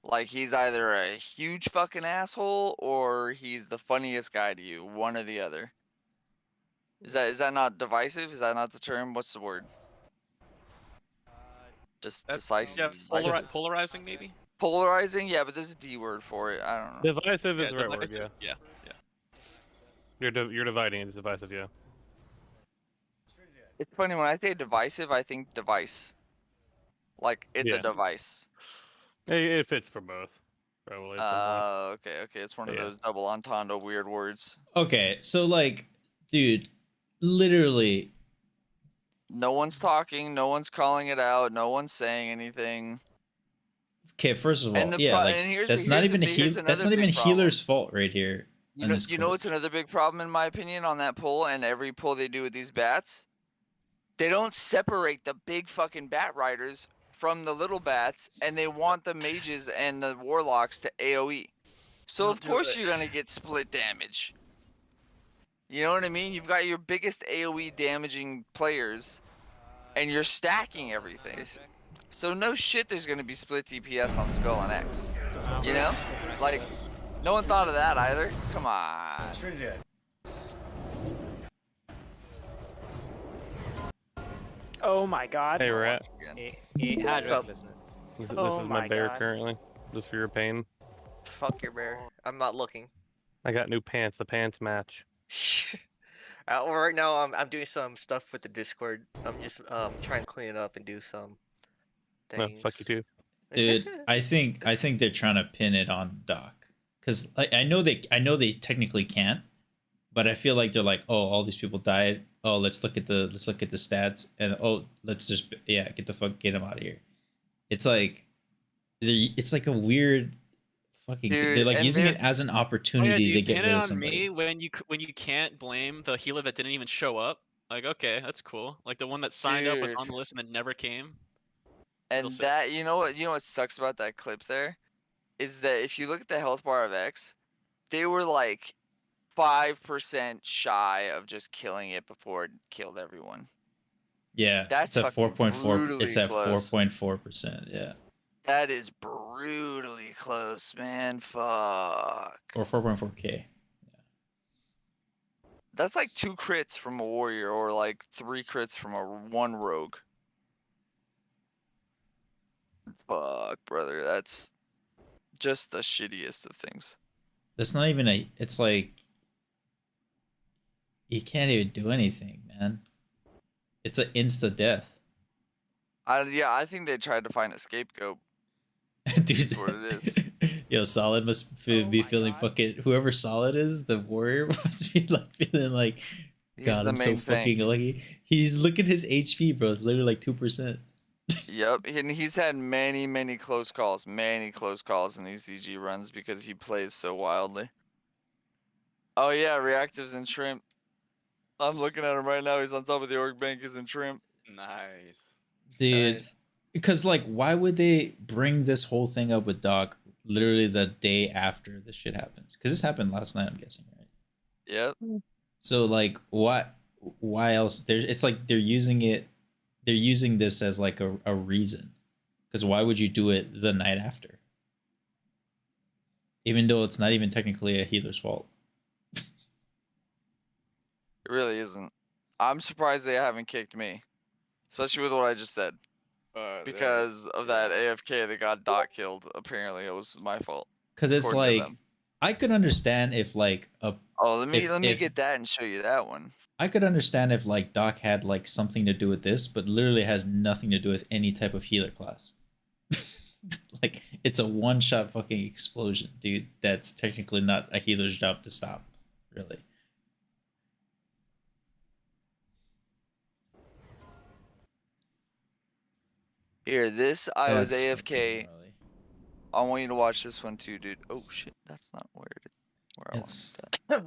Like he's either a huge fucking asshole or he's the funniest guy to you, one or the other. Is that not divisive? Is that not the term? What's the word? Just decisive. Yeah, polarizing maybe. Polarizing, yeah, but there's a D word for it. I don't know. Divisive is the right word. Yeah. You're dividing. It's divisive. Yeah. It's funny when I say divisive, I think device. Like it's a device. It fits for both. Probably. Okay. It's one of those double entendre weird words. Okay, so like, dude, literally. No one's talking. No one's calling it out. No one's saying anything. Okay, first of all, that's not even healer's fault right here. You know what's another big problem in my opinion on that poll and every poll they do with these bats? They don't separate the big fucking bat riders from the little bats, and they want the mages and the warlocks to AoE. So of course you're gonna get split damage. You know what I mean? You've got your biggest AoE damaging players, and you're stacking everything. So no shit there's gonna be split DPS on Skull and X. You know? Like, no one thought of that either. Come on. Oh my god. Hey, Rat. This is my bear currently. Just for your pain. Fuck your bear. I'm not looking. I got new pants. The pants match. Well, right now I'm doing some stuff with the Discord. I'm just trying to clean it up and do some things. No, fuck you too. Dude, I think they're trying to pin it on Doc. Cause like I know they technically can't, but I feel like they're like, oh, all these people died. Oh, let's look at the stats, and oh, let's just get him out of here. It's like a weird fucking. They're like using it as an opportunity to get rid of somebody. Pin it on me when you can't blame the healer that didn't even show up. Like, okay, that's cool. Like the one that signed up was on the list and then never came. And that you know what sucks about that clip there, is that if you look at the health bar of X, they were like 5% shy of just killing it before it killed everyone. Yeah, that's at 4.4. It's at 4.4%. Yeah. That is brutally close, man. Fuck. Or 4.4K. Yeah. That's like 2 crits from a warrior, or like 3 crits from one rogue. Fuck, brother. That's just the shittiest of things. That's not even it's like, you can't even do anything, man. It's an insta death. I think they tried to find a scapegoat. Dude, that's what it is. Yo, Solid must be feeling fucking. Whoever Solid is, the warrior must be like feeling like, God, I'm so fucking lucky. He's look at his HP, bro. It's literally like 2%. Yep, and he's had many close calls in these ZG runs because he plays so wildly. Oh yeah, reactives and shrimp. I'm looking at him right now. He's on top of the orc bank. He's in shrimp. Nice. Dude, because like, why would they bring this whole thing up with Doc literally the day after this shit happens? Because this happened last night, I'm guessing, right? Yep. So like, why else? It's like they're using it. they're using this as like a reason. Because why would you do it the night after? Even though it's not even technically a healer's fault. It really isn't. I'm surprised they haven't kicked me. Especially with what I just said. Because of that AFK that got Doc killed. Apparently it was my fault. Because it's like, I could understand if like let me get that and show you that one. I could understand if like Doc had like something to do with this, but literally has nothing to do with any type of healer class. Like, it's a one-shot fucking explosion, dude. That's technically not a healer's job to stop, really. Here, I was AFK. I want you to watch this one too, dude. Oh shit, that's not where I want that.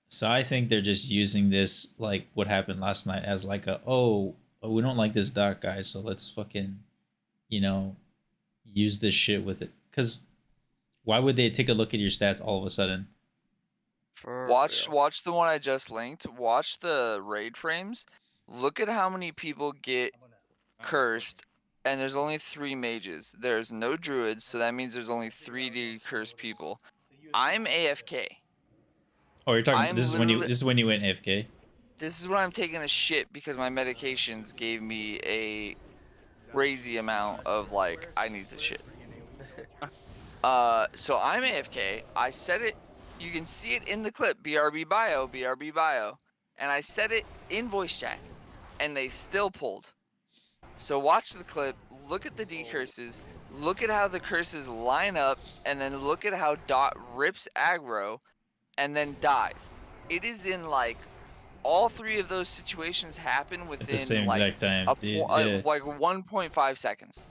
So I think they're just using this, like what happened last night, as like oh, we don't like this Doc guy, so let's fucking, you know, use this shit with it. Because why would they take a look at your stats all of a sudden? Watch the one I just linked. Watch the raid frames. Look at how many people get cursed, and there's only 3 mages. There's no druids, so that means there's only 3 decursed people. I'm AFK. Oh, you're talking. This is when you went AFK. This is when I'm taking a shit because my medications gave me a crazy amount of like I need to shit. So I'm AFK. I said it. You can see it in the clip. BRB bio, BRB bio, and I said it in voice chat, and they still pulled. So watch the clip. Look at the decurses. Look at how the curses line up, and then look at how Dot rips aggro, and then dies. It is in like all 3 of those situations happen within at the same like exact time, like 1.5 seconds.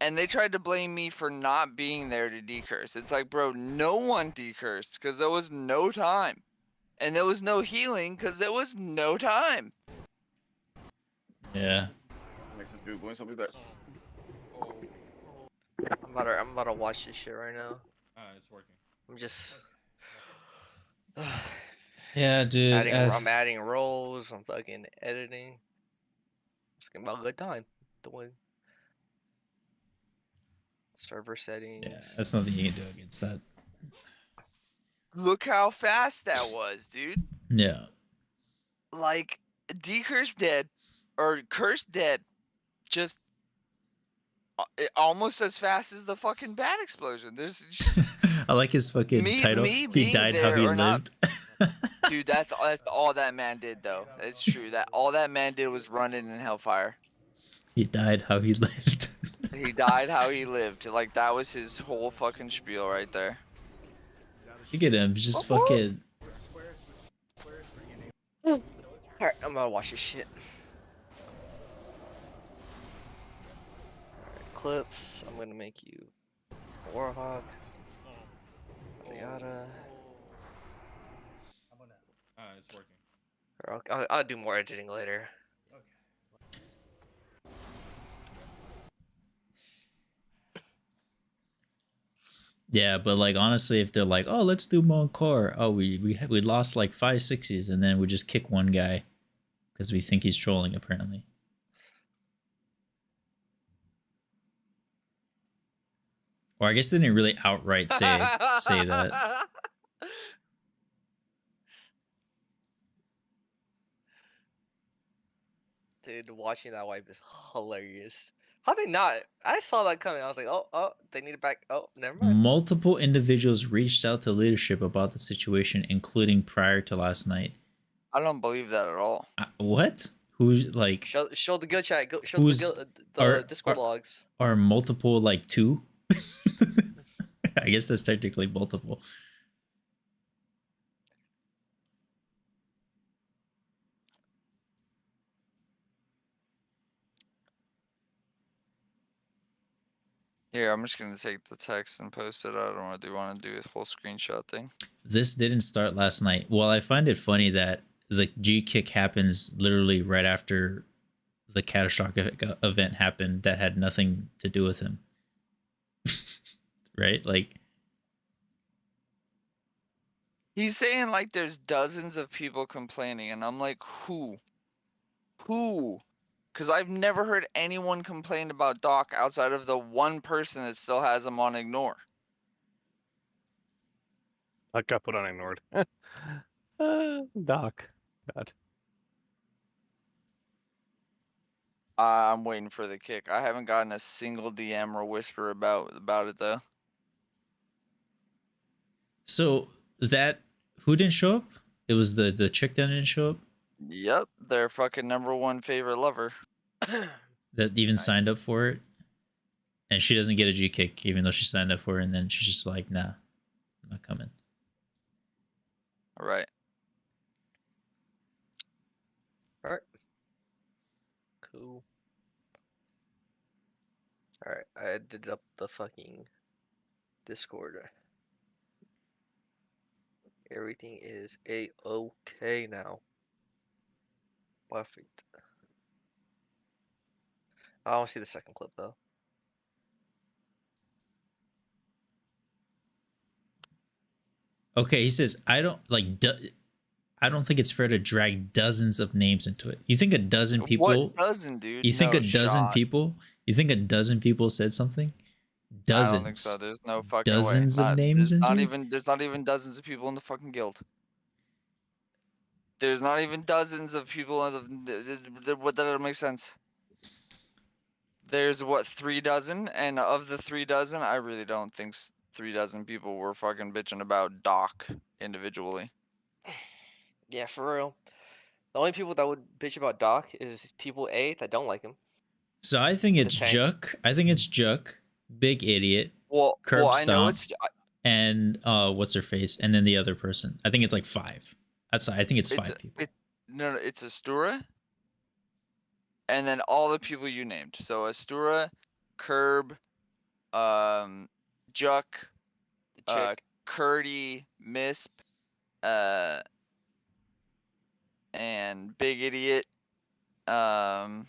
And they tried to blame me for not being there to decurse. It's like, bro, no one decursed because there was no time. And there was no healing because there was no time. Yeah. I'm about to watch this shit right now. It's working. I'm just yeah, dude. I'm adding roles. I'm fucking editing. It's gonna be a good time. Doing server settings. Yeah, that's nothing you can do against that. Look how fast that was, dude. Yeah. Like, decurse dead, or curse dead, just almost as fast as the fucking bat explosion. There's just, I like his fucking title. He died how he lived. Dude, that's all that man did, though. It's true. That all that man did was running in hellfire. He died how he lived. He died how he lived. Like, that was his whole fucking spiel right there. Look at him, just fucking. Alright, I'm gonna watch this shit. Alright, clips. I'm gonna make you Warhawk. Yada. It's working. I'll do more editing later. Yeah, but like honestly, if they're like, oh, let's do more core. Oh, we lost like 5 6s, and then we just kick one guy because we think he's trolling apparently. Or I guess they didn't really outright say that. Dude, watching that wipe is hilarious. How they not? I saw that coming. I was like, oh, they need it back. Oh, never mind. Multiple individuals reached out to leadership about the situation, including prior to last night. I don't believe that at all. What? Who's like? Show the guild chat. Show the Discord logs. Are multiple like 2? I guess that's technically multiple. Here, I'm just gonna take the text and post it. I don't want to do a full screenshot thing. This didn't start last night. Well, I find it funny that the G kick happens literally right after the catastrophic event happened that had nothing to do with him. Right? Like, he's saying like there's dozens of people complaining, and I'm like, who? Who? Because I've never heard anyone complain about Doc outside of the one person that still has him on ignore. I got put on ignored. Doc. God. I'm waiting for the kick. I haven't gotten a single DM or whisper about it though. So that who didn't show up? It was the chick that didn't show up. Yep, their fucking #1 favorite lover. That even Nice. signed up for it, and she doesn't get a G kick even though she signed up for it, and then she's just like, nah, I'm not coming. All right. All right. Cool. All right, I added up the fucking Discord. Everything is a-okay now. Perfect. I want to see the second clip though. Okay, he says I don't think it's fair to drag dozens of names into it. You think a dozen people? What dozen, dude? You think no a dozen shot. people? You think a dozen people said something? Dozens. I don't think so. There's no fucking dozens way. of names there's into not it? even there's not even dozens of people in the fucking guild. There's not even dozens of people in the what that doesn't make sense. There's what 3 dozen, and of the 3 dozen, I really don't think 3 dozen people were fucking bitching about Doc individually. Yeah, for real. The only people that would bitch about Doc is people that don't like him. So I think it's Juck. I think it's Juck, Big Idiot, Curb I know Stomp, it's and what's her face, and then the other person. I think it's like 5. I think it's 5 people. No, it's Astura, and then all the people you named. So Astura, Curb, Juck, Curdy, Misp, and Big Idiot, and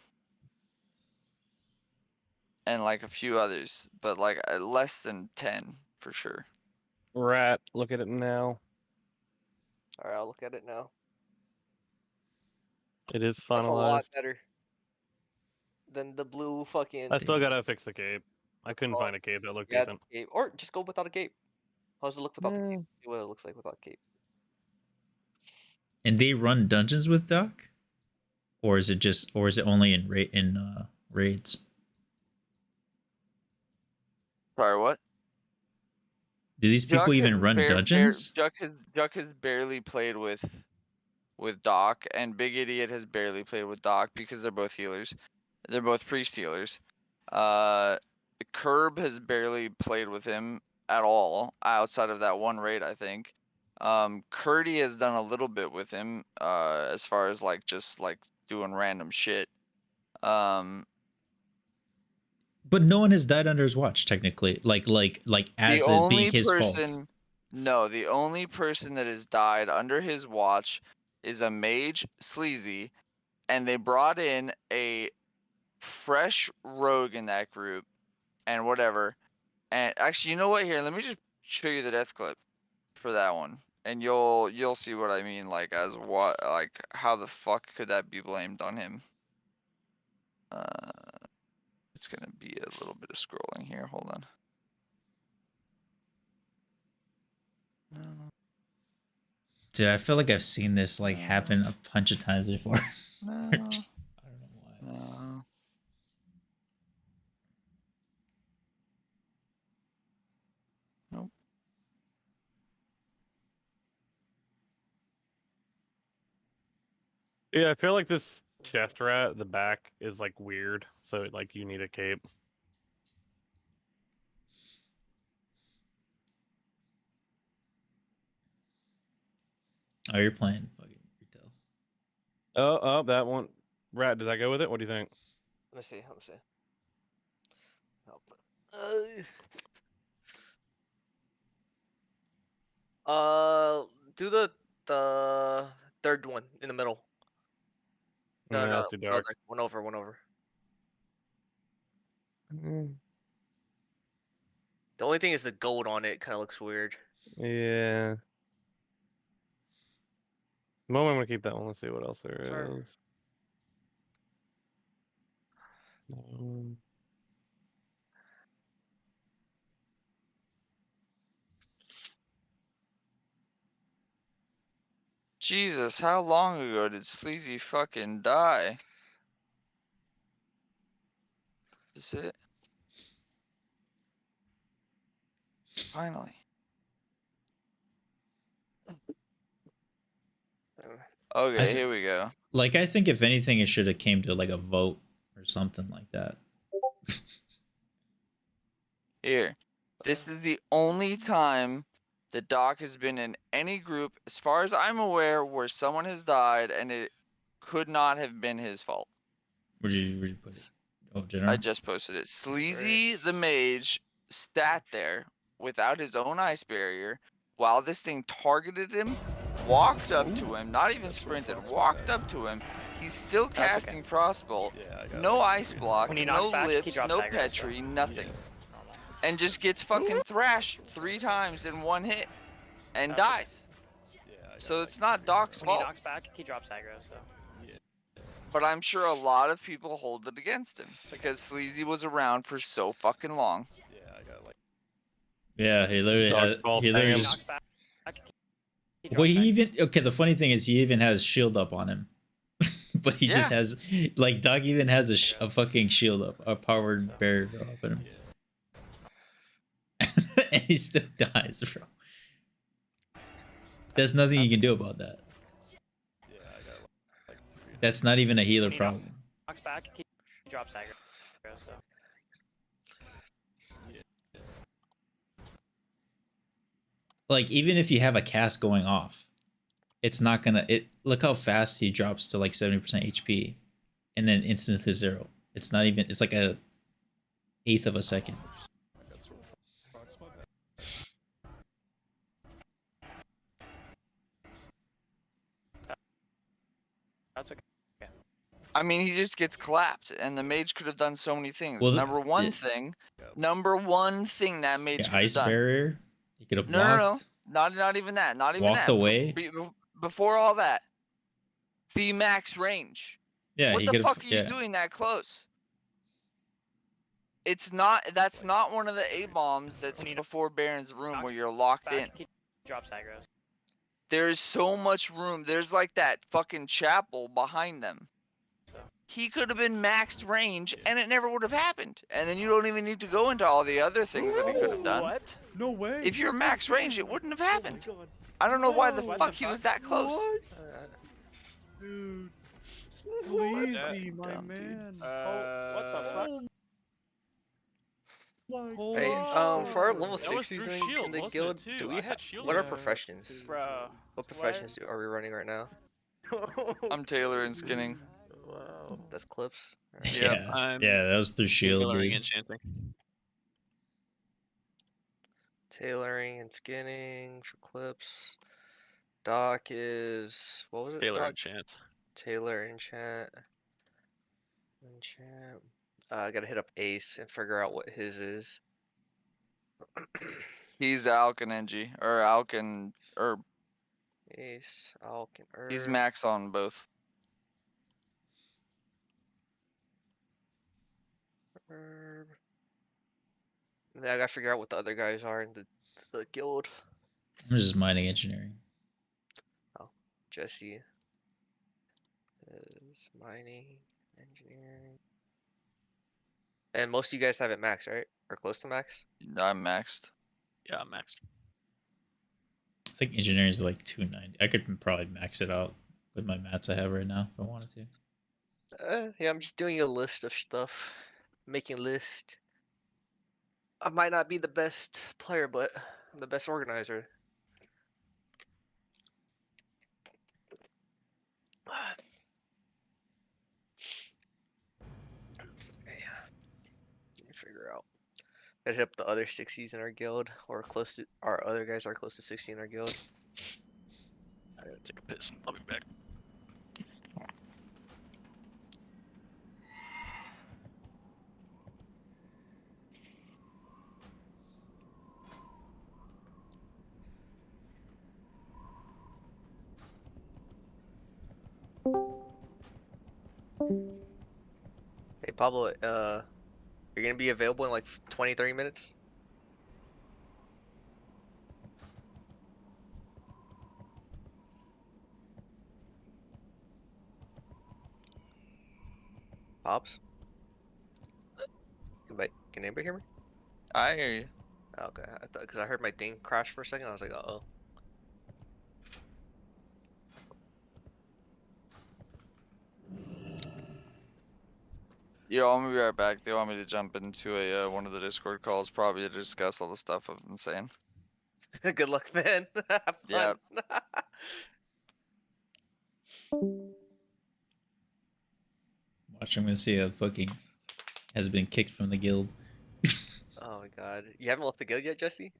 like a few others, but like less than 10 for sure. Rat, look at it now. All right, I'll look at it now. It is finalized. That's a lot better than the blue fucking. I still gotta fix the cape. I couldn't find a cape that looked decent. Cape. Or just go without a cape. How does it look without the cape? See what it looks like without cape. And they run dungeons with Doc, or is it only in raids? Sorry, what? Do these people even run dungeons? Juck has barely played with Doc, and Big Idiot has barely played with Doc because they're both healers. They're both priest healers. Curb has barely played with him at all outside of that one raid, I think. Curdy has done a little bit with him as far as like just like doing random shit. But no one has died under his watch, technically. Like as it being his fault. No, the only person that has died under his watch is a mage, Sleazy, and they brought in a fresh rogue in that group, and whatever. And actually, you know what? Here, let me just show you the death clip for that one, and you'll see what I mean. Like as what, like how the fuck could that be blamed on him? It's gonna be a little bit of scrolling here. Hold on. Dude, I feel like I've seen this like happen a bunch of times before. No. I don't know why. No. Nope. Yeah, I feel like this chest rat at the back is like weird, so like you need a cape. Oh, you're playing fucking retail. Oh, that one. Rat, does that go with it? What do you think? Let me see. Do the third one in the middle. No, that's too dark. One over. The only thing is the gold on it kind of looks weird. Yeah. Moment, I'm gonna keep that one. Let's see what else there is. Jesus, how long ago did Sleazy fucking die? Is it? Finally. Okay, here we go. Like, I think if anything, it should have came to like a vote or something like that. Here. This is the only time that Doc has been in any group, as far as I'm aware, where someone has died and it could not have been his fault. Where'd you put it? Oh, general? I just posted it. Sleazy the mage sat there without his own ice barrier while this thing targeted him, walked up to him, not even sprinted, walked up to him. He's still casting Frostbolt, no ice block, no lips, no Petri, nothing. And just gets fucking thrashed 3 times in 1 hit and dies. So it's not Doc's fault. When he knocks back, he drops aggro, so. But I'm sure a lot of people hold it against him because Sleazy was around for so fucking long. Yeah, he literally just... Well, he even... Okay, the funny thing is he even has shield up on him. But he just has... Like, Doc even has a fucking shield up. A powered barrier up on him. And he still dies, bro. There's nothing you can do about that. That's not even a healer problem. Knocks back, he drops aggro, so. Like, even if you have a cast going off, it's not gonna... Look how fast he drops to like 70% HP. And then instant to 0. It's not even... It's like a 1/8 of a second. That's okay. I mean, he just gets clapped, and the mage could have done so many things. Well, number one thing that mage could have ice done. barrier. He could have blocked. No. Not even that. Not even walked that. away. Before all that, be max range. Yeah. What the fuck are you doing that close? It's not. That's not one of the A bombs that's before Baron's room where you're locked in. He drops aggro. There's so much room. There's like that fucking chapel behind them. He could have been maxed range and it never would have happened. And then you don't even need to go into all the other things that he could have done. What? No way. If you're max range, it wouldn't have happened. I don't know why the fuck he was that close. Dude. Sleazy, my man. What the fuck? Hey, for our level 60s in the guild, do we have what are professions? Bro. What professions are we running right now? I'm Taylor and skinning. Wow, that's clips. Yeah, yeah, that was through shield. Tailoring and chanting. Tailoring and skinning for clips. Doc is what was it? Tailor Doc? and chant. Tailor and chant. I gotta hit up Ace and figure out what his is. He's Alk and NG, or Alk and Herb. Ace, Alk, and Herb. He's max on both. Herb. And then I gotta figure out what the other guys are in the guild. I'm just mining engineering. Oh, Jesse is mining engineering. And most of you guys have it max, right? Or close to max? I'm maxed. Yeah, I'm maxed. I think engineering is like 290. I could probably max it out with my mats I have right now if I wanted to. Yeah, I'm just doing a list of stuff. Making a list. I might not be the best player, but I'm the best organizer. Figure out. Gotta hit up the other 60s in our guild, or close to our other guys are close to 60 in our guild. I gotta take a piss. I'll be back. Hey Pablo, you're gonna be available in like 20, 30 minutes? Pops? Can anybody hear me? I hear you. Okay, I thought because I heard my thing crash for a second. I was like, uh-oh. Yo, I'm gonna be right back. They want me to jump into a one of the Discord calls, probably to discuss all the stuff I've been saying. Good luck, man. Have Yeah. fun. Watch, I'm gonna see a fucking has been kicked from the guild. Oh my god. You haven't left the guild yet, Jesse?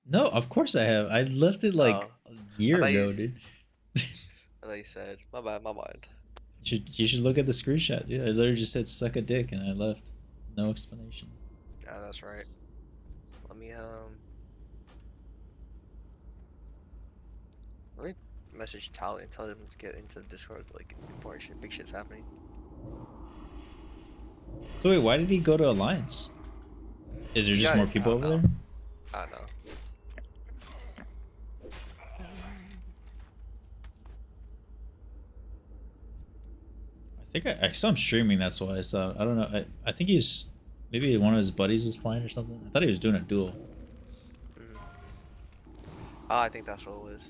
No, of course I have. I left it like Oh. a year ago, dude. I thought you said. My bad, my mind. You should look at the screenshot, dude. I literally just said suck a dick and I left. No explanation. Yeah, that's right. Let me message Tally and tell them to get into the Discord like before big shit's happening. So wait, why did he go to Alliance? Is there just more people over there? I don't know. I saw him streaming, that's why. So I don't know. I think he's maybe one of his buddies was playing or something. I thought he was doing a duel. Oh, I think that's what it was.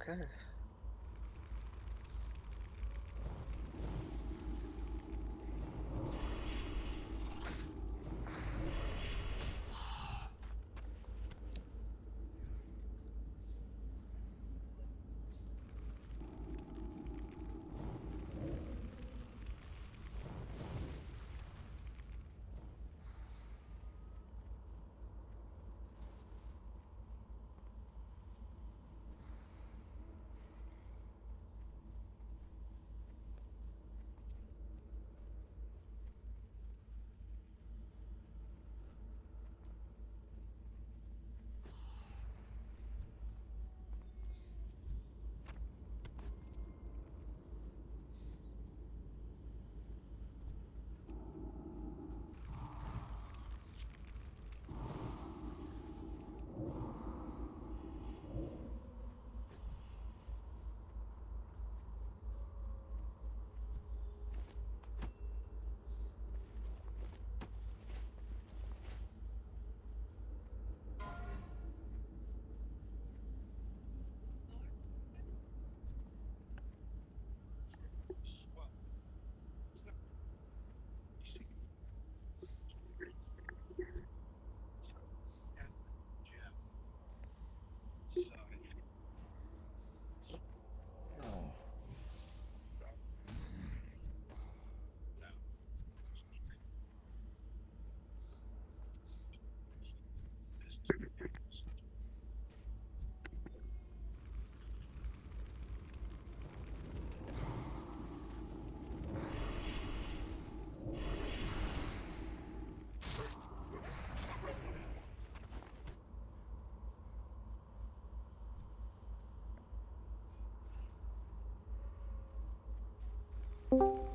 Okay.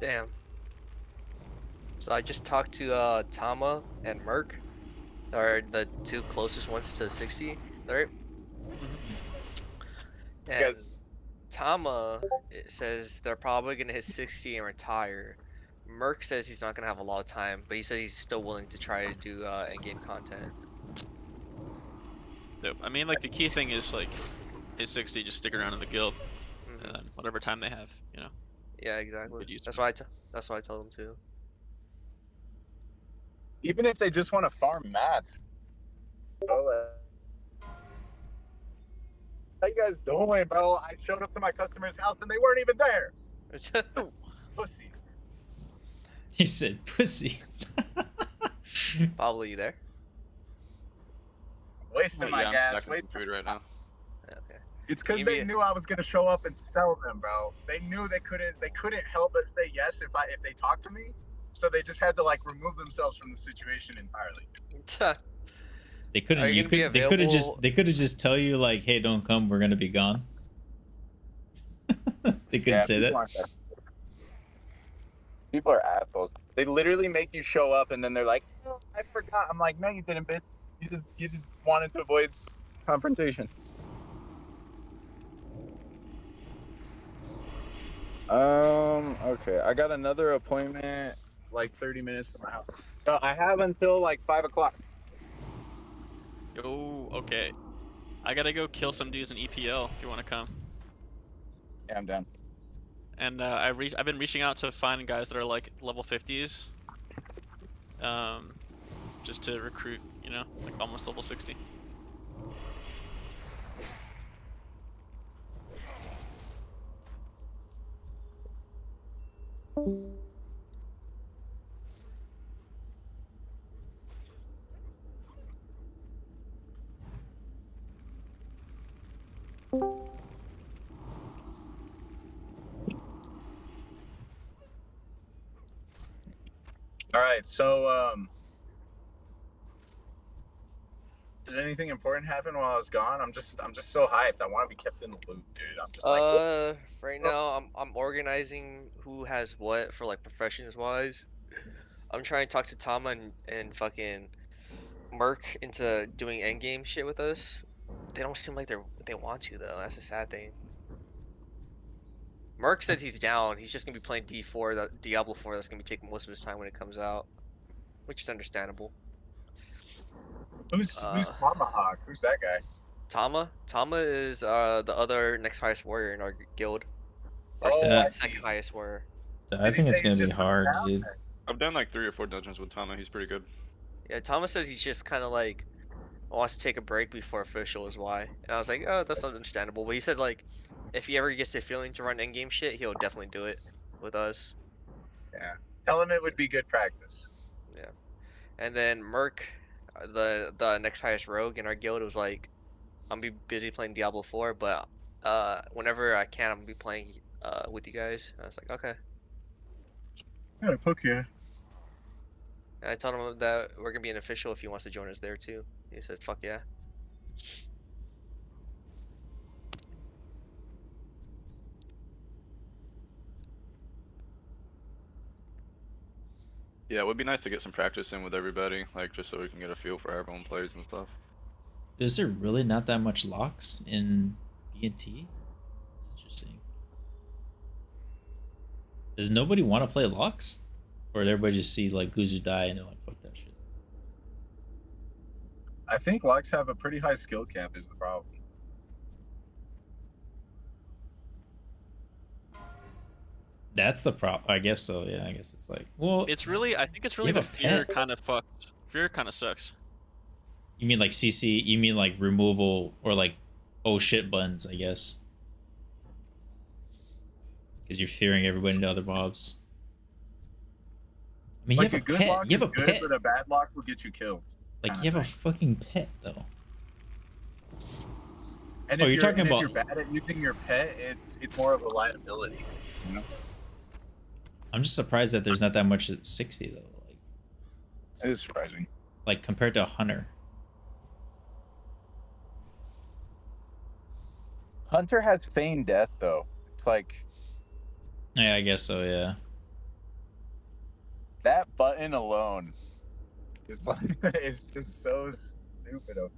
Damn. So I just talked to Tama and Merc. Are the two closest ones to 60, right? And Tama says they're probably gonna hit 60 and retire. Merc says he's not gonna have a lot of time, but he said he's still willing to try to do in-game content. Nope. I mean, like the key thing is like hit 60, just stick around in the guild, and then whatever time they have, you know. Yeah, exactly. That's why I told him to. Even if they just want to farm mats. How you guys doing, bro? I showed up to my customer's house and they weren't even there. Pussy. He said pussies. Pablo, you there? Wasting my gas. Some food right now. Okay. It's because they knew I was gonna show up and sell them, bro. They knew they couldn't help but say yes if they talked to me. So they just had to like remove themselves from the situation entirely. They couldn't. They could have just tell you like, "Hey, don't come. We're gonna be gone." They couldn't say that. People are assholes. They literally make you show up and then they're like, "Oh, I forgot." I'm like, "No, you didn't, bitch. You just wanted to avoid confrontation." Okay. I got another appointment like 30 minutes from my house. So I have until like 5 o'clock. Yo, okay. I gotta go kill some dudes in EPL if you want to come. Yeah, I'm down. And I've been reaching out to find guys that are like level 50s, just to recruit, you know, like almost level 60. All right, so did anything important happen while I was gone? I'm just so hyped. I want to be kept in the loop, dude. I'm just like right now I'm organizing who has what for like professions wise. I'm trying to talk to Tama and fucking Merc into doing endgame shit with us. They don't seem like they want to though. That's the sad thing. Merc said he's down. He's just gonna be playing D4, that Diablo 4. That's gonna be taking most of his time when it comes out, which is understandable. Who's Tomahawk? Who's that guy? Tama is the other next highest warrior in our guild. Or second highest warrior. I think it's gonna be hard, dude. I've done like 3 or 4 dungeons with Tama. He's pretty good. Yeah, Tama says he's just kind of like wants to take a break before official is why. And I was like, oh, that's understandable. But he said like, if he ever gets the feeling to run in-game shit, he'll definitely do it with us. Yeah. Tell him it would be good practice. Yeah. And then Merc, the next highest rogue in our guild, was like, I'm gonna be busy playing Diablo 4, but whenever I can, I'm gonna be playing with you guys. And I was like, okay. Yeah, fuck yeah. And I told him that we're gonna be an official if he wants to join us there too. He said, fuck yeah. Yeah, it would be nice to get some practice in with everybody, like just so we can get a feel for how everyone plays and stuff. Is there really not that much locks in B&T? That's interesting. Does nobody want to play locks? Or did everybody just see like Guzu die and they're like, fuck that shit? I think locks have a pretty high skill cap is the problem. That's the problem. I guess so. Yeah, I guess it's like, well, it's really. I think it's really the fear kind of fucked. Fear kind of sucks. You mean like CC? You mean like removal or like oh shit buttons? I guess because you're fearing everybody into other mobs. I mean, like you have a good pet. lock You have is a good, pet. but a bad lock will get you killed. Like you have a fucking pet though. And oh, if you're talking about. If you're bad at using your pet, it's more of a liability. You know? I'm just surprised that there's not that much at 60 though. Like, it is surprising. Like compared to a Hunter. Hunter has feigned death though. It's like. Yeah, I guess so. Yeah. That button alone is like it's just so stupid, OP.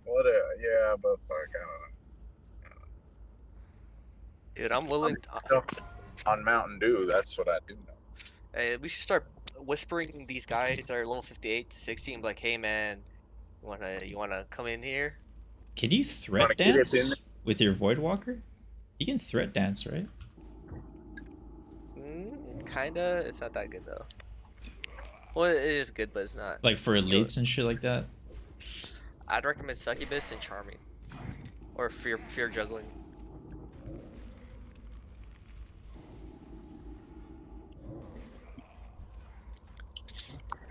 What a but fuck, I don't know. Dude, I'm willing on Mountain Dew. That's what I do know. Hey, we should start whispering these guys that are level 58 to 60 and be like, hey man, you wanna come in here? Can you threat dance with your Voidwalker? You can threat dance, right? Kinda. It's not that good though. Well, it is good, but it's not. Like for elites and shit like that. I'd recommend Succubus and Charming, or Fear Juggling.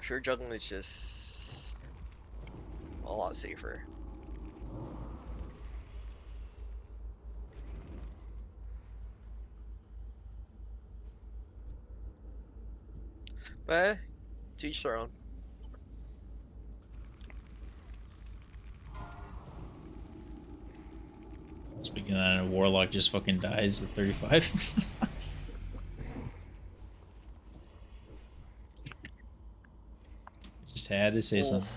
Fear Juggling is just a lot safer. But to each their own. Speaking of that, a Warlock just fucking dies at 35. Just had to say something.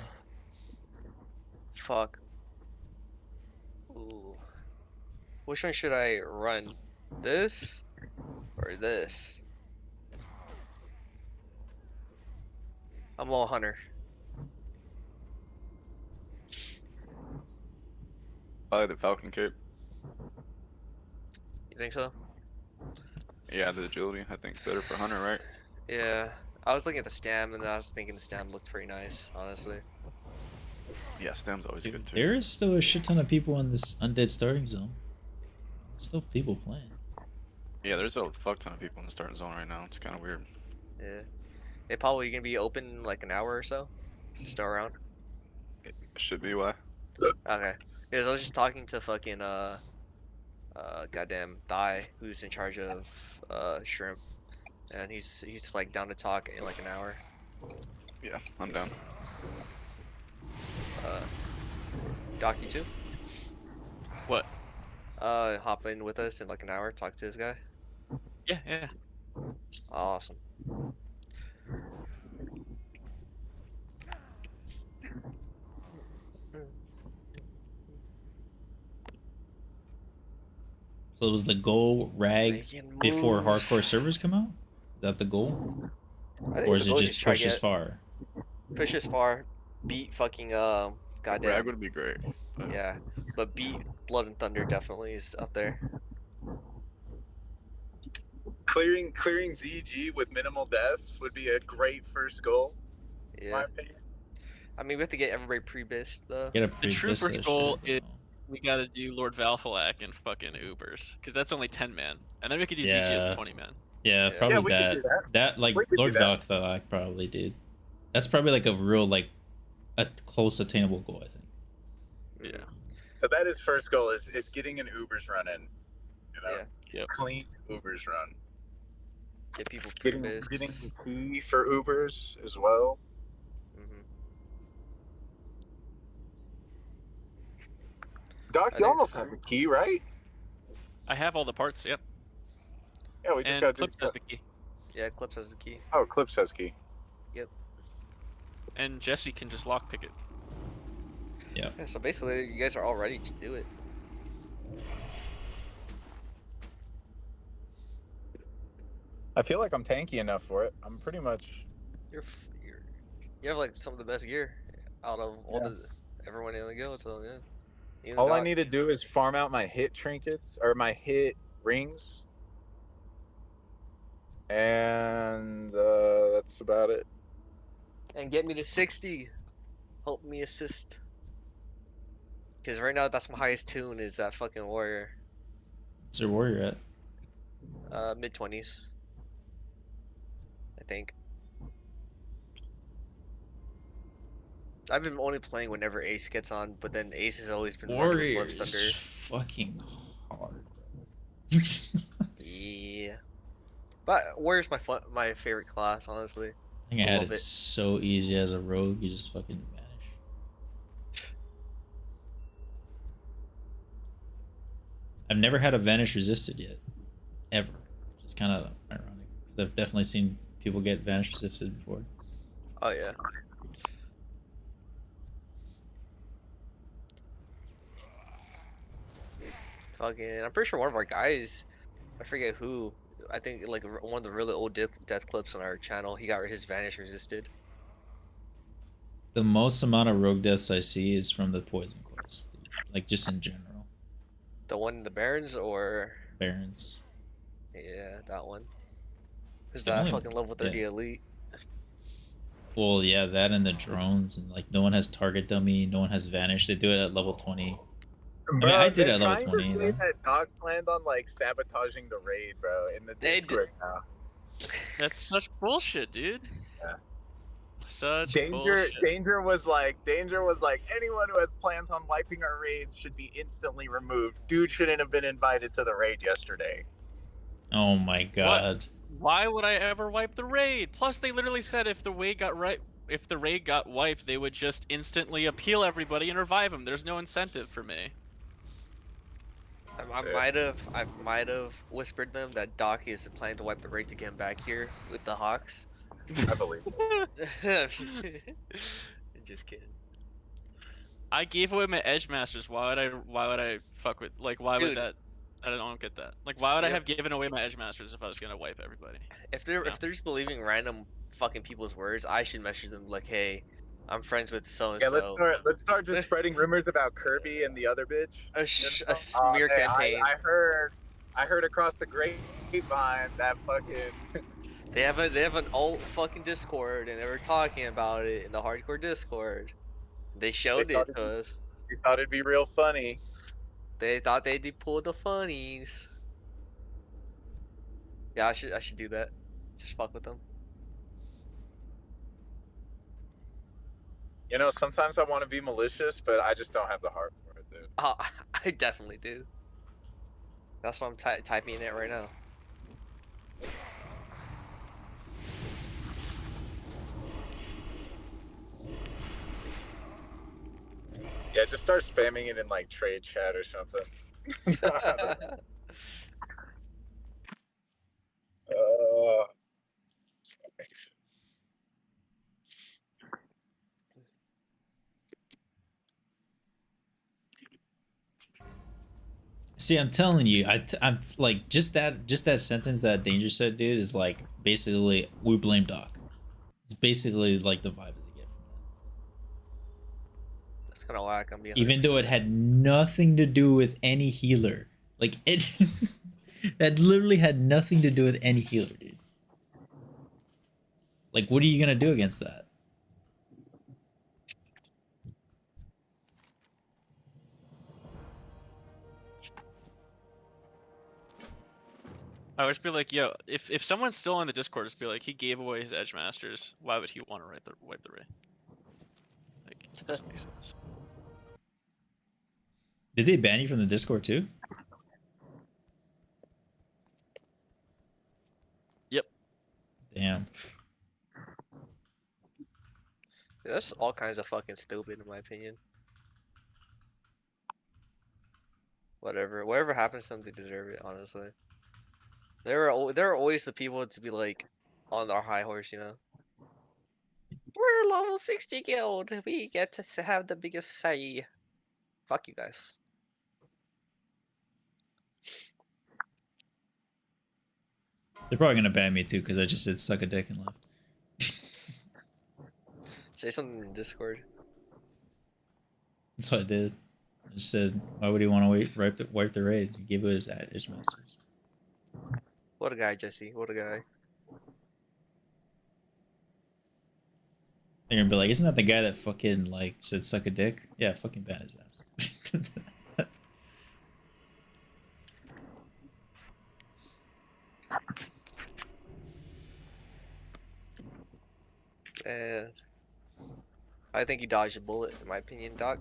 Fuck. Ooh. Which one should I run? This or this? I'm all Hunter. I like the Falcon Cape. You think so? Yeah, the agility I think is better for Hunter, right? Yeah. I was looking at the stam and I was thinking the stam looked pretty nice, honestly. Yeah, stam's always good too. There is still a shit ton of people in this undead starting zone. There's still people playing. Yeah, there's a fuck ton of people in the starting zone right now. It's kind of weird. Yeah. Hey, Paul, you gonna be open in like an hour or so? Still around? It should be. Why? Okay. Because I was just talking to fucking goddamn Thigh, who's in charge of shrimp, and he's like down to talk in like an hour. Yeah, I'm down. Doc, you too? What? Hop in with us in like an hour, talk to this guy. Yeah. Awesome. So was the goal rag before hardcore servers come out? Is that the goal? Or is it just push as far? Push as far. beat fucking Rag goddamn. would be great. But... Yeah, but beat Blood and Thunder definitely is up there. Clearing ZG with minimal deaths would be a great first goal. Yeah. In my opinion. I mean, we have to get everybody pre-bist though. Get a The true pre-bist first that goal shit, is we gotta do Lord Valfalak and fucking Ubers, because that's only 10 man, and then we could do ZG as 20 man. Yeah, Yeah. probably we could do that. That like We could do Lord that. Valkthalak probably, dude. That's probably like a real like a close attainable goal, I think. Yeah. So that is first goal is getting an Ubers run in. You know? Yeah. Yep. Clean Ubers run. Get people Getting pre-bist. key for Ubers as well. Doc, you almost have the key, right? I have all the parts. Yep. Yeah, we just And got Clips has the key. Yeah, Clips has the key. Oh, Clips has key. Yep. And Jesse can just lockpick it. Yeah. Yeah. So basically, you guys are all ready to do it. I feel like I'm tanky enough for it. I'm pretty much. You have like some of the best gear out of all everyone in the guild. So yeah. Even All I Doc. need to do is farm out my hit trinkets or my hit rings, and that's about it. And get me to 60. Help me assist. Because right now, that's my highest tune is that fucking warrior. What's your warrior at? Mid-20s. I think. I've been only playing whenever Ace gets on, but then Ace has always been Warrior running with is Thunder. fucking hard. Yeah. But Warrior's my favorite class, honestly. I think I had it so easy as a rogue, you just fucking vanish. I've never had a vanish resisted yet. Ever. Which is kind of ironic. Because I've definitely seen people get vanish resisted before. Oh, yeah. Fucking, I'm pretty sure one of our guys, I forget who, I think like one of the really old death clips on our channel, he got his vanish resisted. The most amount of rogue deaths I see is from the poison quest, dude. Like just in general. The one in the Barons or Barons? Yeah, that one. Is that fucking level 30 elite? Well, yeah, that and the drones, and like no one has target dummy, no one has vanish. They do it at level 20. Bro, I mean, I did it at level trying 20. to say that Doc planned on like sabotaging the raid, bro, in the Discord now. That's such bullshit, dude. Yeah. Such Danger bullshit. Danger was like anyone who has plans on wiping our raids should be instantly removed. Dude shouldn't have been invited to the raid yesterday. Oh my god. What? Why would I ever wipe the raid? Plus, they literally said if the raid got wiped, they would just instantly appeal everybody and revive them. There's no incentive for me. I might have whispered them that Doc is planning to wipe the raid to get him back here with the Hawks. I believe it. Just kidding. I gave away my Edge Masters. Why would I fuck with why Dude. would that? I don't get that. Like, why would I have given away my Edge Masters if I was gonna wipe everybody? If they're just believing random fucking people's words, I should message them like, hey, I'm friends with so and Yeah, so. let's start just spreading rumors about Kirby and the other bitch. A smear campaign. I heard across the grapevine that fucking They have an alt fucking Discord and they were talking about it in the hardcore Discord. They showed it to us. They thought it'd be real funny. They thought they'd pull the funnies. Yeah, I should do that. Just fuck with them. You know, sometimes I want to be malicious, but I just don't have the heart for it, dude. Oh, I definitely do. That's why I'm typing it right now. Yeah, just start spamming it in like trade chat or something. See, I'm telling you, I'm like just that sentence that Danger said, dude, is like basically we blame Doc. It's basically like the vibe that you get from that. kind of whack. I'm being even though it had nothing to do with any healer. Like it, that literally had nothing to do with any healer, dude. Like, what are you gonna do against that? I always be like, yo, if someone's still on the Discord, just be like, he gave away his Edge Masters. Why would he want to wipe the raid? Like, it doesn't make sense. Did they ban you from the Discord too? Yep. Damn. Yeah, that's all kinds of fucking stupid, in my opinion. Whatever happens to them, they deserve it. Honestly, there are always the people to be like on their high horse, you know. We're level 60 guild. We get to have the biggest say. Fuck you guys. They're probably gonna ban me too because I just said suck a dick and left. Say something in Discord. That's what I did. I just said, why would he want to wipe the raid? He gave it his Edge Masters. What a guy, Jesse. What a guy. They're gonna be like, isn't that the guy that fucking like said suck a dick? Yeah, fucking ban his ass. And I think he dodged a bullet, in my opinion, Doc.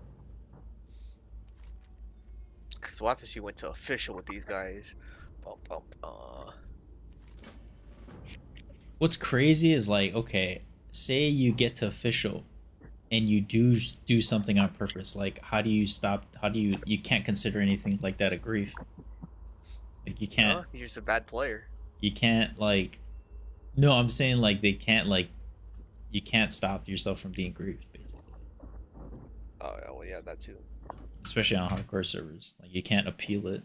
Because what happens if you went to official with these guys? What's crazy is like, okay, say you get to official and you do something on purpose. Like, how do you you can't consider anything like that a grief. Like, you can't. No, you're just a bad player. You can't, like, no, I'm saying, like, they can't, like, you can't stop yourself from being grieved, basically. Oh, well, yeah, that too. Especially on hardcore servers. Like, you can't appeal it.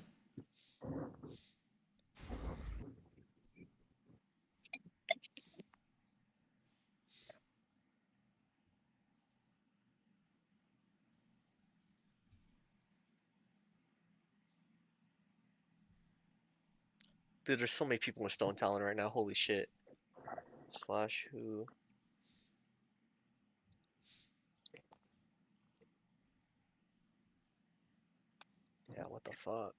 Dude, there's so many people in Stone Talon right now. Holy shit. Slash who? Yeah, what the fuck?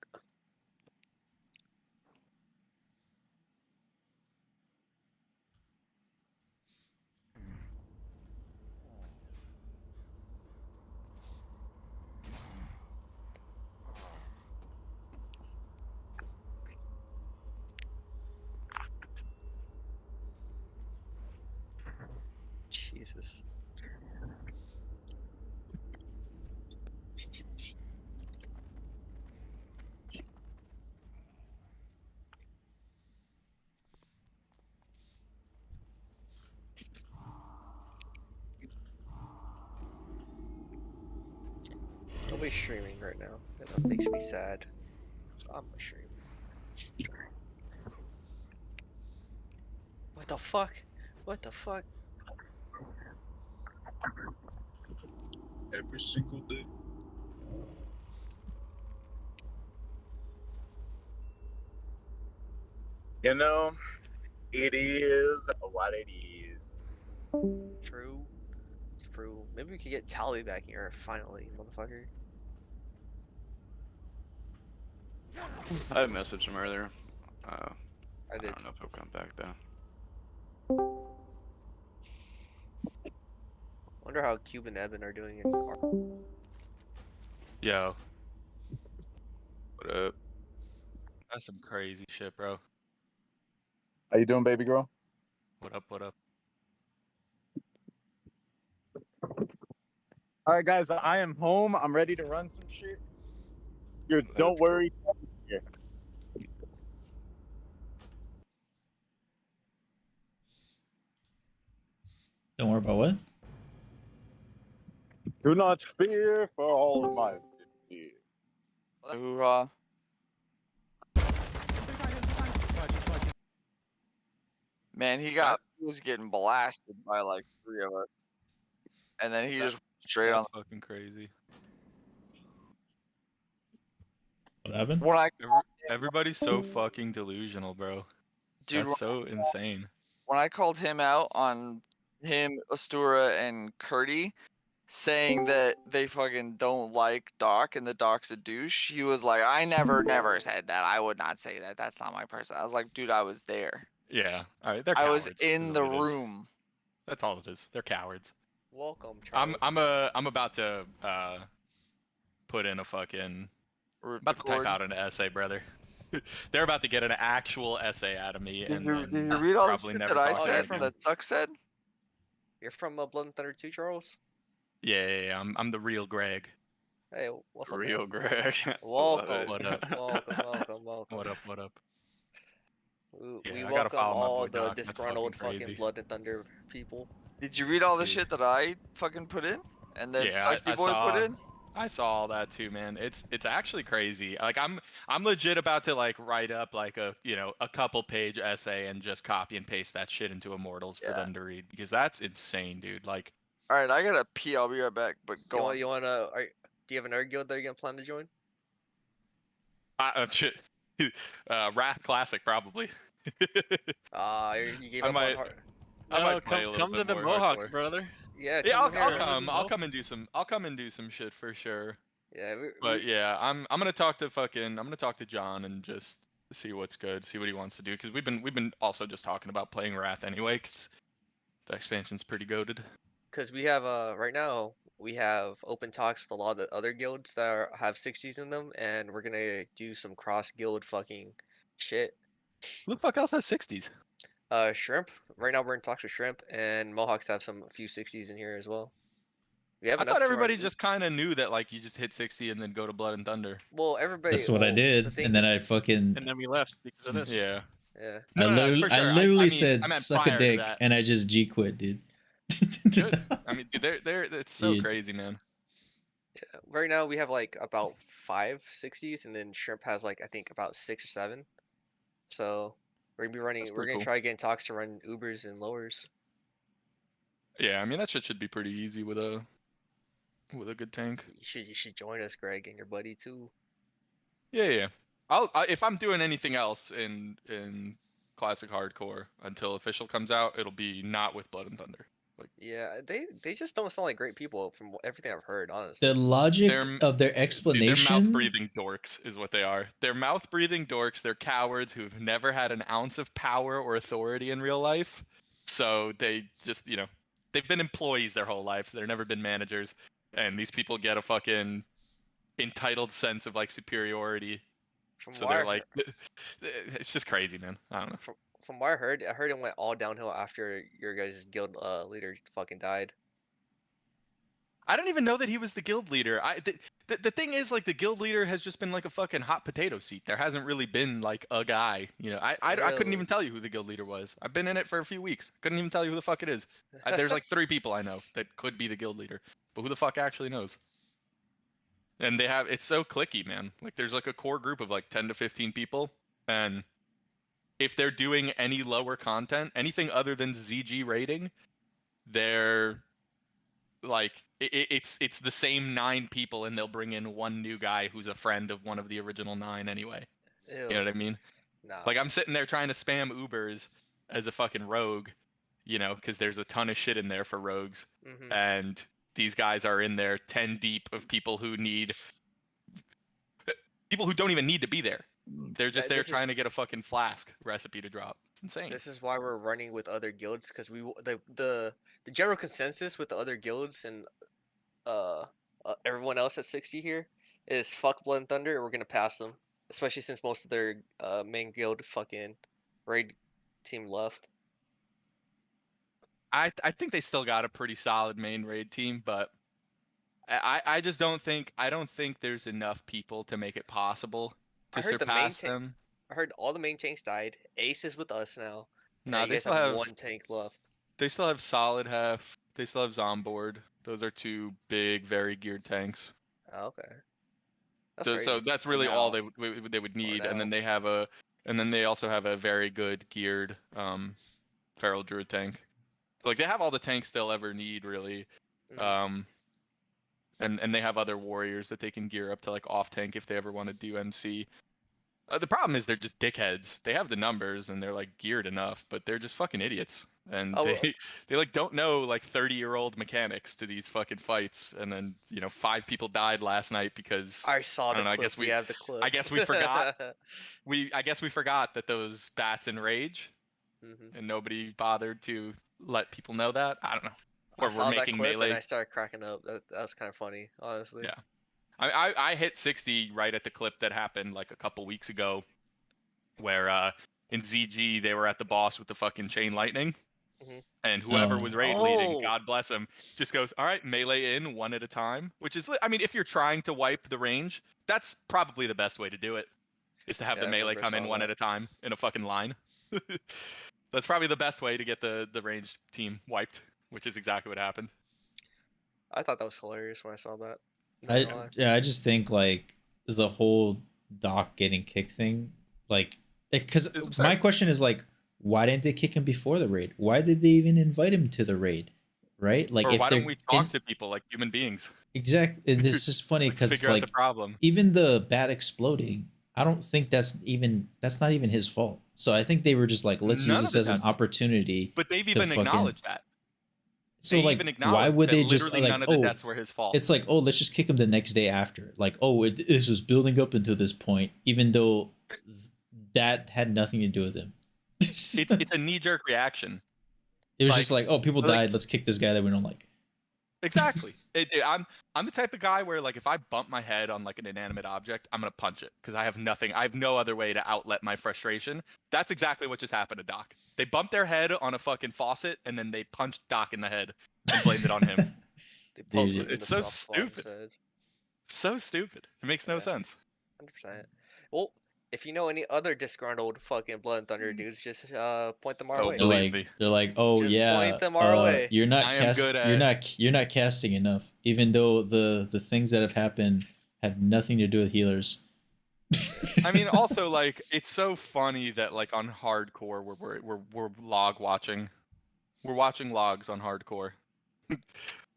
Jesus. Nobody's streaming right now, and that makes me sad. So I'm gonna stream. What the fuck? What the fuck? Every single day. You know, it is what it is. True. True. Maybe we could get Tally back here finally, motherfucker. I messaged him earlier. I did. I don't know if he'll come back though. Wonder how Cube and Evan are doing in car. Yo, What up? that's some crazy shit, bro. How you doing, baby girl? What up, what up? All right, guys, I am home. I'm ready to run some shit. Dude, don't worry. Don't worry about what? Do not fear, for all of my fear. Hoorah. Man, he was getting blasted by like 3 of us. And then he just straight on. That's fucking crazy. What happened? When I Everybody's so fucking delusional, bro. dude, That's so insane. when I called him out on him, Astura, and Curdy saying that they fucking don't like Doc and the Doc's a douche, he was like, I never said that. I would not say that. That's not my person. I was like, dude, I was there. Yeah. All right. They're I cowards. was in is the what it is. room. That's all it is. They're cowards. Welcome, Charlie. I'm about to put in a fucking about to type out an essay, brother. They're about to get an actual essay out of me, Did and you then read all the probably shit never that I talk to said them from again. that Suck said? You're from Blood and Thunder 2, Charles? Yeah. I'm the real Greg. Hey, what's up, Real man? Greg. Welcome. What up? Welcome. What up? We Yeah, I gotta welcome follow my all boy the Doc. That's disgruntled fucking fucking crazy. Blood and Thunder people. Did you read all the Dude. shit that I fucking put in? And then Yeah, Sucky Boy put in? I saw all that too, man. It's actually crazy. Like I'm legit about to like write up like a a couple page essay and just copy and paste that shit into Immortals for them to read because that's insane, dude. Like, all right, I gotta pee. I'll be right back. But go on. You wanna? Do you have another guild that you're gonna plan to join? shit. Wrath Classic probably. You gave up might, on heart. I might play come to the more Mohawks, hardcore. brother. Yeah, I'll come. I'll come and do some shit for sure. Yeah, but yeah, I'm gonna talk to John and just see what's good, see what he wants to do, because we've been also just talking about playing Wrath anyway, because the expansion's pretty goated. Because we have right now we have open talks with a lot of the other guilds that have 60s in them, and we're gonna do some cross guild fucking shit. Who the fuck else has 60s? Shrimp. Right now we're in talks with Shrimp, and Mohawks have a few 60s in here as well. I thought everybody just kind of knew that like you just hit 60 and then go to Blood and Thunder. Well, everybody. That's what I did, and then I fucking. And then we left because of this. Yeah. Yeah. I literally said I meant suck a prior to dick, that. and I just G quit, dude. Good. I mean, dude, it's so Dude. crazy, man. Yeah. Right now we have like about 5 60s, and then Shrimp has like I think about 6 or 7. So we're gonna be running. We're gonna try getting talks to run Ubers and lowers. Yeah, I mean that shit should be pretty easy with a good tank. You should join us, Greg, and your buddy too. Yeah. If I'm doing anything else in classic hardcore until official comes out, it'll be not with Blood and Thunder. Like, yeah, they just don't sound like great people from everything I've heard, honestly. The logic of their explanation. They're mouth-breathing dorks is what they are. They're mouth-breathing dorks. They're cowards who've never had an ounce of power or authority in real life. So they just, they've been employees their whole life. So they've never been managers. And these people get a fucking entitled sense of like superiority. So they're like, it's just crazy, man. I don't know. From what I heard it went all downhill after your guys' guild leader fucking died. I don't even know that he was the guild leader. The thing is, like, the guild leader has just been like a fucking hot potato seat. There hasn't really been like a guy. I couldn't even tell you who the guild leader was. I've been in it for a few weeks. Couldn't even tell you who the fuck it is. There's like 3 people I know that could be the guild leader, but who the fuck actually knows? And it's so clicky, man. Like, there's like a core group of like 10 to 15 people, and if they're doing any lower content, anything other than ZG rating, they're like it's the same 9 people, and they'll bring in one new guy who's a friend of one of the original 9 anyway. Ew. You know what I mean? Nah. Like, I'm sitting there trying to spam Ubers as a fucking rogue, because there's a ton of shit in there for rogues, and these guys are in there 10 deep of people who don't even need to be there. They're just there trying to get a fucking flask recipe to drop. It's insane. This is why we're running with other guilds, because the general consensus with the other guilds and everyone else at 60 here is fuck Blood and Thunder, and we're gonna pass them, especially since most of their main guild fucking raid team left. I think they still got a pretty solid main raid team, but I just don't think there's enough people to make it possible to surpass them. I heard all the main tanks died. Ace is with us now. No, they still have 1 tank left. They still have Solid Hef. They still have Zomboard. Those are 2 big, very geared tanks. Oh, okay. So that's really all they would need, and then they also have a very good geared Feral Druid tank. Like, they have all the tanks they'll ever need, really. and they have other warriors that they can gear up to like off tank if they ever want to do MC. The problem is they're just dickheads. They have the numbers and they're like geared enough, but they're just fucking idiots. And they like don't know like 30-year-old mechanics to these fucking fights. And then 5 people died last night because I saw the don't know, clip. We have the clip. I guess we forgot. I guess we forgot that those bats enrage, and nobody bothered to let people know that. I don't know. Or I saw we're that making clip melee. and I started cracking up. That was kind of funny, honestly. Yeah. I hit 60 right at the clip that happened like a couple weeks ago, where in ZG they were at the boss with the fucking chain lightning, and whoever was raid leading, God bless him, just goes, all right, melee in one at a time, which is, I mean, if you're trying to wipe the range, that's probably the best way to do it, is to have the melee come in one at a time in a fucking line. That's probably the best way to get the ranged team wiped, which is exactly what happened. I thought that was hilarious when I saw that. I just think like the whole Doc getting kicked thing, like, because my question is like, why didn't they kick him before the raid? Why did they even invite him to the raid? Right? Like, or if why don't we talk to people like human beings? Exactly. And this is funny because figure out the problem. Even the bat exploding, I don't think that's not even his fault. So I think they were just like, let's use this as an opportunity. But they've even acknowledged that. So like, why would they just like, none of the deaths were his fault? It's like, oh, let's just kick him the next day after. Like, oh, this was building up into this point, even though that had nothing to do with him. It's a knee-jerk reaction. It was just like, oh, people died. Let's kick this guy that we don't like. Exactly. I'm the type of guy where like if I bump my head on like an inanimate object, I'm gonna punch it because I have nothing. I have no other way to outlet my frustration. That's exactly what just happened to Doc. They bumped their head on a fucking faucet and then they punched Doc in the head and blamed it on him. It's so stupid. So stupid. It makes no sense. 100%. Well, if you know any other disgruntled fucking Blood and Thunder dudes, just point them our way. They're like, oh just yeah, point them our way. You're not you're not casting enough, even though the things that have happened have nothing to do with healers. I mean, also like it's so funny that like on hardcore we're log watching. We're watching logs on hardcore.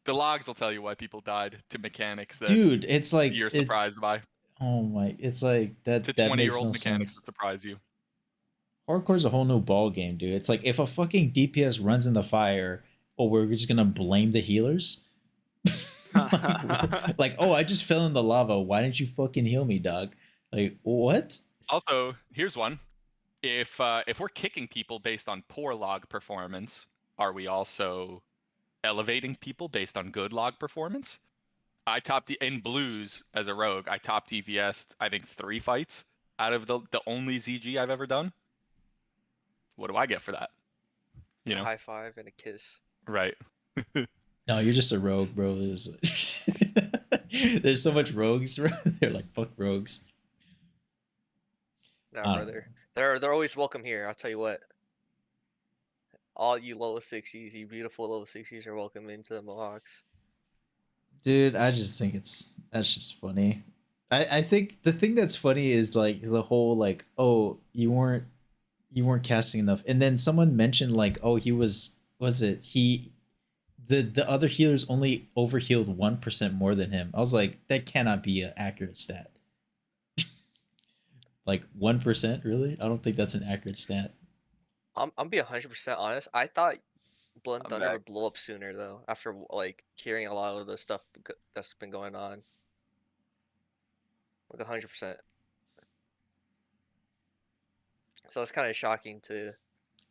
The logs will tell you why people died to mechanics that dude, it's like you're surprised by. Oh my! It's like that. To that 20-year-old makes no mechanics sense. that surprise you. Hardcore's a whole new ball game, dude. It's like if a fucking DPS runs in the fire, oh, we're just gonna blame the healers. Like, oh, I just fell in the lava. Why didn't you fucking heal me, dog? Like, what? Also, here's one: if we're kicking people based on poor log performance, are we also elevating people based on good log performance? I topped in blues as a rogue. I topped EVS, I think 3 fights out of the only ZG I've ever done. What do I get for that? You know, a high five and a kiss. Right. No, you're just a rogue, bro. There's so much rogues. They're like, fuck rogues. No, brother. They're always welcome here. I'll tell you what. All you level 60s, you beautiful level 60s, are welcome into the Mohawks. Dude, I just think that's just funny. I think the thing that's funny is like the whole like, oh, you weren't casting enough, and then someone mentioned like, oh, the other healers only overhealed 1% more than him. I was like, that cannot be an accurate stat. Like 1%, really? I don't think that's an accurate stat. I'm be 100% honest. I thought Blood and Thunder would blow up sooner though, after like hearing a lot of the stuff that's been going on. Like 100%. So it's kind of shocking to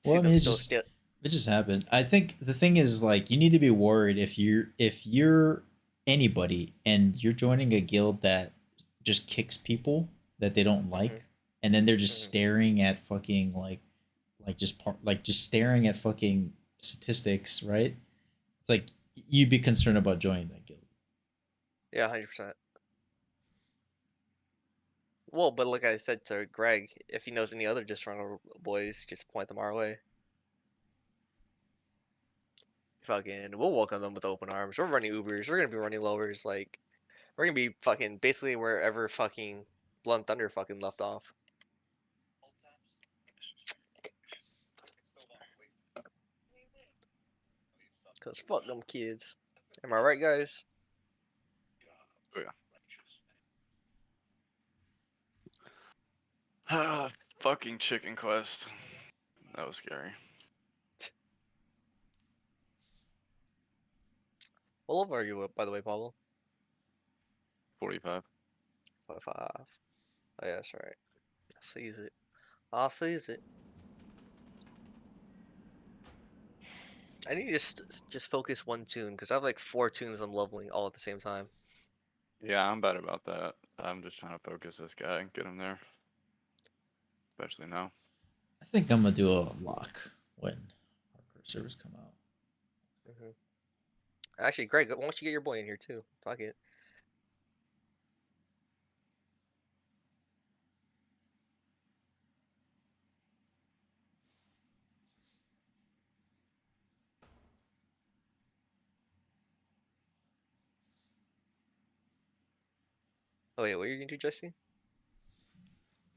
see them still it just happened. I think the thing is like you need to be worried if you're anybody and you're joining a guild that just kicks people that they don't like, and then they're just staring at fucking just staring at fucking statistics, right? It's like you'd be concerned about joining that guild. Yeah, 100%. Well, but like I said to Greg, if he knows any other disgruntled boys, just point them our way. Fucking, we'll welcome them with open arms. We're running Ubers. We're gonna be running lowers. Like, we're gonna be fucking basically wherever fucking Blood and Thunder fucking left off. Cause fuck them kids. Am I right, guys? Fucking chicken quest. That was scary. What level are you at, by the way, Pablo? 45. 45. Oh, yeah, that's right. I sees it. I sees it. I need to just focus one tune because I have like 4 tunes I'm leveling all at the same time. Yeah, I'm bad about that. I'm just trying to focus this guy and get him there. Especially now. I think I'm gonna do a lock when hardcore servers come out. Actually, Greg, why don't you get your boy in here too? Fuck it. Oh wait, what are you gonna do, Jesse?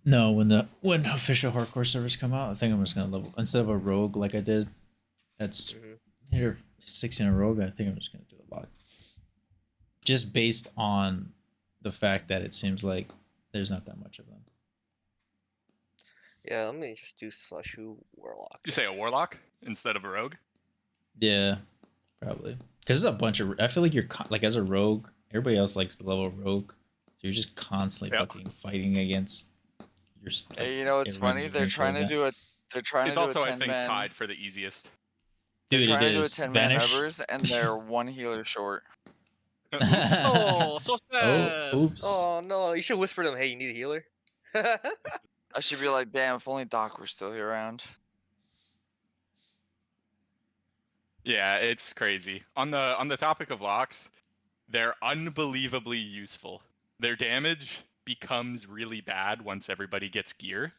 No, when official hardcore servers come out, I think I'm just gonna level instead of a rogue like I did. That's here 16 a rogue. I think I'm just gonna do a lock. Just based on the fact that it seems like there's not that much of them. Yeah, let me just do /u warlock. You say a warlock instead of a rogue? Yeah, probably. Because there's a bunch of. I feel like you're like as a rogue, everybody else likes the level rogue, so you're just constantly fucking fighting against your. Hey, you know what's funny? They're trying to do a. They're trying It's to do also, a 10 I think, man. tied for the easiest. Dude, They're trying it to is. do a 10 Vanish. man Evers, and they're 1 healer short. Oh, so sad. Oh, oops. Oh no, you should whisper to them, hey, you need a healer? I should be like, damn, if only Doc were still here around. Yeah, it's crazy. On the topic of locks, they're unbelievably useful. Their damage becomes really bad once everybody gets gear.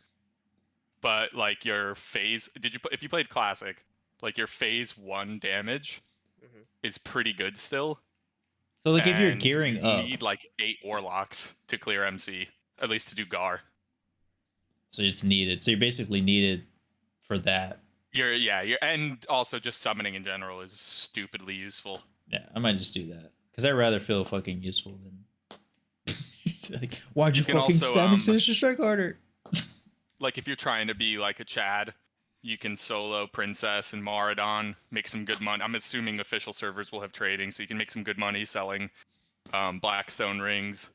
But like your phase, if you played classic, like your phase 1 damage is pretty good still. So like if you're And gearing you up, need like 8 warlocks to clear MC, at least to do Gar. so it's needed. So you're basically needed for that. You're and also just summoning in general is stupidly useful. Yeah, I might just do that because I'd rather feel fucking useful than like, why'd you fucking also, spamming Sinister Strike harder? Like if you're trying to be like a Chad, you can solo Princess and Maradon, make some good money. I'm assuming official servers will have trading, so you can make some good money selling Blackstone rings,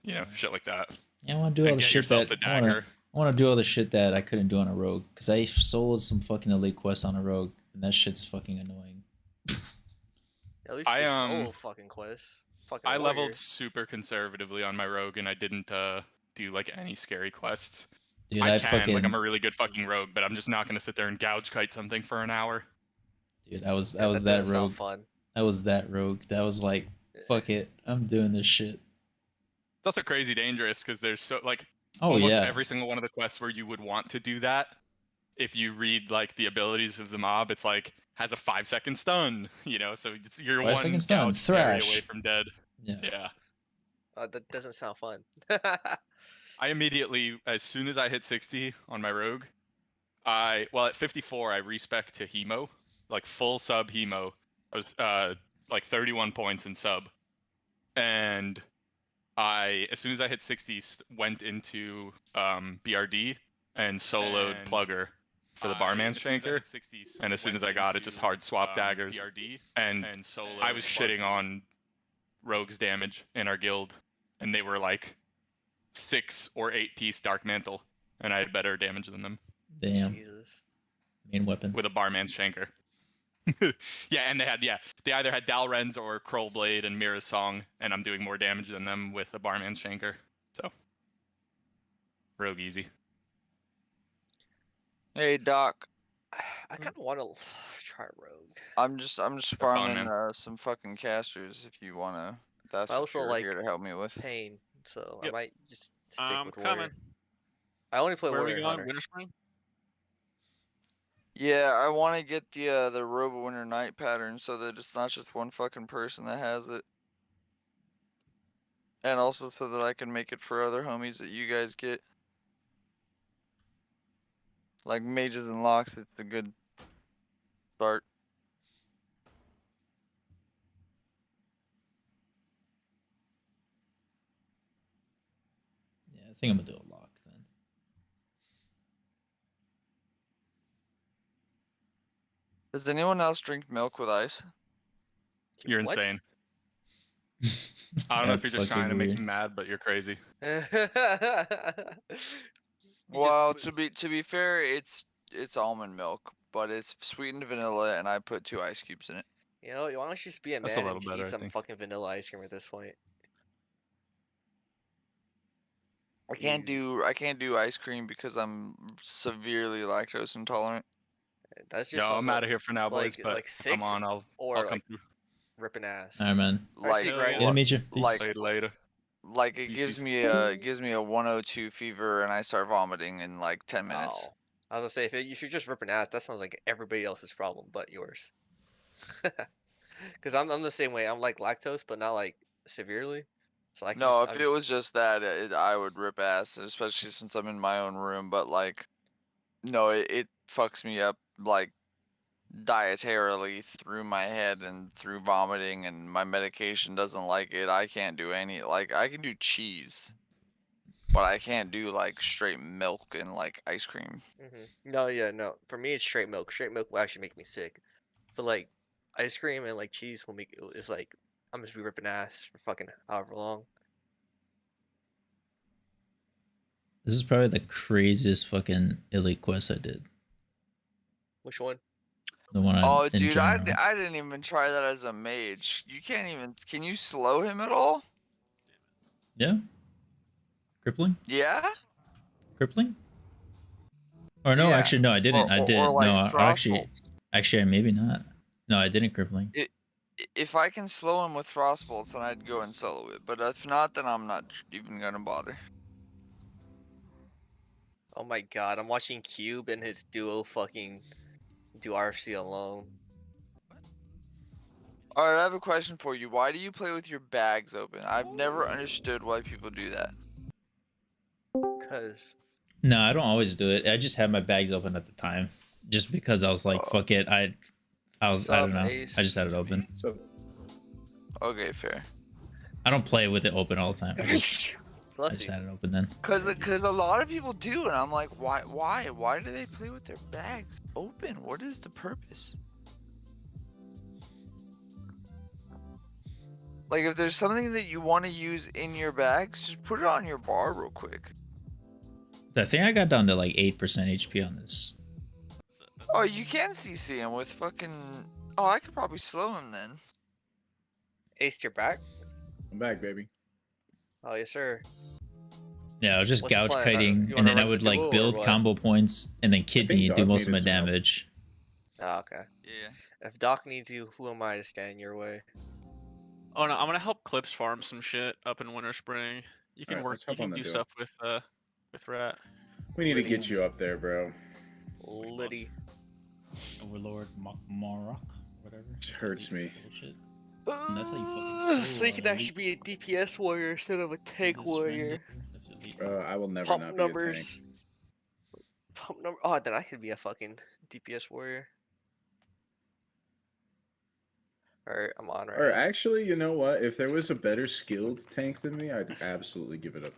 you know, shit like that. Yeah, I want to do all the shit that I want to do all the shit that I couldn't do on a rogue because I sold some fucking elite quests on a rogue and that shit's fucking annoying. At least you solo fucking quests. Fucking I warrior. leveled super conservatively on my rogue and I didn't do like any scary quests. Dude, I can, like I'm a really good fucking rogue, but I'm just not gonna sit there and gouge kite something for an hour. Dude, I was that rogue. Fun. I was that rogue. That was like, fuck it, I'm doing this shit. It's also crazy dangerous because there's so like almost every single one of the quests where you would want to do that. If you read like the abilities of the mob, it's like has a 5-second stun, you know, so you're 5-second stun, thrash away from dead. Yeah. That doesn't sound fun. I immediately, as soon as I hit 60 on my rogue, at 54 I respec to hemo, like full sub hemo. I was like 31 points in sub, and as soon as I hit 60, went into BRD and soloed Plugger for the Barman's Shanker, and as soon as I got it, just hard swap daggers, and I was shitting on rogues damage in our guild, and they were like 6 or 8 piece Dark Mantle, and I had better damage than them. Damn. Jesus. Main weapon. With a Barman's Shanker. Yeah, and they either had Dalren's or Kroll Blade and Mira's Song, and I'm doing more damage than them with a Barman's Shanker. So rogue easy. Hey Doc. I kind of want to try rogue. I'm just farming some fucking casters if you wanna. That's I what also you're like here to help me with. pain, so Yep. I might just stick I'm with coming. warrior. I only play Where are we warrior going? hunter. Winter Spring? Yeah, I want to get the Robo Winter Night pattern so that it's not just one fucking person that has it. And also so that I can make it for other homies that you guys get. Like mages and locks, it's a good start. Yeah, I think I'm gonna do a lock then. Does anyone else drink milk with ice? You're What? insane. I don't know if That's you're just trying to make weird. me mad, but you're crazy. Well, to be fair, it's almond milk, but it's sweetened vanilla, and I put 2 ice cubes in it. You know, why don't you just be a That's a man little and just better, eat I some think. fucking vanilla ice cream at this point? I can't do ice cream because I'm severely lactose intolerant. That's Yo, just I'm out of here for now, boys. But like if sick I'm on, I'll or come like through. ripping ass. All right, man. Like, see you, Hell Greg. yeah. Good to meet you. Peace. Later. Like it Peace, gives peace. me a 102 fever, and I start vomiting in like 10 minutes. Oh, I was gonna say if you're just ripping ass, that sounds like everybody else's problem but yours. Because I'm the same way. I'm like lactose, but not like severely. So I can No, just, if it was just that, I would rip ass, especially since I'm in my own room. But like, no, it fucks me up like dietarily through my head and through vomiting, and my medication doesn't like it. I can't do any, like, I can do cheese, but I can't do like straight milk and like ice cream. No, yeah, no. For me, it's straight milk. Straight milk will actually make me sick. But like ice cream and like cheese will make it's like I'm just be ripping ass for fucking however long. This is probably the craziest fucking elite quest I did. Which one? The one Oh, in dude, general. I didn't even try that as a mage. You can't even. Can you slow him at all? Yeah. Crippling? Yeah. Crippling? Or no, Yeah. actually, no, I didn't. I did. Or like No, frost actually, bolts. maybe not. No, I didn't crippling. If I can slow him with frost bolts, then I'd go and solo it. But if not, then I'm not even gonna bother. Oh my god, I'm watching Cube and his duo fucking do RC alone. Alright, I have a question for you. Why do you play with your bags open? I've never understood why people do that. Cause No, I don't always do it. I just have my bags open at the time, just because I was like, fuck it. I don't know. I just had it open. Okay, fair. I don't play with it open all the time. I just had it open then. Cause a lot of people do, and I'm like, why do they play with their bags open? What is the purpose? Like, if there's something that you want to use in your bags, just put it on your bar real quick. I think I got down to like 8% HP on this. Oh, you can CC him with fucking. Oh, I could probably slow him then. Ace, you're back? I'm back, baby. Oh yes, sir. Yeah, I was just What's the gouge plan? kiting, You and wanna then I run would the duo like or build what? combo points, and then kidney and do Doc most of my needed some help. damage. Oh, okay. Yeah. If Doc needs you, who am I to stand in your way? Oh no, I'm gonna help Clips farm some shit up in Winter Spring. You can Alright, work. let's You hop on can the do duo. stuff with Rat. We need to get you up there, bro. Liddy. Overlord Marok, whatever. It hurts me. Bullshit. And that's how you fucking So you can actually be a DPS warrior instead of a tank warrior. That's elite. I will never Pump not be numbers. a tank. Pump number. Oh, then I could be a fucking DPS warrior. Alright, I'm on right Or now. actually, you know what? If there was a better skilled tank than me, I'd absolutely give it up